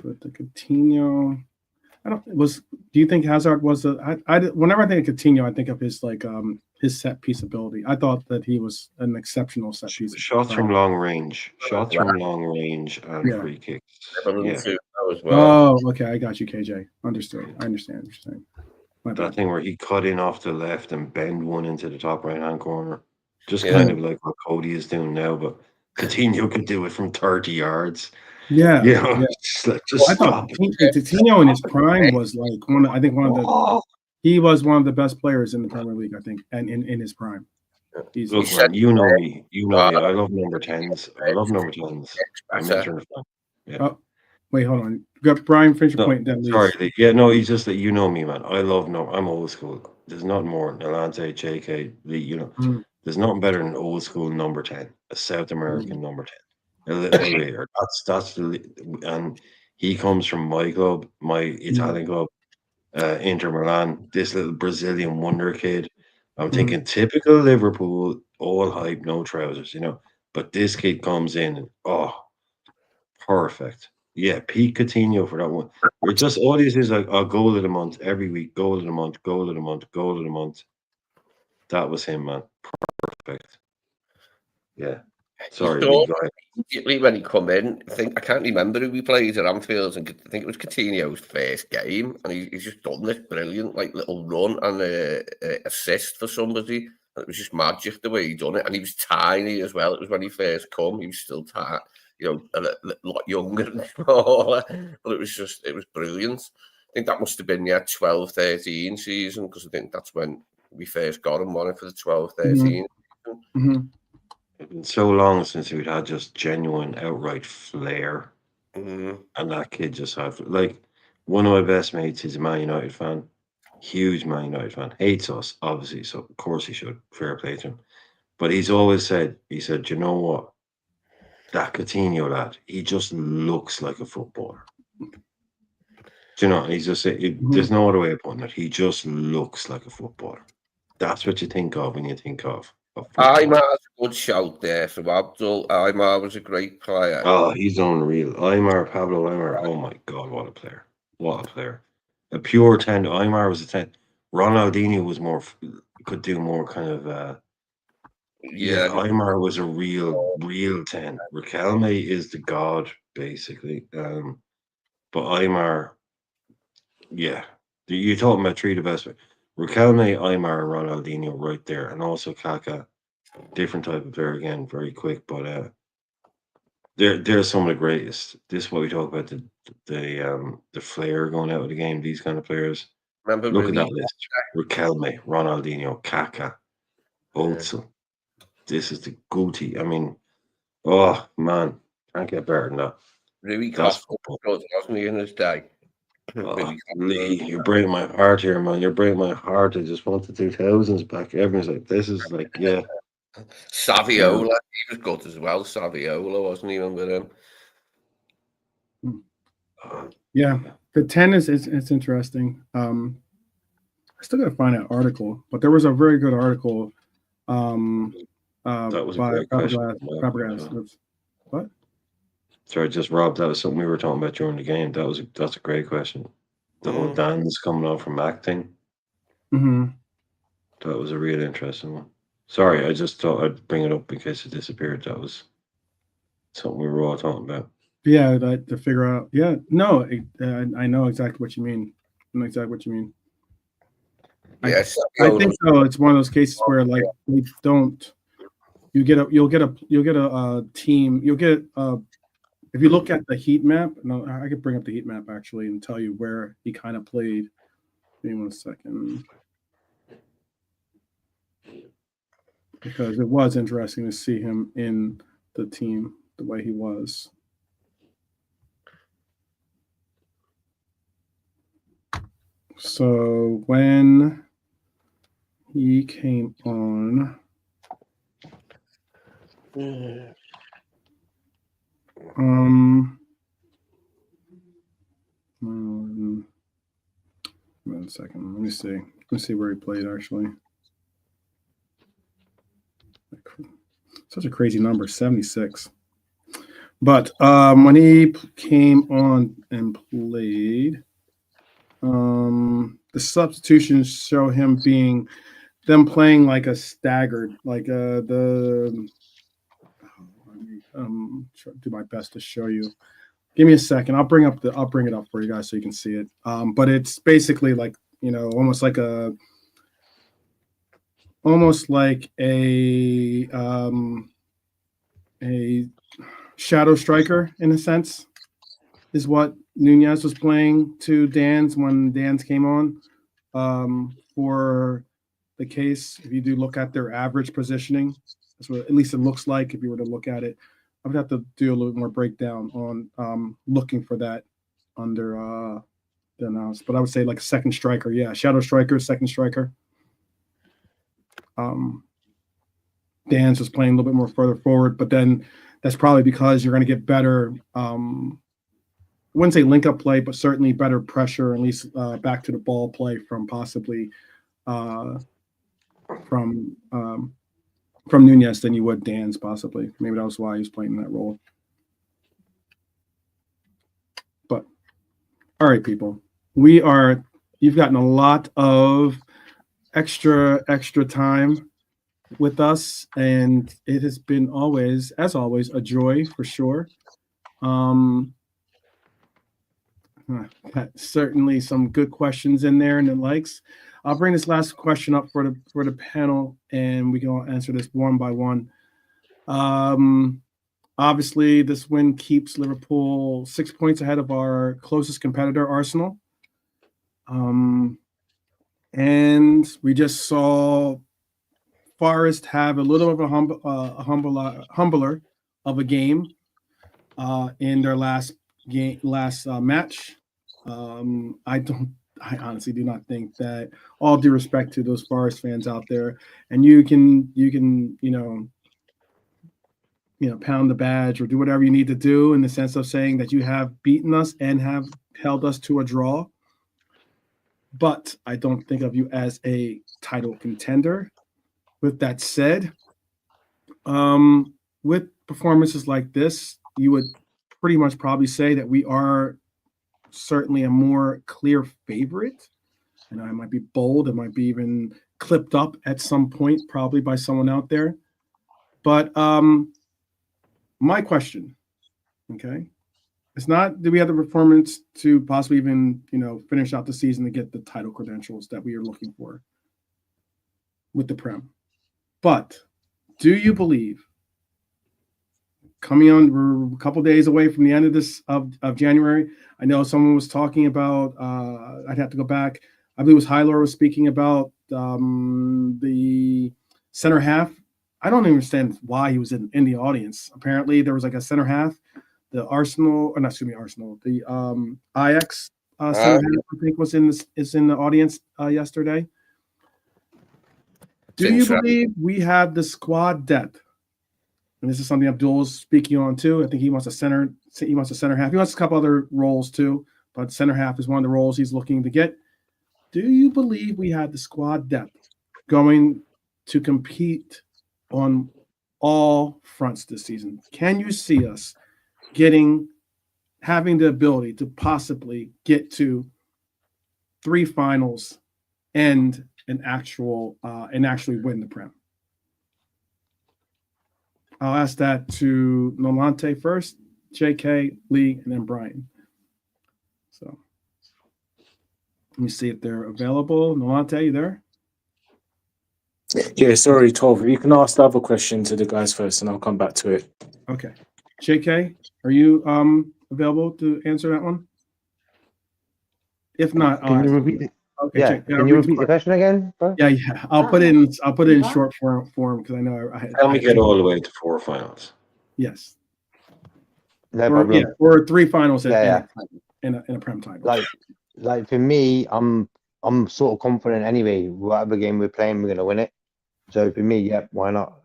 but the Coutinho. Do you think Hazard was whenever I think of Coutinho, I think of his his set piece ability. I thought that he was an exceptional set piece. Shots from long range, and Yeah. free kicks. Everton Yeah, too now as well. Oh, okay. I got you, KJ. Understood. I understand what you're saying. My that bad. thing where he cut in off the left and bend one into the top right hand corner, just Yeah. kind of like what Cody is doing now. But Coutinho could do it from 30 yards. Yeah. Yeah, Yeah. just I thought stop. Coutinho in his prime was like Oh, he was one of the best players in the Premier League, I think, and in his prime. Easily. look, man, you know me. I love number 10s. I'm Better. Inter fan. Yeah. Oh, wait, hold on. You got Brian, finish your No, point, then sorry. leave. Yeah, no, he's just that you know me, man. I love I'm old school. There's nothing more than Alante, JK, Lee, Mm, there's nothing better than old school number 10, a South American number 10. A little later. And he comes from my club, my Italian club, Inter Milan, this little Brazilian wonder kid. I'm thinking typical Liverpool, all hype, no trousers, But this kid comes in and perfect. Yeah, Pete Coutinho for that one. We're just all this is a goal of the month every week, goal of the month, goal of the month, goal of the month. That was him, man. Perfect. Yeah. Sorry, You Lee, saw go ahead. immediately when he come in. I can't remember who we played at Anfield, and I think it was Coutinho's first game, and he's just done this brilliant, like little run and assist for somebody. And it was just magic the way he done it, and he was tiny as well. It was when he first come; he was still tiny, a lot younger and smaller. But it was brilliant. I think that must have been 12-13 season, because I think that's when we first got him on it for the 12-13. Mm-hmm. It's been so long since we'd had just genuine, outright flair. Mm-hmm. And that kid just had, like, one of my best mates is a Man United fan. Huge Man United fan. Hates us, obviously. So, of course, he should. Fair play to him. But he's always said, you know what? That Coutinho lad, he just looks like a footballer. He's just there's no other way of putting it. He just looks like a footballer. That's what you think of when you think of football. Aymar's a good shout there from Abdul. Aymar was a great player. Oh, he's unreal. Pablo Aymar. Oh my God, what a player! What a player! A pure 10. Aymar was a 10. Ronaldinho was could do more kind of. Yeah, Aymar was a real 10. Riquelme is the god, basically. But Aymar, yeah. You're talking about three of the best. Riquelme, Aymar, and Ronaldinho right there. And also Kaká. Different type of player again, very quick. But they're some of the greatest. This is what we talk about, the flair going out of the game, these kind of players. Remember, Look at that list. Riquelme, Ronaldinho, Kaká, Özil. This is the Guti. I mean, oh man, can't get better than that. Rui That's Costa football. was, wasn't he, in his day? Lee, you're breaking my heart here, man. You're breaking my heart. I just want the 2000s back. Everyone's like, this is like, yeah. Saviola, he was good as well. Saviola, wasn't he? Remember him? Yeah, the 10 is it's interesting. I still gotta find an article, but there was a very good article. That was a by great question. Fabregas. What? Sorry, just Rob. That was something we were talking about during the game. That's a great question. The whole dance coming off from acting. Mm-hmm. That was a real interesting one. Sorry, I just thought I'd bring it up in case it disappeared. That was something we were all talking about. Yeah, to figure out. Yeah, no, I know exactly what you mean. know exactly what you mean. Yes, I think so. It's one of those cases where like we don't. You'll get a team. You'll get if you look at the heat map. No, I could bring up the heat map actually and tell you where he kind of played. Give me 1 second, because it was interesting to see him in the team the way he was. So when he came on, one second. Let me see. Let me see where he played actually. Such a crazy number, 76. But when he came on and played, the substitutions show him them playing like a staggered, like do my best to show you. Give me a second. I'll bring it up for you guys so you can see it. But it's basically like, almost like a shadow striker in a sense is what Nunez was playing to Dan's when Dan's came on. For the case, if you do look at their average positioning, that's what at least it looks like if you were to look at it. I would have to do a little more breakdown on looking for that under the analysis. But I would say like a second striker, yeah, shadow striker, second striker. Dan's was playing a little bit more further forward, but then that's probably because you're going to get better. I wouldn't say link up play, but certainly better pressure, at least back to the ball play from possibly from Nunez than you would Dan's possibly. Maybe that was why he was playing in that role. But all right, people, you've gotten a lot of extra time with us, and it has been as always a joy for sure. Certainly some good questions in there and the likes. I'll bring this last question up for the panel, and we can all answer this one by one. Obviously, this win keeps Liverpool 6 points ahead of our closest competitor, Arsenal. And we just saw Forest have a little of a humbler of a game in their last match. I honestly do not think that, all due respect to those Forest fans out there, and you can pound the badge or do whatever you need to do in the sense of saying that you have beaten us and have held us to a draw. But I don't think of you as a title contender. With that said, with performances like this, you would pretty much probably say that we are certainly a more clear favorite. I know I might be bold, it might be even clipped up at some point, probably by someone out there. But my question, okay, it's not do we have the performance to possibly even finish out the season to get the title credentials that we are looking for with the Prem. But do you believe, we're a couple days away from the end of January. I know someone was talking about, I'd have to go back. I believe it was Hylor was speaking about the center half. I don't understand why he was in the audience. Apparently there was like a center half, the Ajax center half, I think is in the audience yesterday. Do you believe we have the squad depth? And this is something Abdul is speaking on too. I think he wants a center half. He wants a couple other roles too, but center half is one of the roles he's looking to get. Do you believe we have the squad depth going to compete on all fronts this season? Can you see us having the ability to possibly get to 3 finals and actually win the Prem? I'll ask that to Nolante first, JK, Lee, and then Brian. So Let me see if they're available. Nolante, you there? Yeah, sorry, 12. You can ask the other question to the guys first, and I'll come back to it. Okay. JK, are you available to answer that one? If not, Can you repeat it? okay. Yeah. I'll Can you read the repeat the question again, bro? Yeah. I'll put it in short form because I know I Tell me get all the way to 4 finals. yes. No problem. Or 3 finals Yeah, in a prem title. Like for me, I'm sort of confident anyway. Whatever game we're playing, we're gonna win it. So for me, yeah, why not?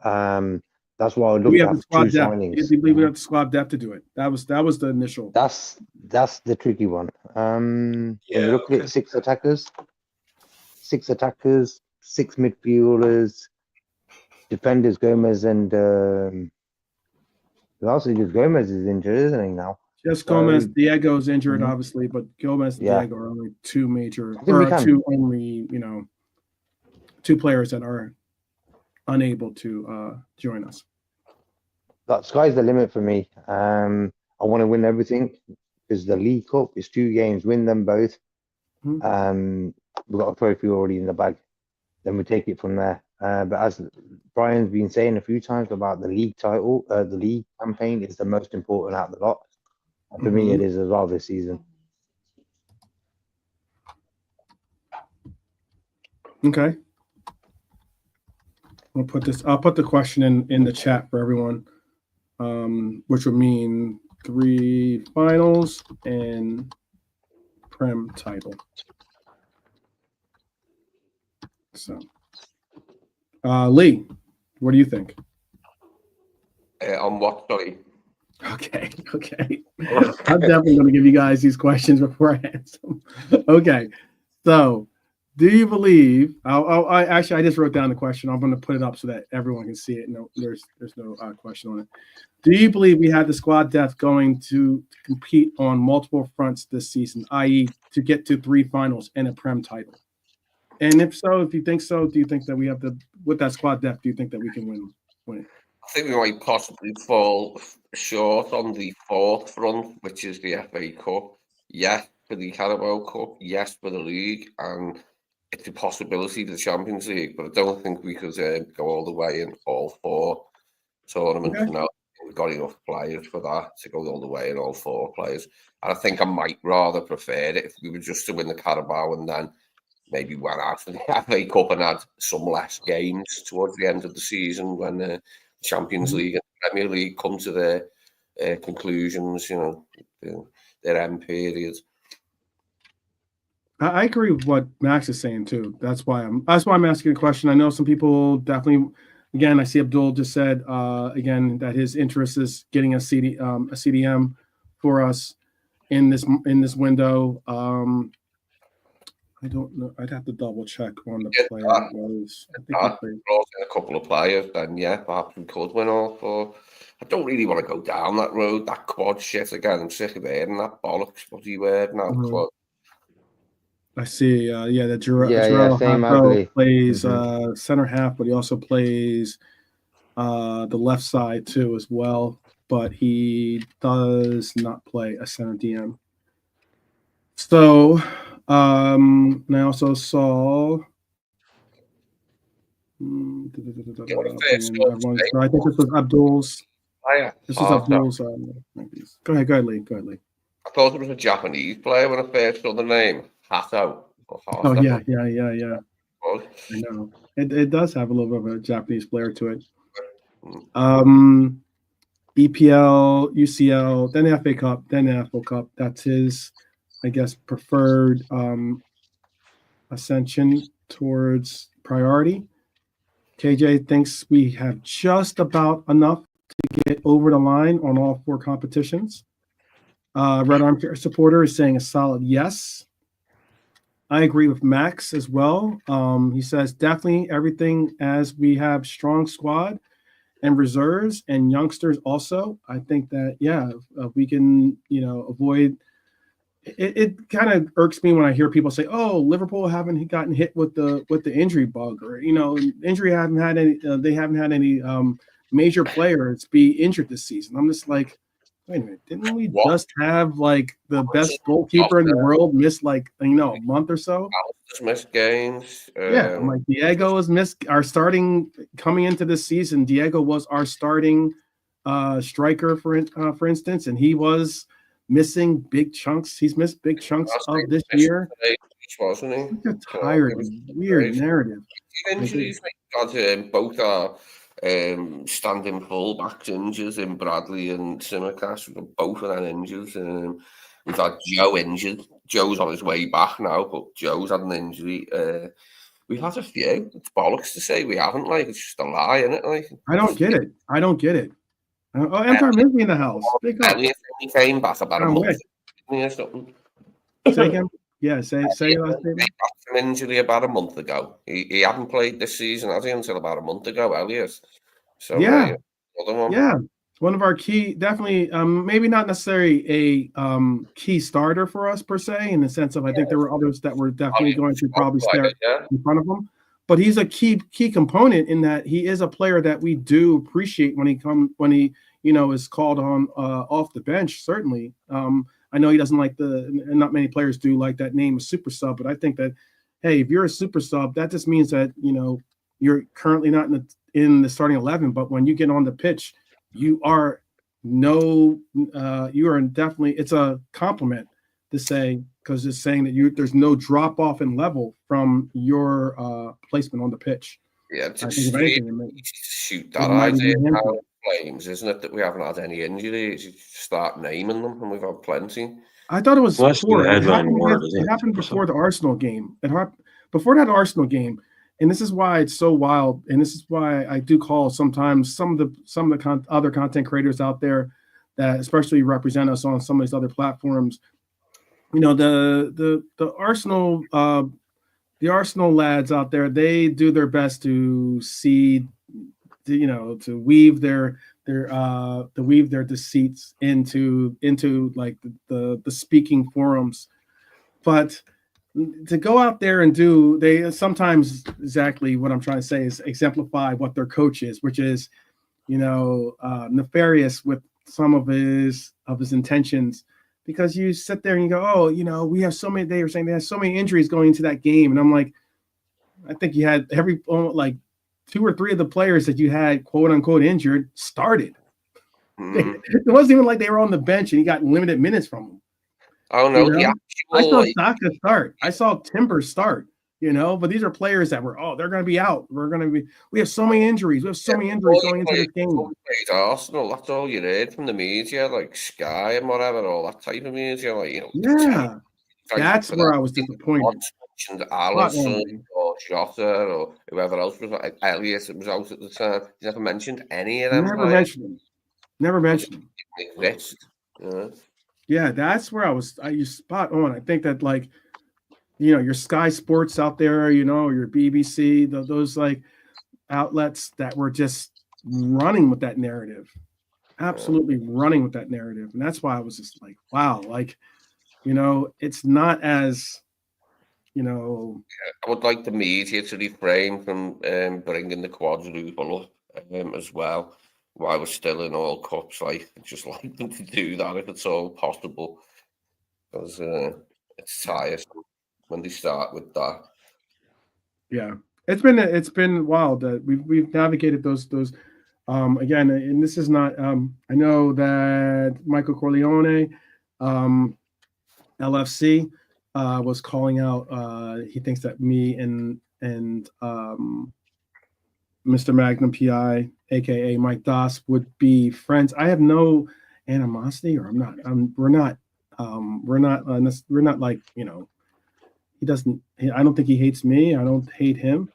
That's why I would look we to have the have squad 2 depth. signings. If you believe we have the squad depth to do it. That was the initial. That's the tricky one. When you look at it, 6 attackers, 6 midfielders, defenders, Gomez and who else is Gomez is injured, isn't he now? Just Gomez, Diego's injured, obviously, but Gomez and Yeah. Diego are only 2 major, I think we or can. 2 only, 2 players that are unable to join us. That sky's the limit for me. I want to win everything because the League Cup is 2 games, win them both. Mhm. We've got a trophy already in the bag. Then we take it from there. But as Brian's been saying a few times about the league title, the league campaign is the most important out of the lot. And for me, it is as well this season. Okay. I'll put the question in the chat for everyone, which would mean 3 finals and prem title. So, Lee, what do you think? On what? Sorry. Okay. I'm definitely going to give you guys these questions before I answer them. Okay. So, do you believe? I just wrote down the question. I'm going to put it up so that everyone can see it. No, there's no question on it. Do you believe we have the squad depth going to compete on multiple fronts this season, i.e., to get to 3 finals and a prem title? And if so, if you think so, do you think that we have with that squad depth? Do you think that we can win it? I think we might possibly fall short on the 4th front, which is the FA Cup. Yes, for the Carabao Cup. Yes, for the league, and it's a possibility for the Champions League. But I don't think we could go all the way in all 4 tournaments. Okay. No, we've got enough players for that to go all the way in all 4 players. And I think I might rather prefer it if we were just to win the Carabao and then maybe went out for the FA Cup and had some less games towards the end of the season when the Champions League and Premier League come to their conclusions, their end period. I agree with what Max is saying too. That's why I'm asking a question. I know some people definitely. Again, I see Abdul just said again that his interest is getting a CDM for us in this window. I don't know. I'd have to double check on the player. I think he brought in a couple of players, then yeah, perhaps we could win all 4. I don't really want to go down that road, that quad shit again. I'm sick of hearing that bollocks. What do you wear now? Quad. I see. The Yeah, same ugly. plays center half, but he also plays the left side too as well. But he does not play a center DM. So, and I also saw. I think this was Abdul's. This is Abdul's. Go ahead, Lee. I thought it was a Japanese player when I first saw the name. Hato. Oh yeah. I know. It does have a little bit of a Japanese flair to it. EPL, UCL, then the FA Cup, then the NFL Cup. That's his, I guess, preferred ascension towards priority. KJ thinks we have just about enough to get over the line on all 4 competitions. Red Armchair supporter is saying a solid yes. I agree with Max as well. He says definitely everything as we have strong squad and reserves and youngsters also. I think that, we can, avoid it kind of irks me when I hear people say, "Oh, Liverpool haven't gotten hit with the injury bug," or injury haven't had any. They haven't had any major players be injured this season. I'm just like, Wait a minute, didn't we What? just have like the best goalkeeper in the world miss like a month or so? Just missed games. Yeah, I'm like Diego was our starting coming into this season. Diego was our starting striker for instance, and he was missing big chunks. He's missed big chunks of this year. Wasn't he? Such a tired, weird narrative. Injuries, got both our standing full-backs injured in Bradley and Simicast. We've got both of them injured. We've had Joe injured. Joe's on his way back now, but Joe's had an injury. We've had a few. It's bollocks to say we haven't. Like, it's just a lie, isn't it? Like, I don't get it. Oh, Antar Mizzi in the house. He came back about a month or something. Say again. Yeah, say last statement. From injury about a month ago. He hadn't played this season, has he, until about a month ago, Elliot. So yeah, yeah, one of our key, definitely, maybe not necessarily a key starter for us per se, in the sense of I think there were others that were definitely going to probably start in front of him. But he's a key component in that he is a player that we do appreciate when he is called on off the bench. Certainly, I know he doesn't like and not many players do like that name of super sub, but I think that, hey, if you're a super sub, that just means that you're currently not in the starting 11, but when you get on the pitch, you are definitely. It's a compliment to say, because it's saying that there's no drop off in level from your placement on the pitch. Yeah, it's shoot that idea out flames, isn't it? That we haven't had any injuries. You start naming them, and we've had plenty. I thought it was before. It happened before the Arsenal game. Before that Arsenal game, and this is why it's so wild. And this is why I do call sometimes some of the other content creators out there that especially represent us on some of these other platforms. The Arsenal the Arsenal lads out there, they do their best to weave their deceits into like the speaking forums. But to go out there and they sometimes, exactly what I'm trying to say is exemplify what their coach is, which is nefarious with some of his of-his-intentions, because you sit there and you go, oh, we have so many. They were saying they had so many injuries going into that game, and I'm like, I think you had like 2 or 3 of the players that you had quote unquote injured started. It wasn't even like they were on the bench and he got limited minutes from them. Oh no, I saw Saka start. I saw Timber start. But these are players that they're going to be out. We have so many injuries. We have so many injuries going into this game. Arsenal, that's all you heard from the media, like Sky and whatever, all that type of media. Like, yeah, that's where I was disappointed. Mentioned Alisson or Jota or whoever else was, like Elliot was out at the time. He never mentioned any of them. Never mentioned them. Exist. Yeah, that's where you spot on. I think that like, your Sky Sports out there, your BBC, those like outlets that were just running with that narrative, absolutely running with that narrative. And that's why I was just like, wow, like, it's not as, I would like the media to refrain from bringing the quadruple up as well while we're still in all cups. Like, I'd just like them to do that if it's all possible, because it's tiresome when they start with that. Yeah, it's been wild that we've navigated those again, and this is not I know that Michael Corleone LFC was calling out he thinks that me and Mr. Magnum PI aka Mike Doss would be friends. I have no animosity, or we're not like, he doesn't. I don't think he hates me. I don't hate him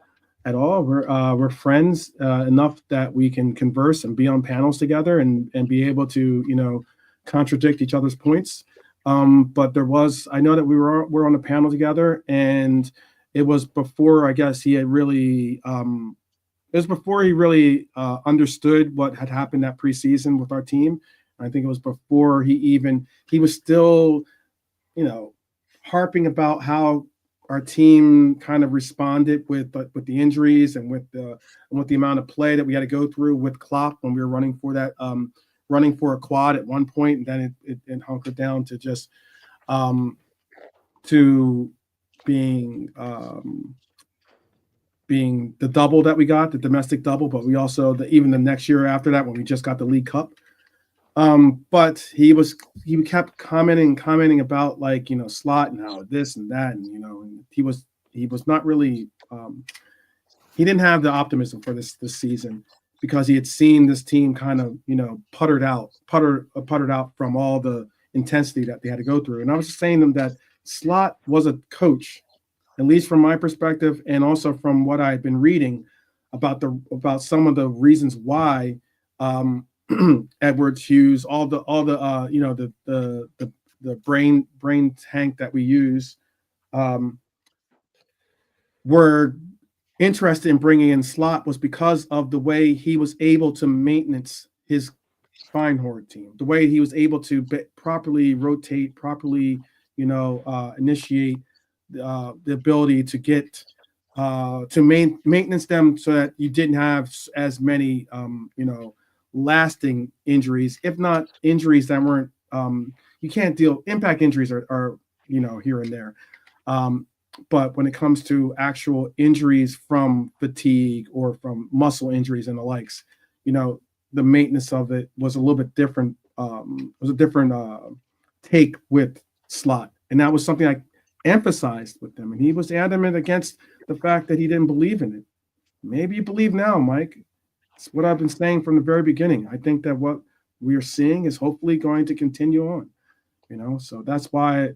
at all. We're friends enough that we can converse and be on panels together and be able to contradict each other's points. But I know that we're on a panel together, and it was before, I guess, he had really. It was before he really understood what had happened that preseason with our team. I think it was before he was still, harping about how our team kind of responded with the injuries and with the amount of play that we had to go through with Klopp when we were running for that running for a quad at one point, and then it hunkered down to just to being the double that we got, the domestic double, but we also even the next year after that when we just got the League Cup. But he kept commenting about like, slot and how this and that, and he was not really he didn't have the optimism for this season because he had seen this team kind of puttered out from all the intensity that they had to go through. And I was just saying to them that Slot was a coach, at least from my perspective, and also from what I've been reading about some of the reasons why Edwards, Hughes, all the brain tank that we use were interested in bringing in Slot was because of the way he was able to maintenance his Feinhorn team, the way he was able to properly rotate, properly initiate the ability to get to maintenance them so that you didn't have as many lasting injuries, if not injuries that weren't you can't deal. Impact injuries are here and there, but when it comes to actual injuries from fatigue or from muscle injuries and the likes, the maintenance of it was a little bit different. Was a different take with Slot, and that was something I emphasized with him, and he was adamant against the fact that he didn't believe in it. Maybe you believe now, Mike. It's what I've been saying from the very beginning. I think that what we are seeing is hopefully going to continue on. So that's why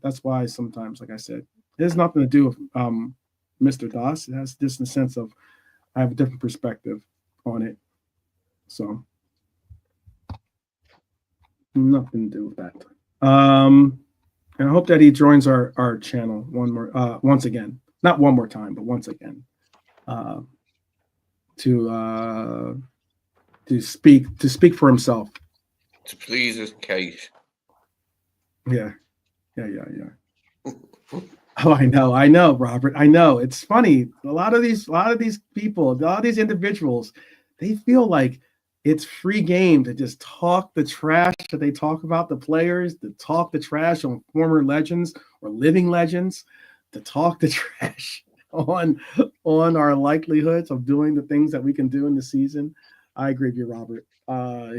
sometimes, like I said, it has nothing to do with Mr. Das. It has just in the sense of I have a different perspective on it. So nothing to do with that. And I hope that he joins our channel once again. Not one more time, but once again. To speak for himself. To please his case. Yeah. Oh, I know, Robert. I know. It's funny. A lot of these people, a lot of these individuals, they feel like it's free game to just talk the trash that they talk about the players, to talk the trash on former legends or living legends, to talk the trash on our likelihoods of doing the things that we can do in the season. I agree with you, Robert.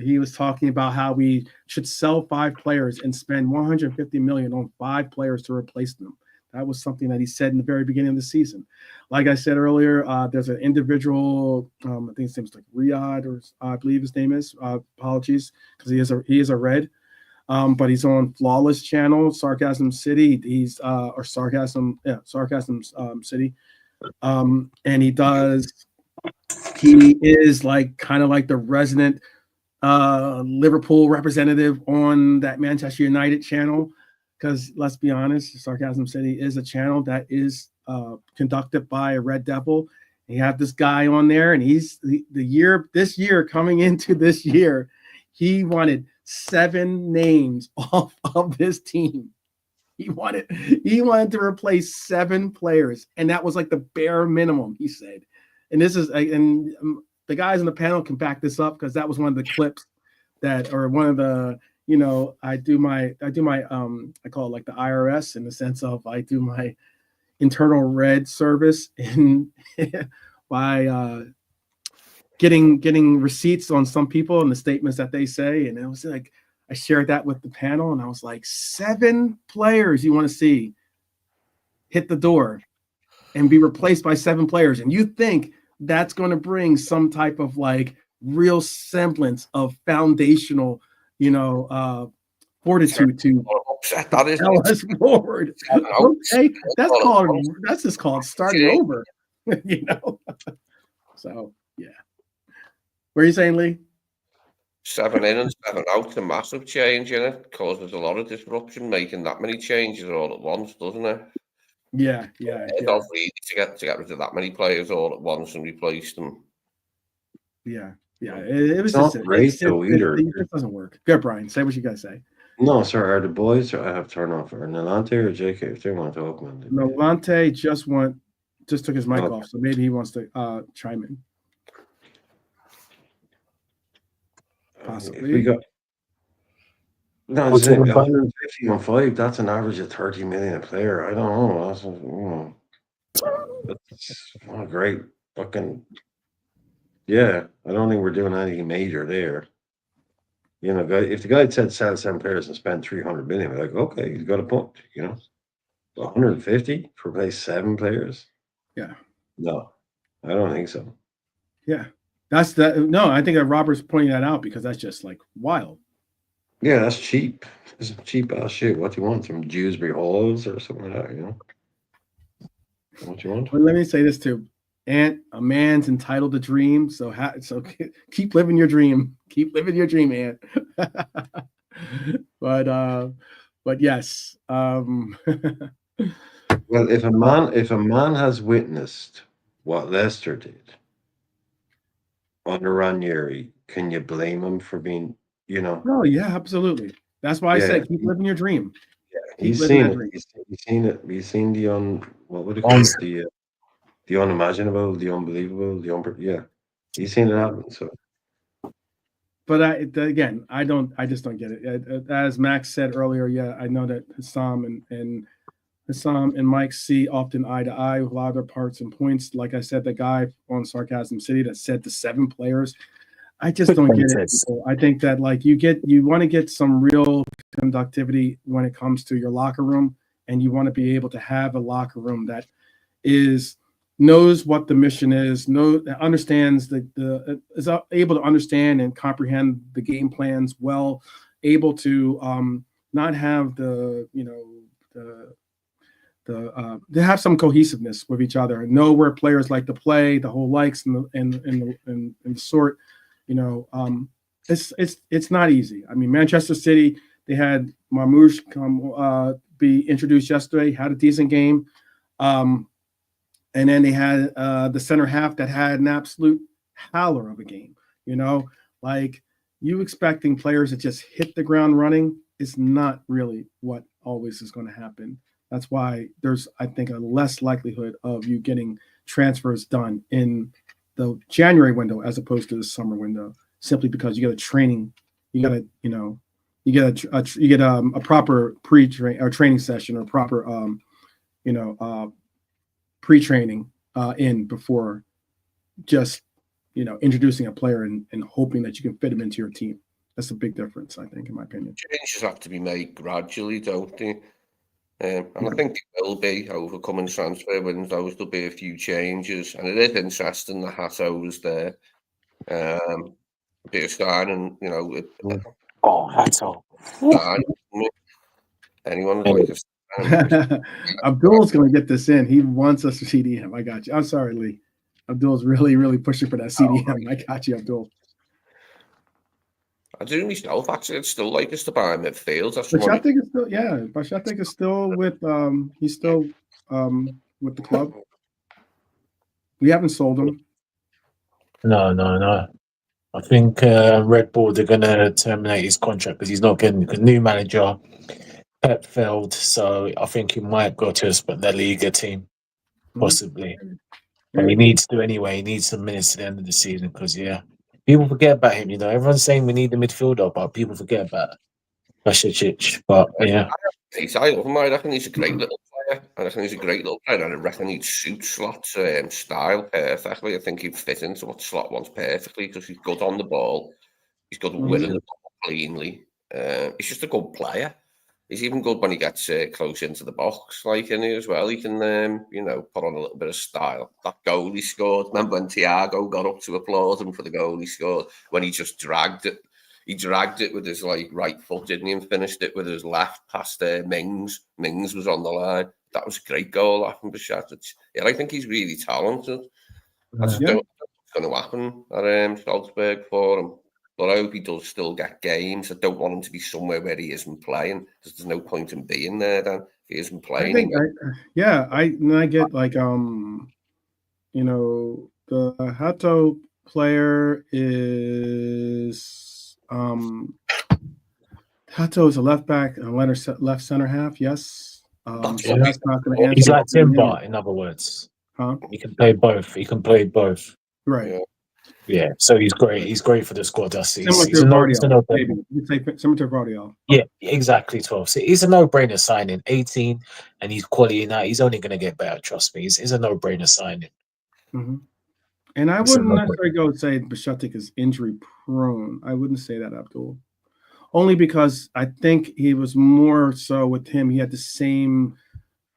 He was talking about how we should sell 5 players and spend $150 million on 5 players to replace them. That was something that he said in the very beginning of the season. Like I said earlier, there's an individual, I think his name's like Riyadh, or I believe his name is. Apologies, because he is a Red. But he's on Flawless channel, Sarcasm City. He's Sarcasm City. And he is like kind of like the resident Liverpool representative on that Manchester United channel. Because let's be honest, Sarcasm City is a channel that is conducted by a Red Devil. And you have this guy on there, and he's this year coming into this year, he wanted 7 names off of this team. He wanted to replace 7 players, and that was like the bare minimum, he said. And this is the guys on the panel can back this up because that was one of the clips or one of the I do my I call it like the IRS in the sense of I do my internal red service in by getting receipts on some people and the statements that they say, and it was like I shared that with the panel, and I was like, 7 players you want to see hit the door and be replaced by 7 players, and you think that's going to bring some type of like real semblance of foundational fortitude to tell us forward. Okay, that's just called starting over. So yeah. What are you saying, Lee? 7 in and 7 out, a massive change in it. Causes a lot of disruption, making that many changes all at once, doesn't it? Yeah. It's not easy to get rid of that many players all at once and replace them. Yeah. It was not just great though either. It doesn't work. Good, Brian. Say what you gotta say. No, sir. Are the boys I have turned off? Are Nalante or JK? If they want to talk, man. Nalante just took his mic off, so maybe he wants to chime in. Possibly. No, I'm We're saying talking about 150 on 5, that's an average of 30 million a player. I don't know. That's not great. Fucking, yeah, I don't think we're doing anything major there. You know, if the guy had said sell 7 players and spend 300 million, we're like, okay, he's got a point, you know. 150 for play 7 players? Yeah. No, I don't think so. Yeah. That's that. No, I think that Robert's pointing that out because that's just like wild. Yeah, that's cheap. It's cheap ass shit. What do you want? Some Dewsbury Halls or something like that, you know? What you want? But let me say this too. Ant, a man's entitled to dream. So keep living your dream. Keep living your dream, Ant. but yes. Well, if a man has witnessed what Leicester did under Ranieri, can you blame him for being, you know? No, yeah, absolutely. That's why I Yeah. said keep living your dream. He's living seen that it. dream. He's seen it. He's seen the what would it call it? The unimaginable, the unbelievable, yeah. He's seen it happen. So, But I just don't get it. As Max said earlier, yeah, I know that Hassam and Mike see often eye to eye with a lot of their parts and points. Like I said, the guy on Sarcasm City that said the 7 players, I just don't get it. I think that like you want to get some real conductivity when it comes to your locker room, and you want to be able to have a locker room that knows what the mission is, understands is able to understand and comprehend the game plans well, able to not have they have some cohesiveness with each other and know where players like to play, the whole likes and the sort. You know, it's not easy. I mean, Manchester City, they had Marmoush come be introduced yesterday, had a decent game. And then they had the center half that had an absolute howler of a game. You know, like you expecting players to just hit the ground running is not really what always is going to happen. That's why there's, I think, a less likelihood of you getting transfers done in the January window as opposed to the summer window, simply because you get a training, you get a proper training session or proper pre-training in before just introducing a player and hoping that you can fit him into your team. That's a big difference, I think, in my opinion. Changes have to be made gradually, don't they? And I think it will be over coming transfer windows. There'll be a few changes, and it is interesting that Hato was there. A bit of signing, Hato. Anyone would like to. Abdul's going to get this in. He wants us to CDM. I got you. I'm sorry, Lee. Abdul's really, really pushing for that CDM. I got you, Abdul. I do myself, actually. I'd still like us to buy midfield. Bashatek is still, Bashatek is still with, he's still with the club. We haven't sold him. No. I think Red Bull, they're going to terminate his contract because he's not getting a new manager. Pep failed, so I think he might go to a La Liga team, possibly. But he needs to anyway. He needs some minutes at the end of the season because, people forget about him. Everyone's saying we need the midfielder, but people forget about Bashicic. But, I love him. I reckon he's a great little player. And I reckon he'd suit Slot's style perfectly. I think he'd fit into what Slot wants perfectly because he's good on the ball. He's good at winning the ball cleanly. He's just a good player. He's even good when he gets close into the box, like in here as well. He can, put on a little bit of style. That goal he scored. Remember when Thiago got up to applaud him for the goal he scored? When he just dragged it. He dragged it with his right foot, didn't he? And finished it with his left past Mings. Mings was on the line. That was a great goal off from Bashad. Yeah, I think he's really talented. I just don't know what's going to happen at Salzburg for him. But I hope he does still get games. I don't want him to be somewhere where he isn't playing because there's no point in being there then if he isn't playing. I get like the Hato player is Hato is a left back and a left center half. Yes, that's not going to answer. He's like Timber, in other words. Huh? He can play both. Right. Yeah. Yeah, so he's great. He's great for the squad. Similar He's to a no-brainer. Vardiol, maybe. You'd say similar to Vardiol. Yeah, exactly. 12. So he's a no-brainer signing. 18, and he's quality now. He's only going to get better. Trust me. He's a no-brainer signing. Mm-hmm. And I It's a wouldn't no-brainer. necessarily go and say Bashetic is injury prone. I wouldn't say that, Abdul. Only because I think he was more so with him. He had the same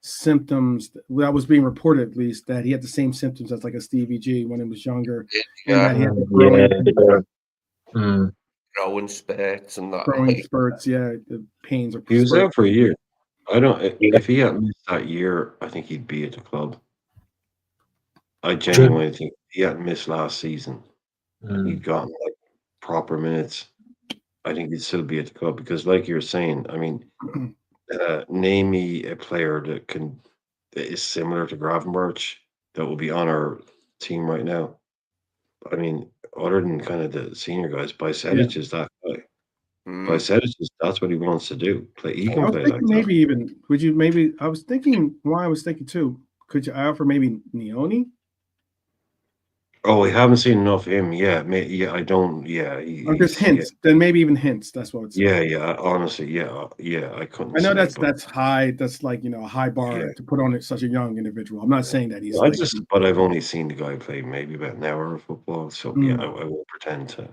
symptoms that was being reported, at least, that he had the same symptoms as like a Stevie G when he was younger. And that he had the growing spurts and that. growing spurts. Yeah, the pains. He was out for a year. I don't. Yeah. If he hadn't missed that year, I think he'd be at the club. I genuinely think if he hadn't missed last season, he'd gotten like proper minutes. I think he'd still be at the club because, like you're saying, I mean, name me a player that is similar to Gravenberch that will be on our team right now. I mean, other than kind of the senior guys, Bajsetić is that guy. Bajsetić that's what he wants to do. He I can was play thinking like maybe that. even would you maybe I was thinking too. Could you offer maybe Neone? Oh, we haven't seen enough of him. Yeah, I don't. Yeah, Or just hints. Then maybe even hints. That's what it's. Yeah. Honestly, yeah. I couldn't. I know say, that's high. That's like a high bar to put on such a young individual. I'm not saying that he's. But I've only seen the guy play maybe about an hour of football, so yeah, I won't pretend to.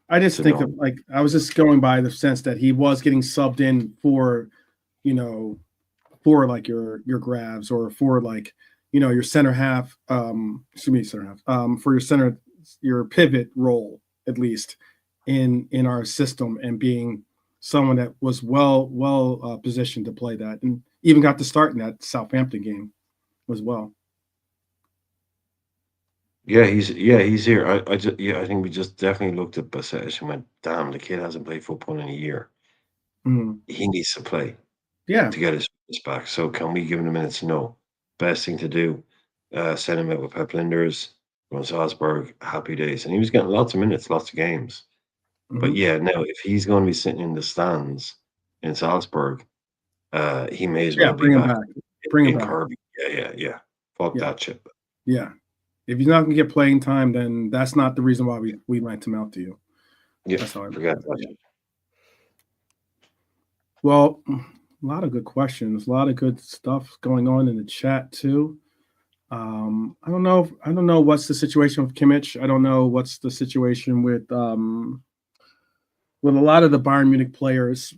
I just think of I was just going by the sense that he was getting subbed in for, for like your Gravs or for like your center half. For your pivot role at least in our system and being someone that was well positioned to play that and even got to start in that Southampton game as well. Yeah, he's here. I think we just definitely looked at Bajsetić and went, damn, the kid hasn't played football in a year. He needs to play. Yeah. To get his back. So can we give him the minutes? No. Best thing to do, send him out with Pep Linders, from Salzburg, happy days. And he was getting lots of minutes, lots of games. But yeah, now if he's going to be sitting in the stands in Salzburg, he may as well bring him back. Bring him back. Kirby. Yeah. Fuck that shit. Yeah. If he's not going to get playing time, then that's not the reason why we lent him out to you. Yeah, that's how I forget that. Well, a lot of good questions, a lot of good stuff going on in the chat too. I don't know what's the situation with Kimmich. I don't know what's the situation with a lot of the Bayern Munich players.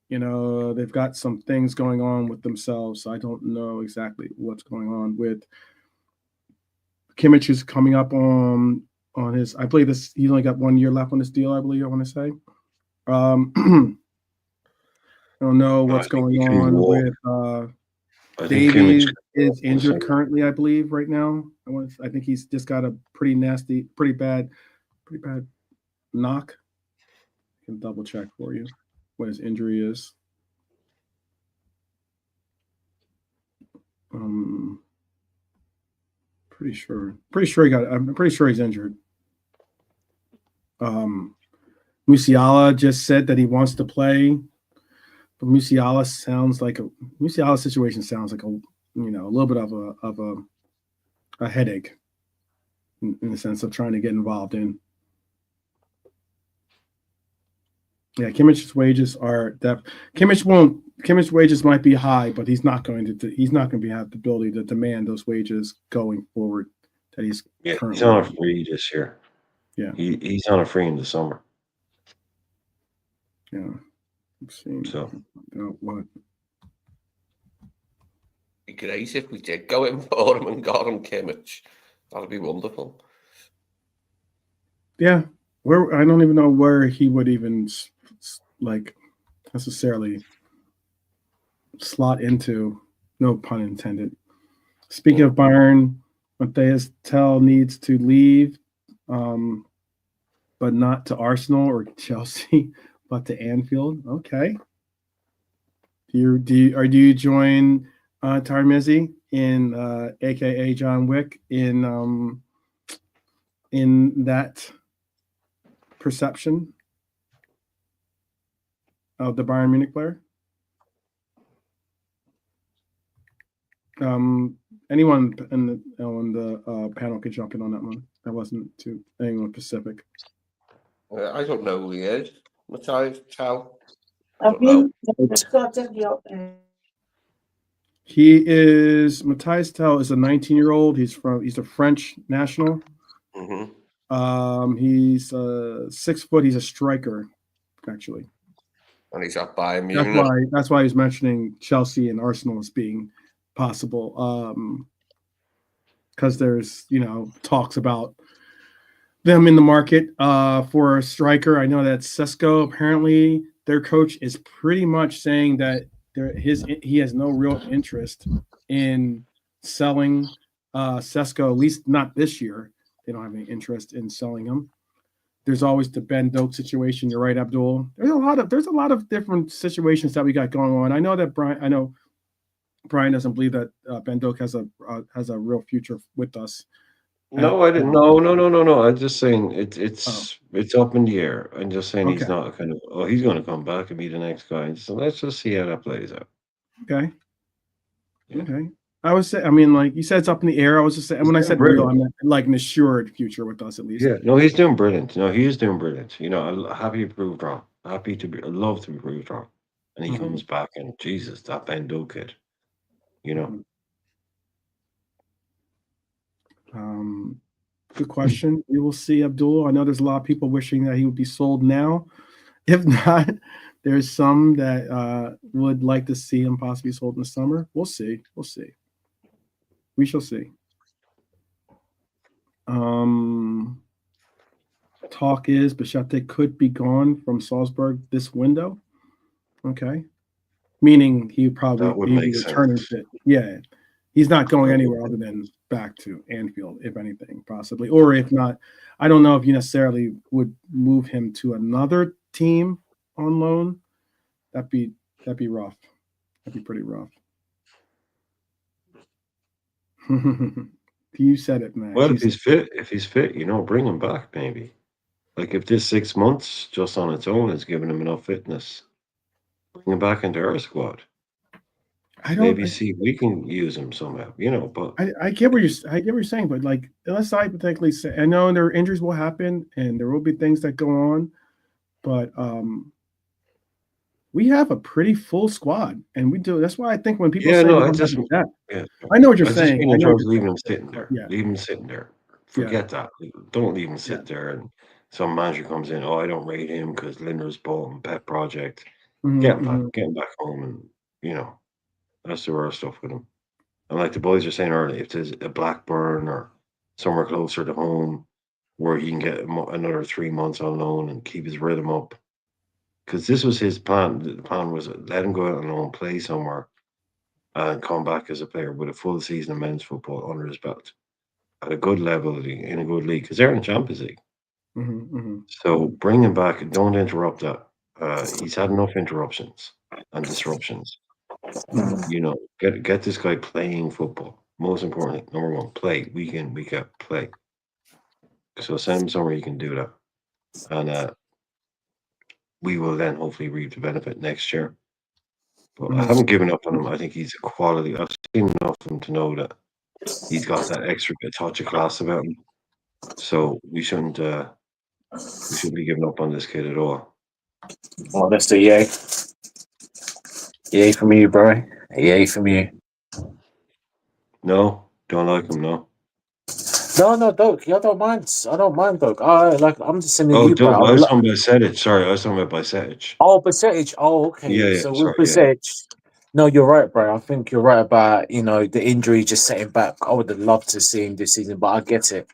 They've got some things going on with themselves. So I don't know exactly what's going on with Kimmich is coming up on his. I believe he's only got 1 year left on this deal. I believe I want to say. I don't know what's going on with. Davies is injured currently, I believe, right now. I think he's just got a pretty bad knock. I can double check for you what his injury is. Pretty sure I'm pretty sure he's injured. Musiala just said that he wants to play, but Musiala's situation sounds like a little bit of a headache in the sense of trying to get involved in. Yeah, Kimmich's wages are Kimmich's wages might be high, but he's not going to have the ability to demand those wages going forward that he's currently. He's on a free this year. Yeah. He's on a free in the summer. Yeah. Let's see. So what? It'd be great if we did go in for him and got him Kimmich. That'd be wonderful. Yeah. I don't even know where he would even necessarily slot into. No pun intended. Speaking of Bayern, Matthias Tell needs to leave, but not to Arsenal or Chelsea, but to Anfield. Okay. Do you join Tarmizi in aka John Wick in that perception of the Bayern Munich player? anyone on the panel could jump in on that one. That wasn't too anyone specific. I don't know who he is. Matthias Tell. Have Don't you started your He is Matthias Tell is a 19-year-old. He's a French national. He's 6 foot. He's a striker, actually. And he's at Bayern Munich. That's why he's mentioning Chelsea and Arsenal as being possible. Because there's talks about them in the market for a striker. I know that Sesko, apparently their coach is pretty much saying that he has no real interest in selling Sesko, at least not this year. They don't have any interest in selling him. There's always the Ben Doak situation. You're right, Abdul. There's a lot of different situations that we got going on. I know Brian doesn't believe that Ben Doak has a real future with us. No, I didn't. No. I'm just saying it's up in the air. I'm just saying he's not he's going to come back and be the next guy. So let's just see how that plays out. Okay. Yeah. Okay. I was saying, like you said, it's up in the air. I was just saying when I said real, I meant like an assured future with us at least. Yeah. No, he's doing brilliant. No, he is doing brilliant. I'm happy to be proved wrong. I'd love to be proved wrong. And he comes back and Jesus, that Ben Doak kid. Good question. We will see, Abdul. I know there's a lot of people wishing that he would be sold now. If not, there's some that would like to see him possibly sold in the summer. We'll see. We shall see. Talk is Bichette could be gone from Salzburg this window. Okay. Meaning he probably be returning fit. Yeah. He's not going anywhere other than back to Anfield, if anything, possibly. Or if not, I don't know if you necessarily would move him to another team on loan. That'd be rough. That'd be pretty rough. You said it, man. Well, if he's fit, bring him back maybe. Like if this 6 months just on its own is giving him enough fitness, bring him back into our squad. See if we can use him somehow, but I get what you're saying, but like let's hypothetically say, I know there injuries will happen and there will be things that go on, but we have a pretty full squad and we do. That's why I think when people say I know what you're saying. In terms of leaving him sitting there. Yeah. Leave him sitting there. Forget that. Don't leave him sit there and some manager comes in, I don't rate him because Linder's bought him pet project. Get him back home and that's the worst stuff with him. And like the boys were saying earlier, if there's a Blackburn or somewhere closer to home where he can get another 3 months on loan and keep his rhythm up. Because this was his plan. The plan was let him go out on loan, play somewhere, and come back as a player with a full season of men's football under his belt at a good level in a good league. Because they're in Champions League. So bring him back and don't interrupt that. He's had enough interruptions and disruptions. Get this guy playing football. Most importantly, number one, play week in, week out, play. So send him somewhere he can do that, and we will then hopefully reap the benefit next year. But I haven't given up on him. I think he's a quality. I've seen enough of him to know that he's got that extra touch of class about him. So we shouldn't be giving up on this kid at all. Oh, that's the yay. Yay from you, bro. Yay from you. No, don't like him, no. No, Doak. I don't mind. Doak. I'm just saying you, bro. I was talking about Bajcetic. Sorry, I was talking about Bajcetic. Oh, Bajcetic. Oh, okay. Yeah, so with Bajcetic, no, you're right, bro. I think you're right about the injury just setting back. I would have loved to see him this season, but I get it.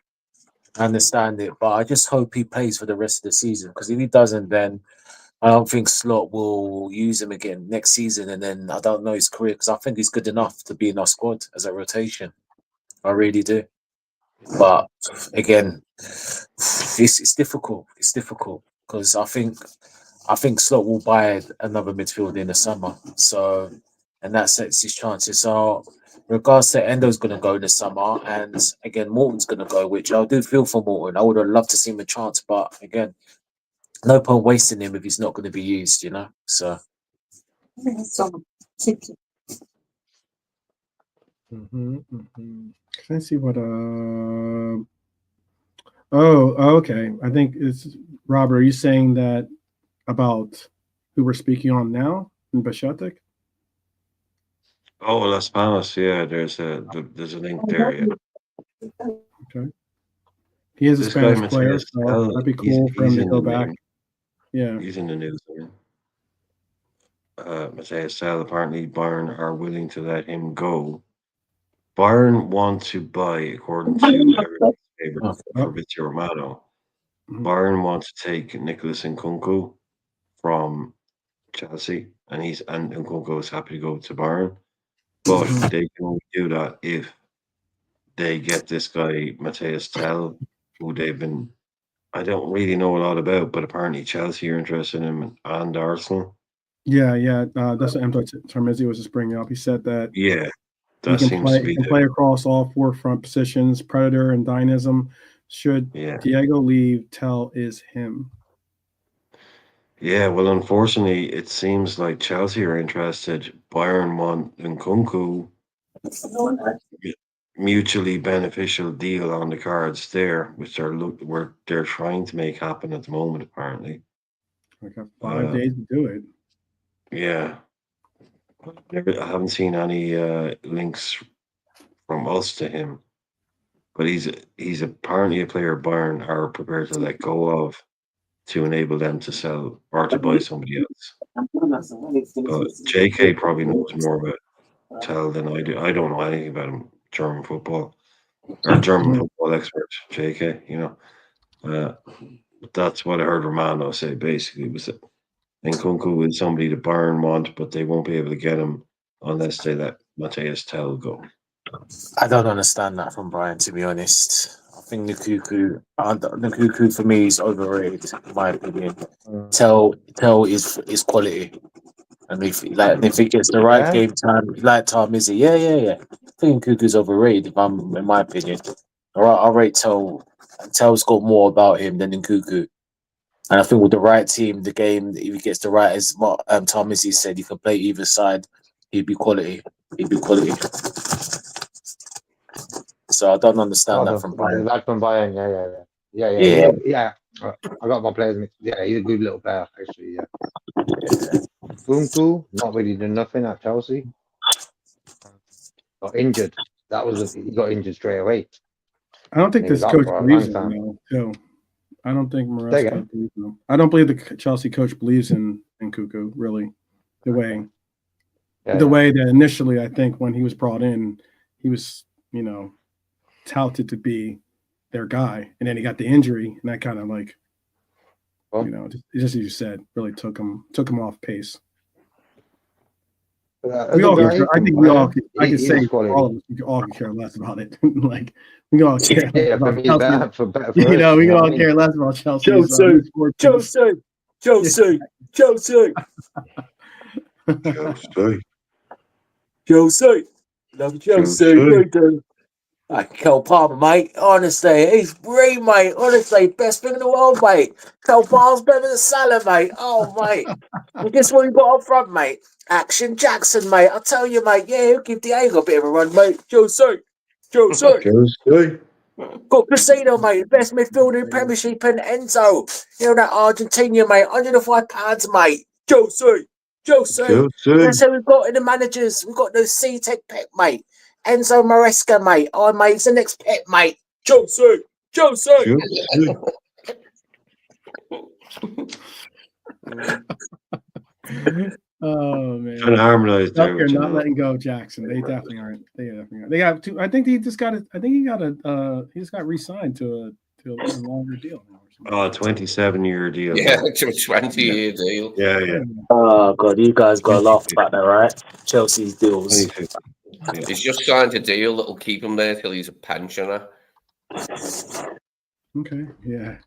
I understand it, but I just hope he plays for the rest of the season because if he doesn't, then I don't think Slot will use him again next season, and then I don't know his career because I think he's good enough to be in our squad as a rotation. I really do. But again, it's difficult. It's difficult because I think Slot will buy another midfielder in the summer. So, and that sets his chances. So, regards to Endo's going to go in the summer, and again Morton's going to go, which I do feel for Morton. I would have loved to see him a chance, but again, no point wasting him if he's not going to be used. So. Can I see what? Oh, okay. I think it's Robert. Are you saying that about who we're speaking on now in Bashatik? Oh, Las Palmas. Yeah, there's a link there. Yeah. Okay. He is a This guy Spanish player, Mateus so Tel, that'd be cool for him he's to in go the back. news. Yeah. He's in the news. Mateus Tel, apparently Bayern are willing to let him go. Bayern want to buy, according to everyone's favorite Fabrizio Romano. Bayern wants to take Nicholas Nkunku from Chelsea, and Nkunku is happy to go to Bayern, but they can only do that if they get this guy Mateus Tel, who I don't really know a lot about, but apparently Chelsea are interested in him and Arsenal. Yeah. That's what Tarmizi was just bringing up. He said that Yeah, he that can seems to be play across all four front positions, predator and dynamism. Should Diego leave, Tel is him. Yeah, well, unfortunately, it seems like Chelsea are interested. Bayern want Nkunku. Mutually beneficial deal on the cards there, which they're trying to make happen at the moment. Apparently, I got 5 days to do it. Yeah, I haven't seen any links from us to him, but he's apparently a player Bayern are prepared to let go of to enable them to sell or to buy somebody else. But JK probably knows more about Tel than I do. I don't know anything about him. German football expert, JK. But that's what I heard Romano say. Basically, was that Nkunku is somebody that Bayern want, but they won't be able to get him unless they let Mateus Tel go. I don't understand that from Brian, to be honest. I think Nkunku for me is overrated, in my opinion. Tel is quality. And if he gets the right game time, like Tom Izzy, yeah. I think Nkunku's overrated, in my opinion. I'll rate Tel. Tel's got more about him than Nkunku. And I think with the right team, the game, if he gets the right, as Tom Izzy said, he can play either side. He'd be quality. So I don't understand that from Brian. That from Bayern, yeah. I got my players mixed. Yeah, he's a good little player, actually. Yeah. Nkunku, not really done nothing at Chelsea. Got injured. He got injured straight away. I don't think this coach believes in him, too. I don't think Maresca believes in him. I don't believe the Chelsea coach believes in Nkunku, really. The way that initially, I think when he was brought in, he was, touted to be their guy, and then he got the injury, and that kind of just as you said, really took him off pace. We all care. I think we all. I can say all of us. We all can care less about it. We all care. About Chelsea. For we can all care less about Chelsea. Chelsea. Love Chelsea. Cole Palmer, mate. Honestly, he's great, mate. Honestly, best thing in the world, mate. Cole Palmer's better than Salah, mate. Oh, mate. And guess what we got up front, mate? Action Jackson, mate. I tell you, mate. Yeah, he'll give Diego a bit of a run, mate. Chelsea. Got Casino, mate. The best midfielder in Premiership, and Enzo. That Argentina, mate. £105, mate. Chelsea. That's how we've got in the managers. We've got the C-Tech Pep, mate. Enzo Maresca, mate. Oh, mate, it's the next Pep, mate. Chelsea. Oh man, trying to harmonize there. They're not letting go, Jackson. They definitely aren't. They got two. I think he just got re-signed to a longer deal now. 27-year deal. Yeah, to a 20-year deal. Yeah. Oh god, you guys got to laugh about that, right? Chelsea's deals. He's just signed a deal that'll keep him there till he's a pensioner. Okay, yeah.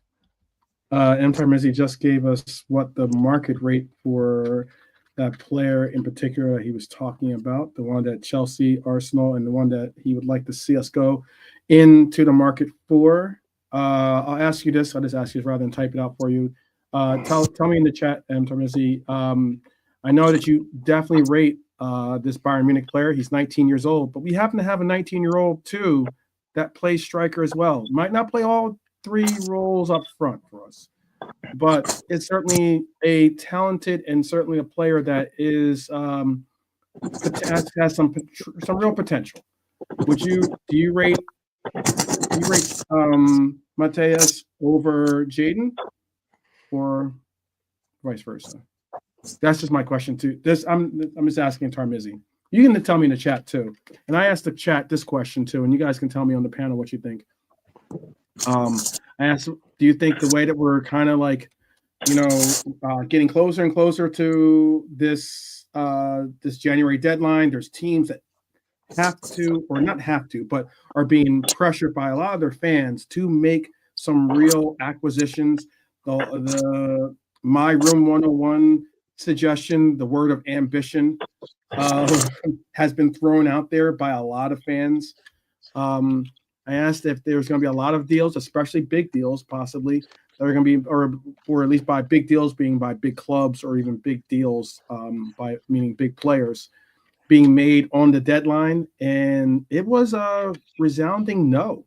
Empire Mizzy just gave us what the market rate for that player in particular he was talking about, the one that Chelsea, Arsenal, and the one that he would like to see us go into the market for. I'll ask you this. I'll just ask you this rather than type it out for you. Tell me in the chat, Empire Mizzy. I know that you definitely rate this Bayern Munich player. He's 19 years old, but we happen to have a 19-year-old too that plays striker as well. Might not play all three roles up front for us, but it's certainly a talented and certainly a player that is has some real potential. Do you rate Mateus over Jaden or vice versa? That's just my question too. I'm just asking Tarmizi. You can tell me in the chat too, and I asked the chat this question too, and you guys can tell me on the panel what you think. I asked, do you think the way that we're kind of like, getting closer and closer to this this January deadline, there's teams that have to, or not have to, but are being pressured by a lot of their fans to make some real acquisitions. The My Room 101 suggestion, the word of ambition, has been thrown out there by a lot of fans. I asked if there's going to be a lot of deals, especially big deals, possibly that are going to be, or at least by big deals being by big clubs, or even big deals by meaning big players being made on the deadline. And it was a resounding no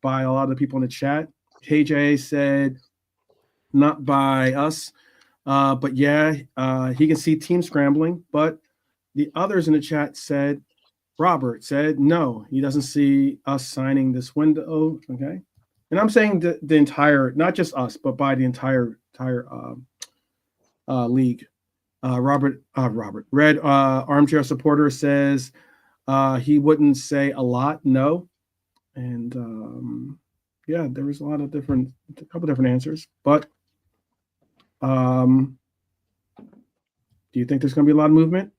by a lot of people in the chat. KJ said not by us, but yeah, he can see teams scrambling. But the others in the chat said, Robert said no, he doesn't see us signing this window. Okay, and I'm saying the entire, not just us, but by the entire league. Robert Red Armchair Supporter says he wouldn't say a lot, no. And yeah, there was a couple different answers. But do you think there's going to be a lot of movement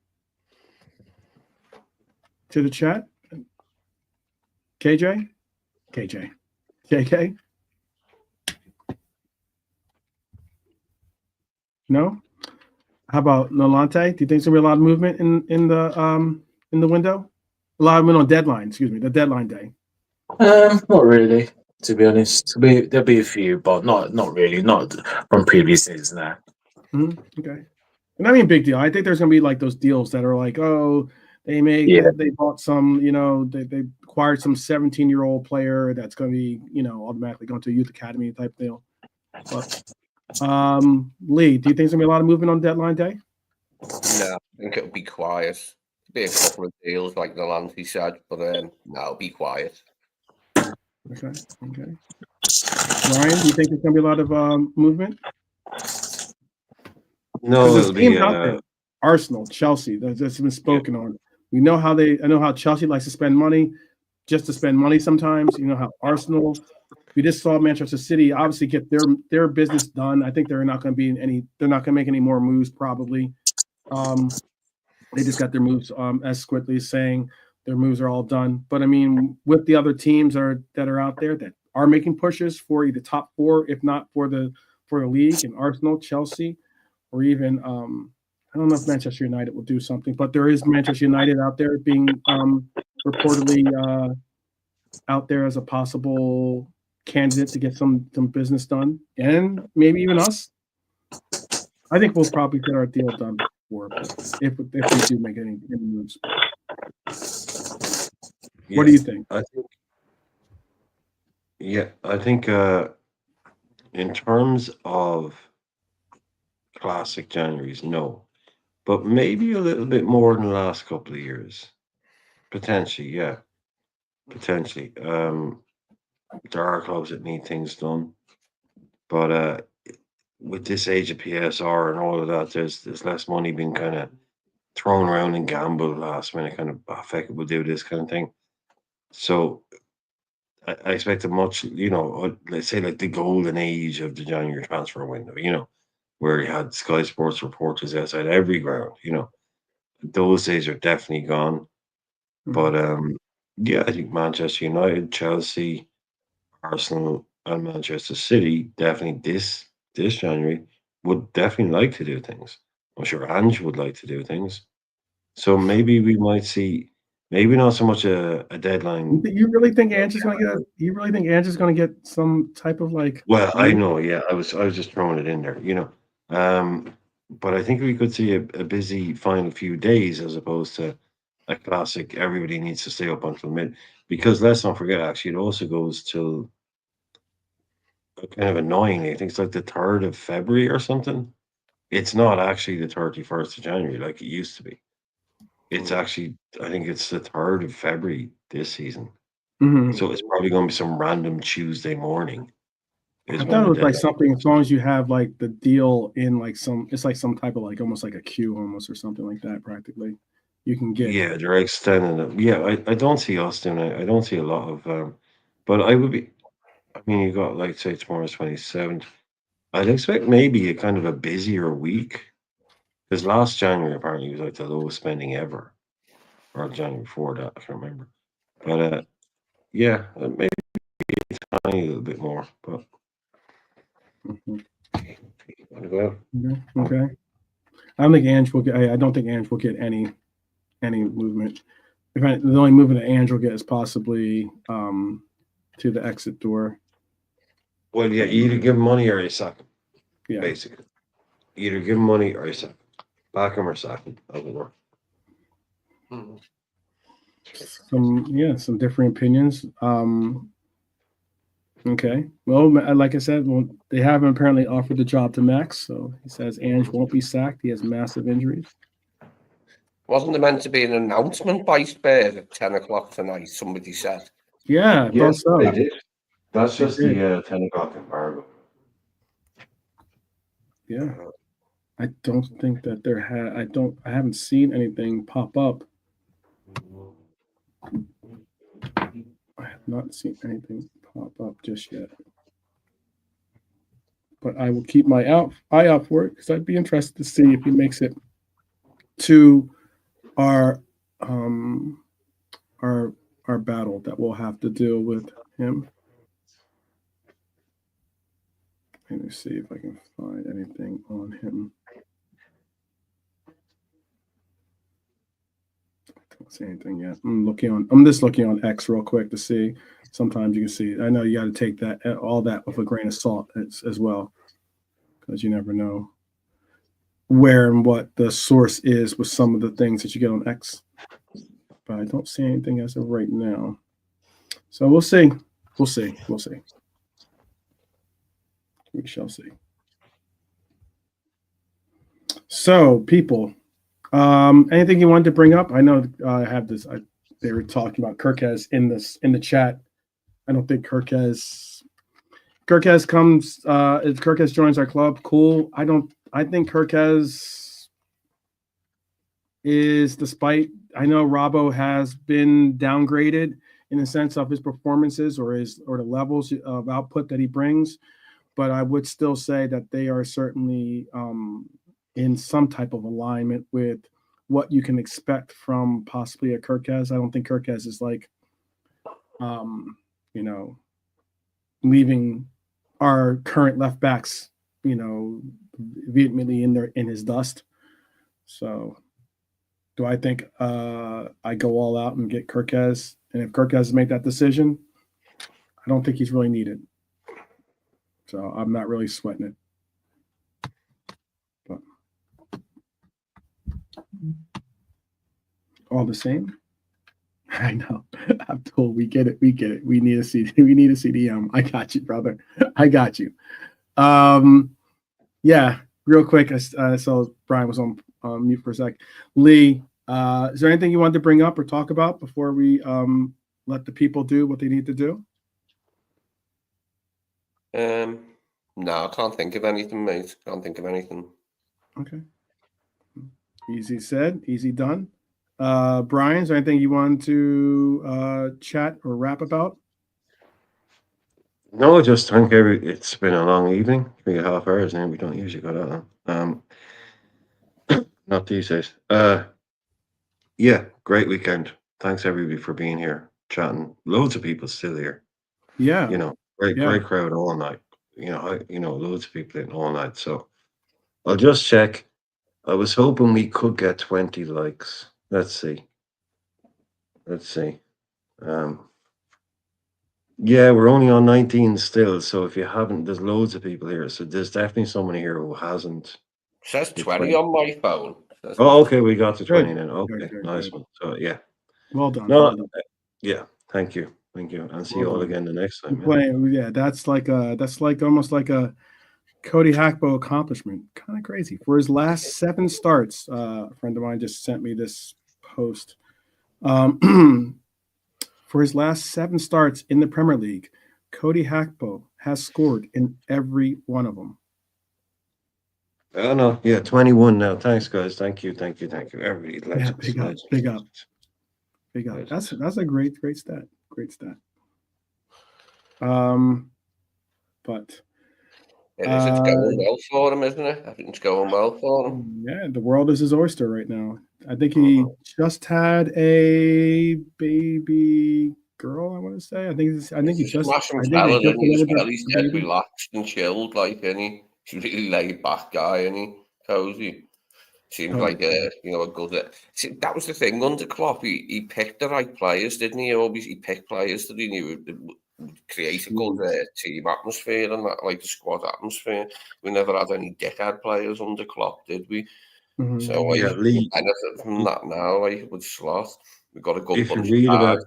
to the chat? KJ? No? How about Nolante? Do you think there's gonna be a lot of movement in the window? A lot of movement on deadline, the deadline day. Not really, to be honest. There'll be a few, but not really, not from previous seasons now. Okay. And I mean big deal. I think there's gonna be like those deals that are like, oh, they bought some, they acquired some 17-year-old player that's gonna be, automatically going to a youth academy type deal. But Lee, do you think there's gonna be a lot of movement on deadline day? No, I think it'll be quiet. Be a couple of deals like the Lanty said, but no, it'll be quiet. Okay. Ryan, do you think there's gonna be a lot of movement? No, There's it'll teams be out there. Arsenal, Chelsea, that's been spoken on. We know I know how Chelsea likes to spend money, just to spend money sometimes. You know how Arsenal. We just saw Manchester City obviously get their business done. I think they're not going to make any more moves probably. They just got their moves, as Squitley is saying, their moves are all done. But I mean, with the other teams that are out there that are making pushes for either top four, if not for the league, and Arsenal, Chelsea, or even I don't know if Manchester United will do something, but there is Manchester United out there being reportedly out there as a possible candidate to get some business done, and maybe even us. I think we'll probably get our deal done for if we do make any moves. What do you think? I think in terms of classic Januaries, no, but maybe a little bit more than the last couple of years. Potentially, yeah. Potentially. There are clubs that need things done, but with this age of PSR and all of that, there's less money being kind of thrown around and gambled last minute, kind of, feck it, we'll do this kind of thing. So I expect a much, let's say like the golden age of the January transfer window, where you had Sky Sports reporters outside every ground, those days are definitely gone. But yeah, I think Manchester United, Chelsea, Arsenal, and Manchester City definitely this January would definitely like to do things. I'm sure Ange would like to do things. So maybe we might see, maybe not so much a deadline. You really think Ange is going to get? You really think Ange is going to get some type of like? Well, I know, yeah. I was just throwing it in there, but I think we could see a busy final few days as opposed to a classic. Everybody needs to stay up until mid, because let's not forget. Actually, it also goes till kind of annoying. I think it's like the 3rd of February or something. It's not actually the 31st of January like it used to be. It's actually, I think it's the 3rd of February this season. Mhm. So it's probably going to be some random Tuesday morning. I Is thought when it the was like deadline something as is. long as you have like the deal in like it's like some type of like almost like a queue almost or something like that practically. You can get. Yeah, they're extending it. Yeah, I don't see us doing it. I don't see a lot of, but I would be. I mean, you got like say tomorrow's 27th. I'd expect maybe a kind of a busier week because last January apparently was like the lowest spending ever, or January before that. I can't remember. But yeah, maybe a tiny little bit more. But Mhm. well, Okay. Okay. I don't think Ange will get. I don't think Ange will get any movement. The only movement that Ange will get is possibly to the exit door. well, yeah, you either give him money or you sack him. Yeah. Basically, either give him money or you sack him. Back him or sack him. That would work. Some differing opinions. Okay. Well, like I said, well, they haven't apparently offered the job to Max, so he says Ange won't be sacked. He has massive injuries. Wasn't there meant to be an announcement by Spurs at 10 o'clock tonight? Somebody said. Yeah, I thought so. They did. That's They just did. the 10 o'clock embargo. Yeah. I don't think that I haven't seen anything pop up. I have not seen anything pop up just yet. But I will keep my eye out for it because I'd be interested to see if he makes it to our our battle that we'll have to deal with him. Let me see if I can find anything on him. I don't see anything yet. I'm just looking on X real quick to see. Sometimes you can see. I know you got to take all that with a grain of salt as well, because you never know where and what the source is with some of the things that you get on X. But I don't see anything as of right now. So we'll see. We'll see. We'll see. We shall see. So, people, anything you wanted to bring up? I know I have this. They were talking about Kirkez in the chat. I don't think Kirkez comes. If Kirkez joins our club, cool. I think Kirkez is, despite I know Robbo has been downgraded in the sense of his performances or the levels of output that he brings, but I would still say that they are certainly in some type of alignment with what you can expect from possibly a Kirkez. I don't think Kirkez is like, leaving our current left backs, vehemently in his dust. So, do I think I go all out and get Kirkez? And if Kirkez made that decision, I don't think he's really needed. So I'm not really sweating it. But all the same, I know. I'm told we get it. We get it. We need a CD. We need a CDM. I got you, brother. I got you. Yeah. Real quick. I saw Brian was on mute for a sec. Lee, is there anything you wanted to bring up or talk about before we let the people do what they need to do? No, I can't think of anything, mate. Can't think of anything. Okay. Easy said, easy done. Brian, is there anything you wanted to chat or rap about? No, just thank you. It's been a long evening, 3.5 hours now. We don't usually go that long. Not these days. Yeah, great weekend. Thanks everybody for being here, chatting. Loads of people still here. Yeah. Great crowd all night. Loads of people in all night. So I'll just check. I was hoping we could get 20 likes. Let's see. Yeah, we're only on 19 still. So if you haven't, there's loads of people here. So there's definitely someone here who hasn't says It's 20 great. on my phone. Oh, okay, we got to Good. 20 then. Okay, Good, nice good. one. So yeah, Well done. no, Well done. yeah, thank you, and see Well you all done. again the next We're time. Yeah. playing, yeah, that's like almost like a Cody Hackbo accomplishment. Kind of crazy. For his last 7 starts, a friend of mine just sent me this post. For his last 7 starts in the Premier League, Cody Hackbo has scored in every one of them. Oh no, yeah, 21 now. Thanks, guys. Thank you. Everybody, Yeah, legends, big up, legends. big up, big up. Legends. That's a great stat. Great stat. But It's going well for him, isn't it? I think it's going well for him. yeah, the world is his oyster right now. I think he just had a baby girl. I want to say. I think he just. I think they just delivered He's a dead baby. relaxed and chilled, like, and he's a really laid back guy, and he cozy. Seems Oh, like a good. See, that was the thing under Klopp. He picked the right players, didn't he? He picked players that he knew would create a good team atmosphere and that, like the squad atmosphere. We never had any dickhead players under Klopp, did we? Mhm. So like, Yeah, we Lee. benefit from that now. Like with Slot, we got a good If you bunch of read about guys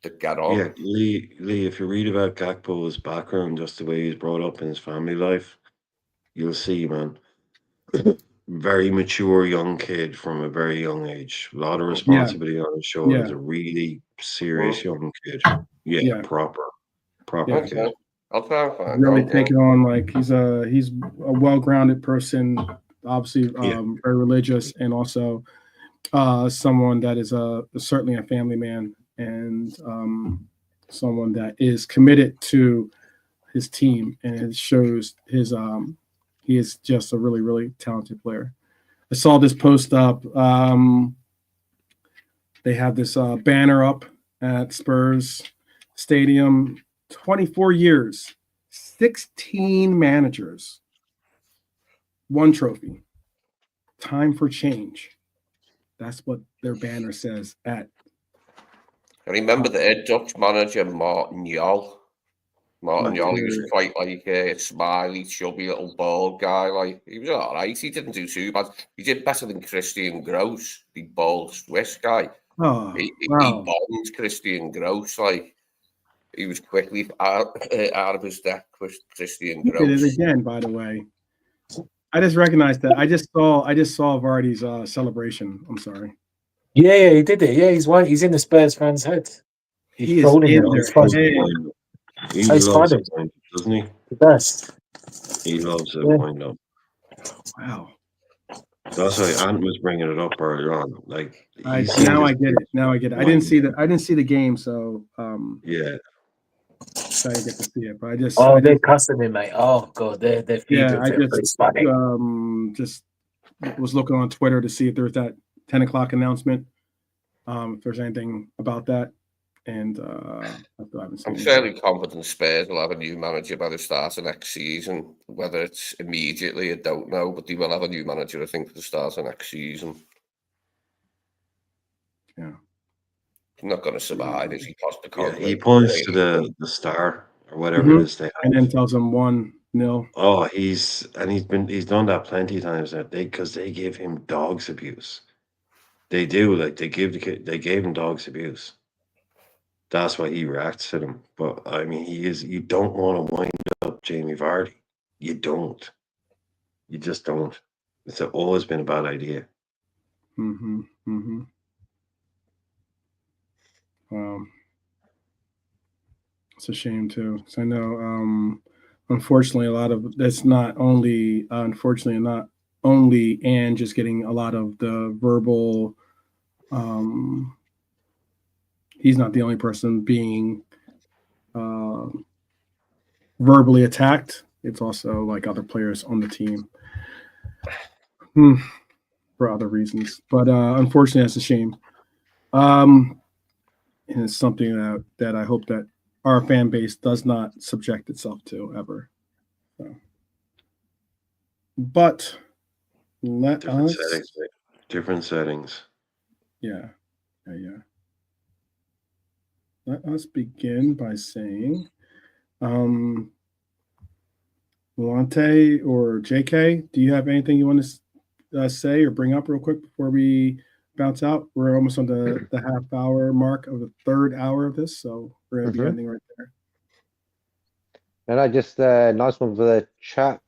to get on. Yeah, Lee, if you read about Gakpo's background, just the way he's brought up in his family life, you'll see, man. Very mature young kid from a very young age. A lot of responsibility on his shoulders. Yeah. A really serious young kid. Yeah, Yeah. proper Yeah. kid. Okay, I'll try and find Really out. taking on like he's a well-grounded person, obviously very religious, and also someone that is certainly a family man and someone that is committed to his team, and it shows his he is just a really talented player. I saw this post up. They have this banner up at Spurs Stadium. 24 years, 16 managers, 1 trophy. Time for change. That's what their banner says at. I remember the Dutch manager Martin Jol. Martin Jol, he was quite like a smiley, chubby little bald guy. Like he was all right. He didn't do too bad. He did better than Christian Gross, the bald Swiss guy. Oh, He wow. bombed Christian Gross. Like he was quickly out of his depth with Christian He did it Gross. again, by the way. I just recognized that. I just saw Vardy's celebration. I'm sorry. Yeah, he did it. Yeah, he's in the Spurs fans' head. He is trolling in it on their Spurs. head. He He's loves funny. it, man, doesn't he? The best. He loves it. Yeah. Wind up. Wow. That's why Ant was bringing it up earlier on. Like I he's seen this get it. Now I get it. I didn't see the game, so yeah. I didn't get to see it. But They're cussing him, mate. Oh god, they're feeding I him. It's funny. just was looking on Twitter to see if there was that 10 o'clock announcement. If there's anything about that, and I'm fairly confident Spurs will have a new manager by the start of next season. Whether it's immediately, I don't know, but they will have a new manager, I think, for the start of next season. Yeah. He's not going to survive if he pops the Yeah, contract. he points to the star or whatever it is they have. And then tells them 1-0. Oh, he's done that plenty of times now. Because they give him dogs abuse. They do, like they gave him dogs abuse. That's why he reacts to them. But I mean, you don't want to wind up Jamie Vardy. You don't. You just don't. It's always been a bad idea. It's a shame too. So I know, unfortunately, a lot of that's not only and just getting a lot of the verbal. He's not the only person being verbally attacked. It's also like other players on the team for other reasons. But unfortunately, that's a shame. And it's something that I hope that our fan base does not subject itself to ever. So. But let us different settings. Yeah. Let us begin by saying, Lante or JK, do you have anything you want to say or bring up real quick before we bounce out? We're almost on the half hour mark of the third hour of this, so we're going to be ending right there. And I just nice one for the chat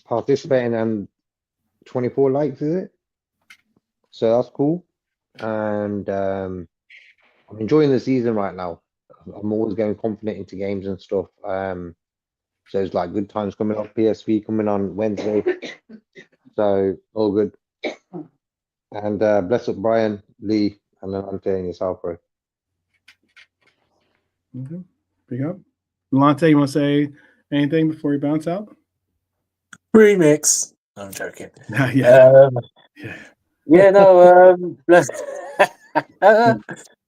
participating and 24 likes, is it? So that's cool. And I'm enjoying the season right now. I'm always going confident into games and stuff. So it's like good times coming up. PSV coming on Wednesday. So all good. And bless up Brian, Lee, and Lante and yourself, bro. Okay. Big up. Lante, you want to say anything before we bounce out? Remix. I'm joking. Yeah. Yeah, no, bless,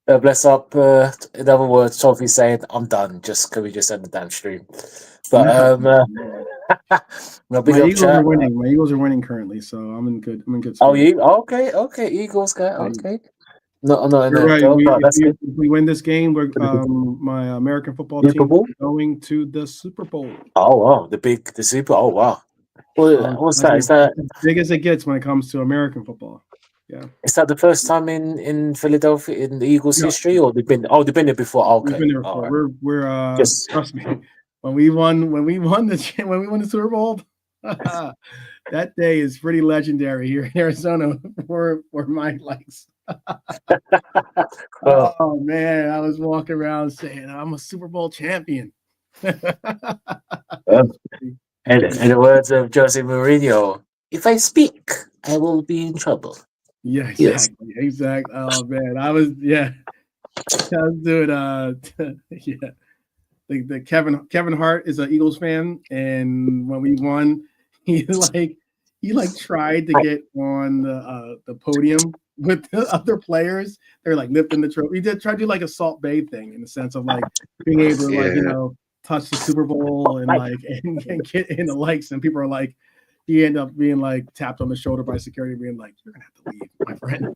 bless up. In other words, Trophy saying, I'm done. Can we just end the damn stream? But no big My up Eagles chat. are winning. My Eagles are winning currently, so I'm in good. Oh, spirits. you okay? Eagles guy. Okay. No, I'm not in You're there. right. That's good. If we win this game, we're my American football Super team Bowl? is going to the Super Bowl. Oh wow, the Super. Oh wow. Well, what's that? Is that as big as it gets when it comes to American football? Yeah. Is that the first time in Philadelphia in the Eagles history, or they've been there before? Okay, we've been there before. Right. We're trust me. When we won the Super Bowl, that day is pretty legendary here in Arizona for my likes. Oh man, I was walking around saying I'm a Super Bowl champion. In the words of Jose Mourinho, if I speak, I will be in trouble. Yeah, exactly. Oh man, I was doing the Kevin Hart is an Eagles fan, and when we won, he tried to get on the podium with the other players. They're like lifting the trophy. He did try to do like a Salt Bay thing in the sense of like being able to touch the Super Bowl and and get in the likes, and people are like, he ended up being like tapped on the shoulder by security, being like, "You're gonna have to leave, my friend.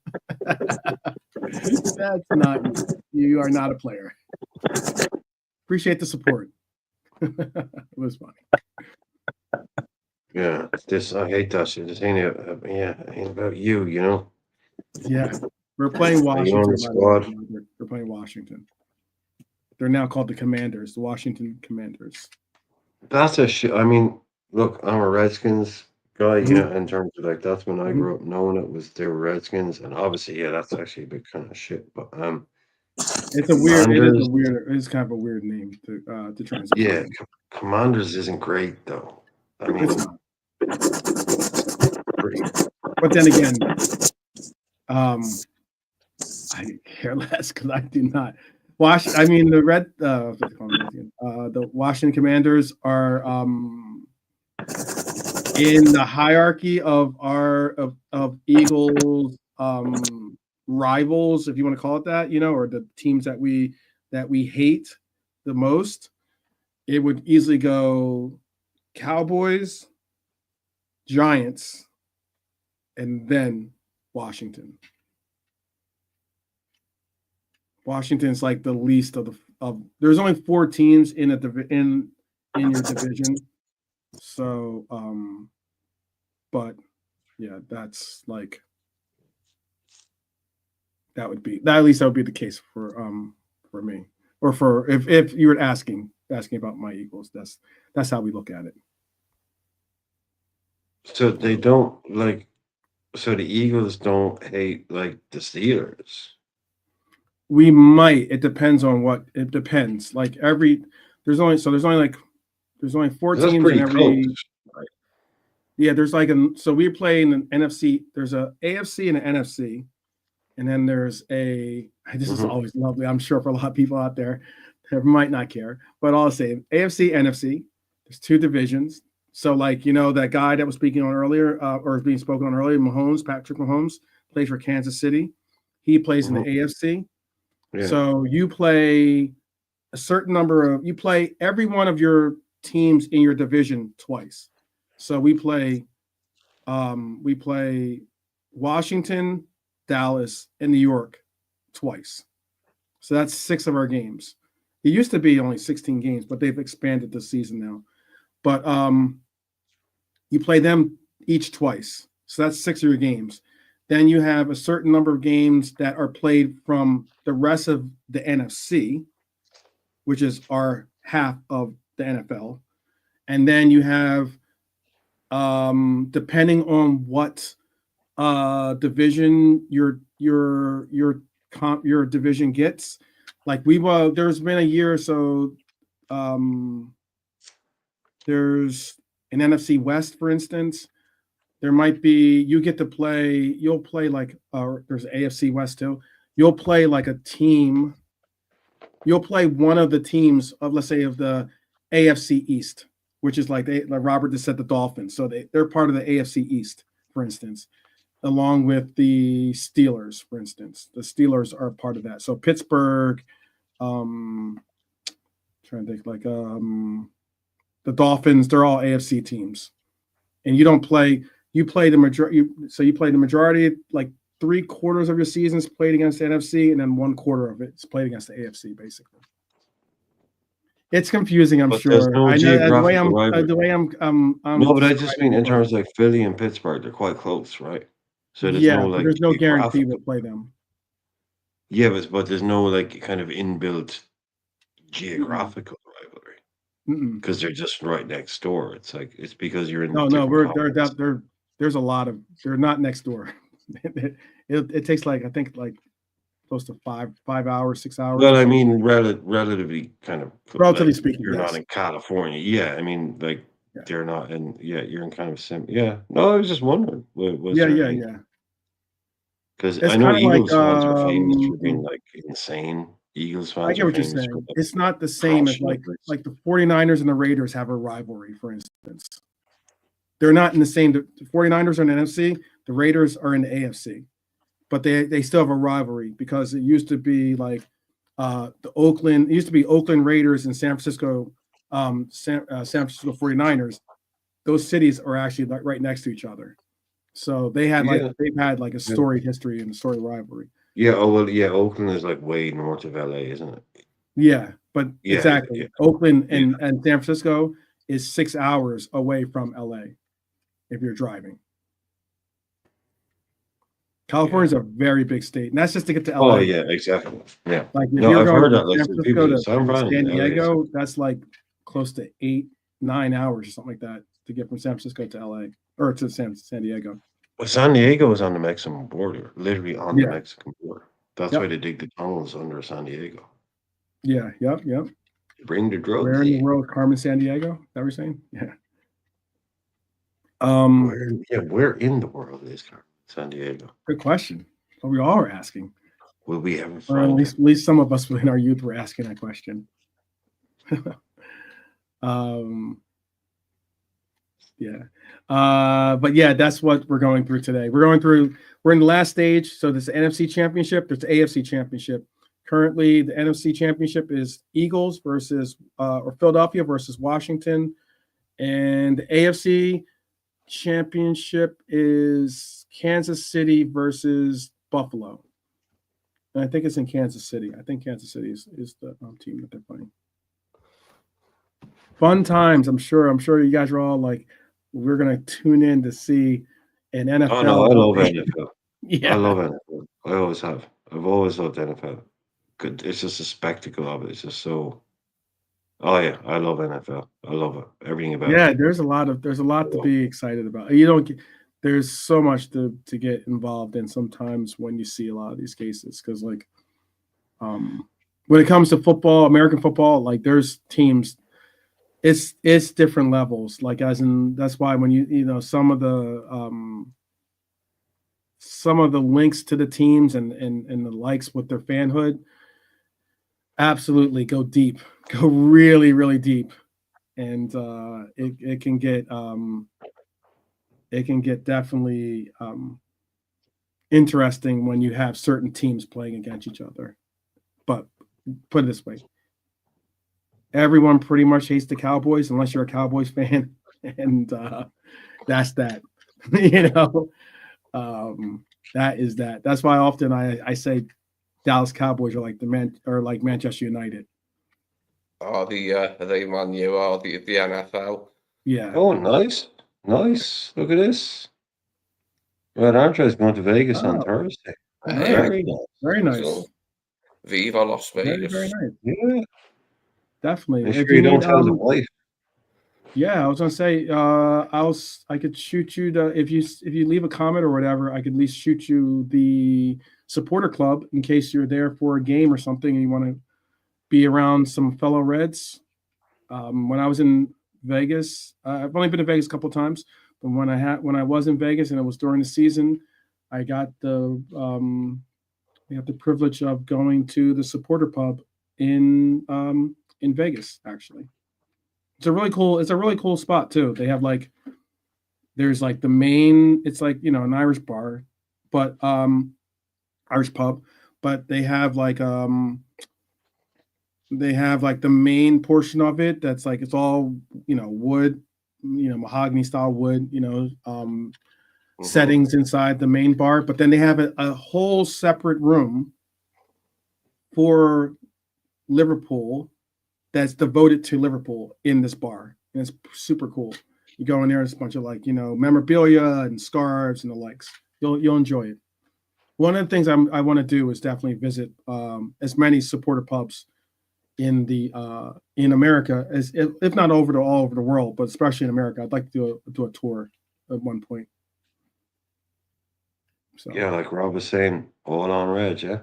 That's not you. You are not a player." Appreciate the support. It was funny. Yeah, I hate that shit. This ain't ain't about you, you know. Yeah, we're playing Washington. Squad. We're playing Washington. They're now called the Commanders, the Washington Commanders. That's a shit. I mean, look, I'm a Redskins guy, you know, in terms of like that's when I grew up knowing they were Redskins, and obviously, that's actually a big kind of shit. But it's kind of a weird name to translate. Yeah, Commanders isn't great though. I mean, but then again, I care less because I do not. The Washington Commanders are in the hierarchy of Eagles rivals, if you want to call it that, or the teams that we hate the most. It would easily go Cowboys, Giants, and then Washington. Washington's like the least of there's only 4 teams in your division. So but yeah, that's like at least that would be the case for me. Or for if you were asking about my Eagles, that's how we look at it. So they don't so the Eagles don't hate like the Steelers. We might. It depends on what. It depends. Like there's only 4 teams in every. Close. Yeah, there's so we play in an NFC. There's a AFC and an NFC, and then there's this is always lovely. I'm sure for a lot of people out there that might not care, but I'll say AFC, NFC. There's 2 divisions. So that guy that was speaking on earlier, or being spoken on earlier, Patrick Mahomes plays for Kansas City. He plays in the AFC. Yeah. So you play a certain number you play every one of your teams in your division twice. So we play Washington, Dallas, and New York twice. So that's 6 of our games. It used to be only 16 games, but they've expanded this season now. But you play them each twice. So that's 6 of your games. Then you have a certain number of games that are played from the rest of the NFC, which is our half of the NFL. And then you have, depending on what division your division gets, like there's been a year or so, there's an NFC West, for instance. There might be, you'll play like, there's AFC West too. You'll play like a team. You'll play one of the teams of, let's say, of the AFC East, which is like Robert just said, the Dolphins. So they're part of the AFC East, for instance, along with the Steelers, for instance. The Steelers are part of that. So Pittsburgh, trying to think, like the Dolphins, they're all AFC teams. And you play the majority, so you play the majority, like 3/4 of your seasons played against the NFC, and then 1/4 of it's played against the AFC, basically. It's confusing, I'm But sure. there's no I know geographical rivalry. the way I'm No, but I just mean in describing terms of like Philly and Pittsburgh, they're quite close, right? So there's yeah, no but like there's no guarantee geographical. we'll play them. Yeah, but there's no like kind of inbuilt geographical rivalry Mm-mm. because they're just right next door. It's like it's because you're in No, different they're conferences. there's a lot of, they're not next door. it takes like, I think, like close to 5 hours, 6 hours. Well, or I something. mean, relatively kind of Relatively like, speaking, you're not yes. in California. Yeah, I mean, like Yeah. they're not in. Yeah, you're in kind of yeah. No, I was just wondering. Was Yeah, there yeah, any? yeah. Because It's I know kind of like Eagles fans are famous for being like insane. Eagles I fans get are what you're famous for saying. like It's not the same as crashing numbers. like the 49ers and the Raiders have a rivalry, for instance. They're not in the same, the 49ers are in the NFC, the Raiders are in the AFC. But they still have a rivalry because it used to be like it used to be Oakland Raiders and San Francisco 49ers. Those cities are actually like right next to each other. So they've had like a storied history and a storied rivalry. Yeah. Oh well. Yeah. Oakland is like way north of LA, isn't it? Yeah, but Yeah, exactly. yeah. Oakland and San Francisco is 6 hours away from LA if you're driving. California is a very big state, and that's just to get to LA. Oh yeah, exactly. Yeah. Like if No, you're I've going heard from that. Like San some Francisco people to in San Fran San and LA. Diego, that's like close to 8-9 hours or something like that to get from San Francisco to LA or to San Diego. Well, San Diego is on the Mexican border, literally on the Yeah. Mexican border. That's Yep. why they dig the tunnels under San Diego. Yeah, yep. Bring the drugs Where in the in. world, Carmen San Diego? Is that what you're saying? Yeah. Where in the world is San Diego? Good question. What we all are asking. Will we ever Or at find it? least some of us in our youth were asking that question. Yeah. But yeah, that's what we're going through today. We're in the last stage. So there's the NFC Championship, there's the AFC Championship. Currently, the NFC Championship is Eagles versus or Philadelphia versus Washington. And the AFC Championship is Kansas City versus Buffalo. And I think it's in Kansas City. I think Kansas City is the team that they're playing. Fun times, I'm sure. I'm sure you guys are all like, we're gonna tune in to see an NFL. Oh no, I love NFL. Yeah, I love NFL. I always have. I've always loved NFL. Good. It's just a spectacle of it. It's just so. Oh yeah, I love NFL. I love it. Everything about yeah. it. There's a lot to be excited about. You don't get, there's so much to get involved in sometimes when you see a lot of these cases, because like when it comes to football, American football, like there's teams, it's different levels, like as in that's why when you know some of the links to the teams and the likes with their fanhood absolutely go deep, go really, really deep. And it can get definitely interesting when you have certain teams playing against each other. But put it this way, everyone pretty much hates the Cowboys unless you're a Cowboys fan, and that's that. You know, that is that. That's why often I say Dallas Cowboys are like like Manchester United. Are they Man U or the NFL? Yeah. Oh, nice. Look at this. Well, Andre's going to Vegas on Oh, Thursday. Hey, Very nice. very nice. so, Viva Las Very, Vegas. very nice. Yeah. Definitely. Make If sure you don't need, tell the wife. yeah, I was gonna say, I could shoot you if you leave a comment or whatever, I could at least shoot you the supporter club in case you're there for a game or something and you want to be around some fellow Reds. When I was in Vegas, I've only been to Vegas a couple of times, but when I was in Vegas and it was during the season, I got the privilege of going to the supporter pub in Vegas. Actually, it's a really cool spot too. They have there's like the main. It's like an Irish bar, but Irish pub, but they have the main portion of it that's like it's all wood, mahogany style wood, settings inside the main bar, but then they have a whole separate room for Liverpool that's devoted to Liverpool in this bar, and it's super cool. You go in there, there's a bunch of memorabilia and scarves and the likes. You'll enjoy it. One of the things I want to do is definitely visit as many supporter pubs in America as if not all over the world, but especially in America. I'd like to do a tour at one point. So Yeah, like Rob was saying, all on red, yeah?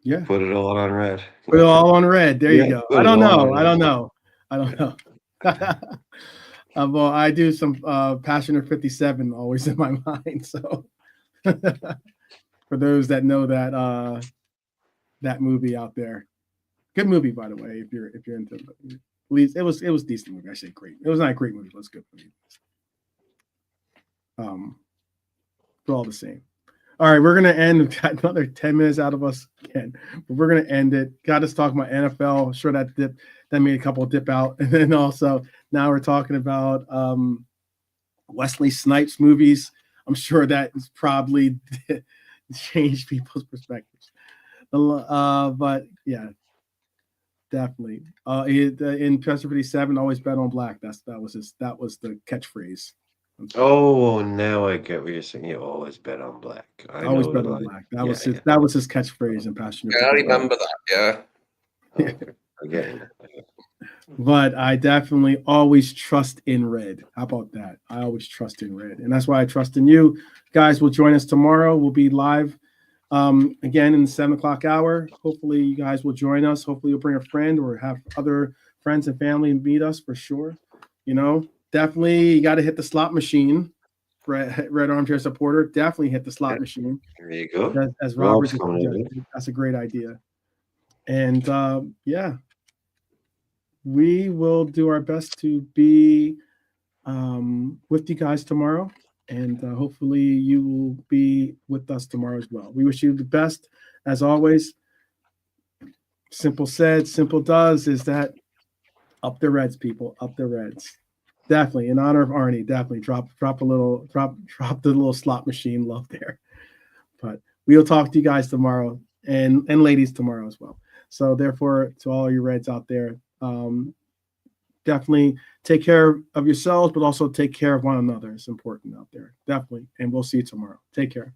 yeah, Put it all on red. put it all on red. There you Yeah, go. put I it don't all know. on I don't red. know. Well, I do some Passion 57 always in my mind. So for those that know that movie out there, good movie by the way. If you're into it, at least it was decent movie. I say great. It was not a great movie, but it's a good movie. For all the same. All right, we're gonna end. We've got another 10 minutes out of us again, but we're gonna end it. Got us talking about NFL. I'm sure that made a couple dip out, and then also now we're talking about Wesley Snipes movies. I'm sure that has probably changed people's perspectives. But yeah, definitely. In Passion 57, always bet on black. That was the catchphrase. Oh, now I get what you're saying. You always bet on black. I Always know bet the on line. black. That was his catchphrase in Passion. Yeah, I remember that. Yeah. Okay. I get it. But I definitely always trust in red. How about that? I always trust in red. And that's why I trust in you. Guys will join us tomorrow. We'll be live again in the 7:00 hour. Hopefully you guys will join us. Hopefully you'll bring a friend or have other friends and family and meet us for sure. Definitely you got to hit the slot machine. Red Armchair Supporter. Definitely hit the slot machine. There you go. As Robert Rob's coming in. suggested. That's a great idea. And yeah. We will do our best to be with you guys tomorrow, and hopefully you will be with us tomorrow as well. We wish you the best, as always. Simple said, simple does, is that up the Reds, people, up the Reds. Definitely, in honor of Arnie, definitely drop the little slot machine love there. But we'll talk to you guys tomorrow, and ladies tomorrow as well. So therefore, to all you Reds out there, definitely take care of yourselves, but also take care of one another. It's important out there. Definitely. And we'll see you tomorrow. Take care.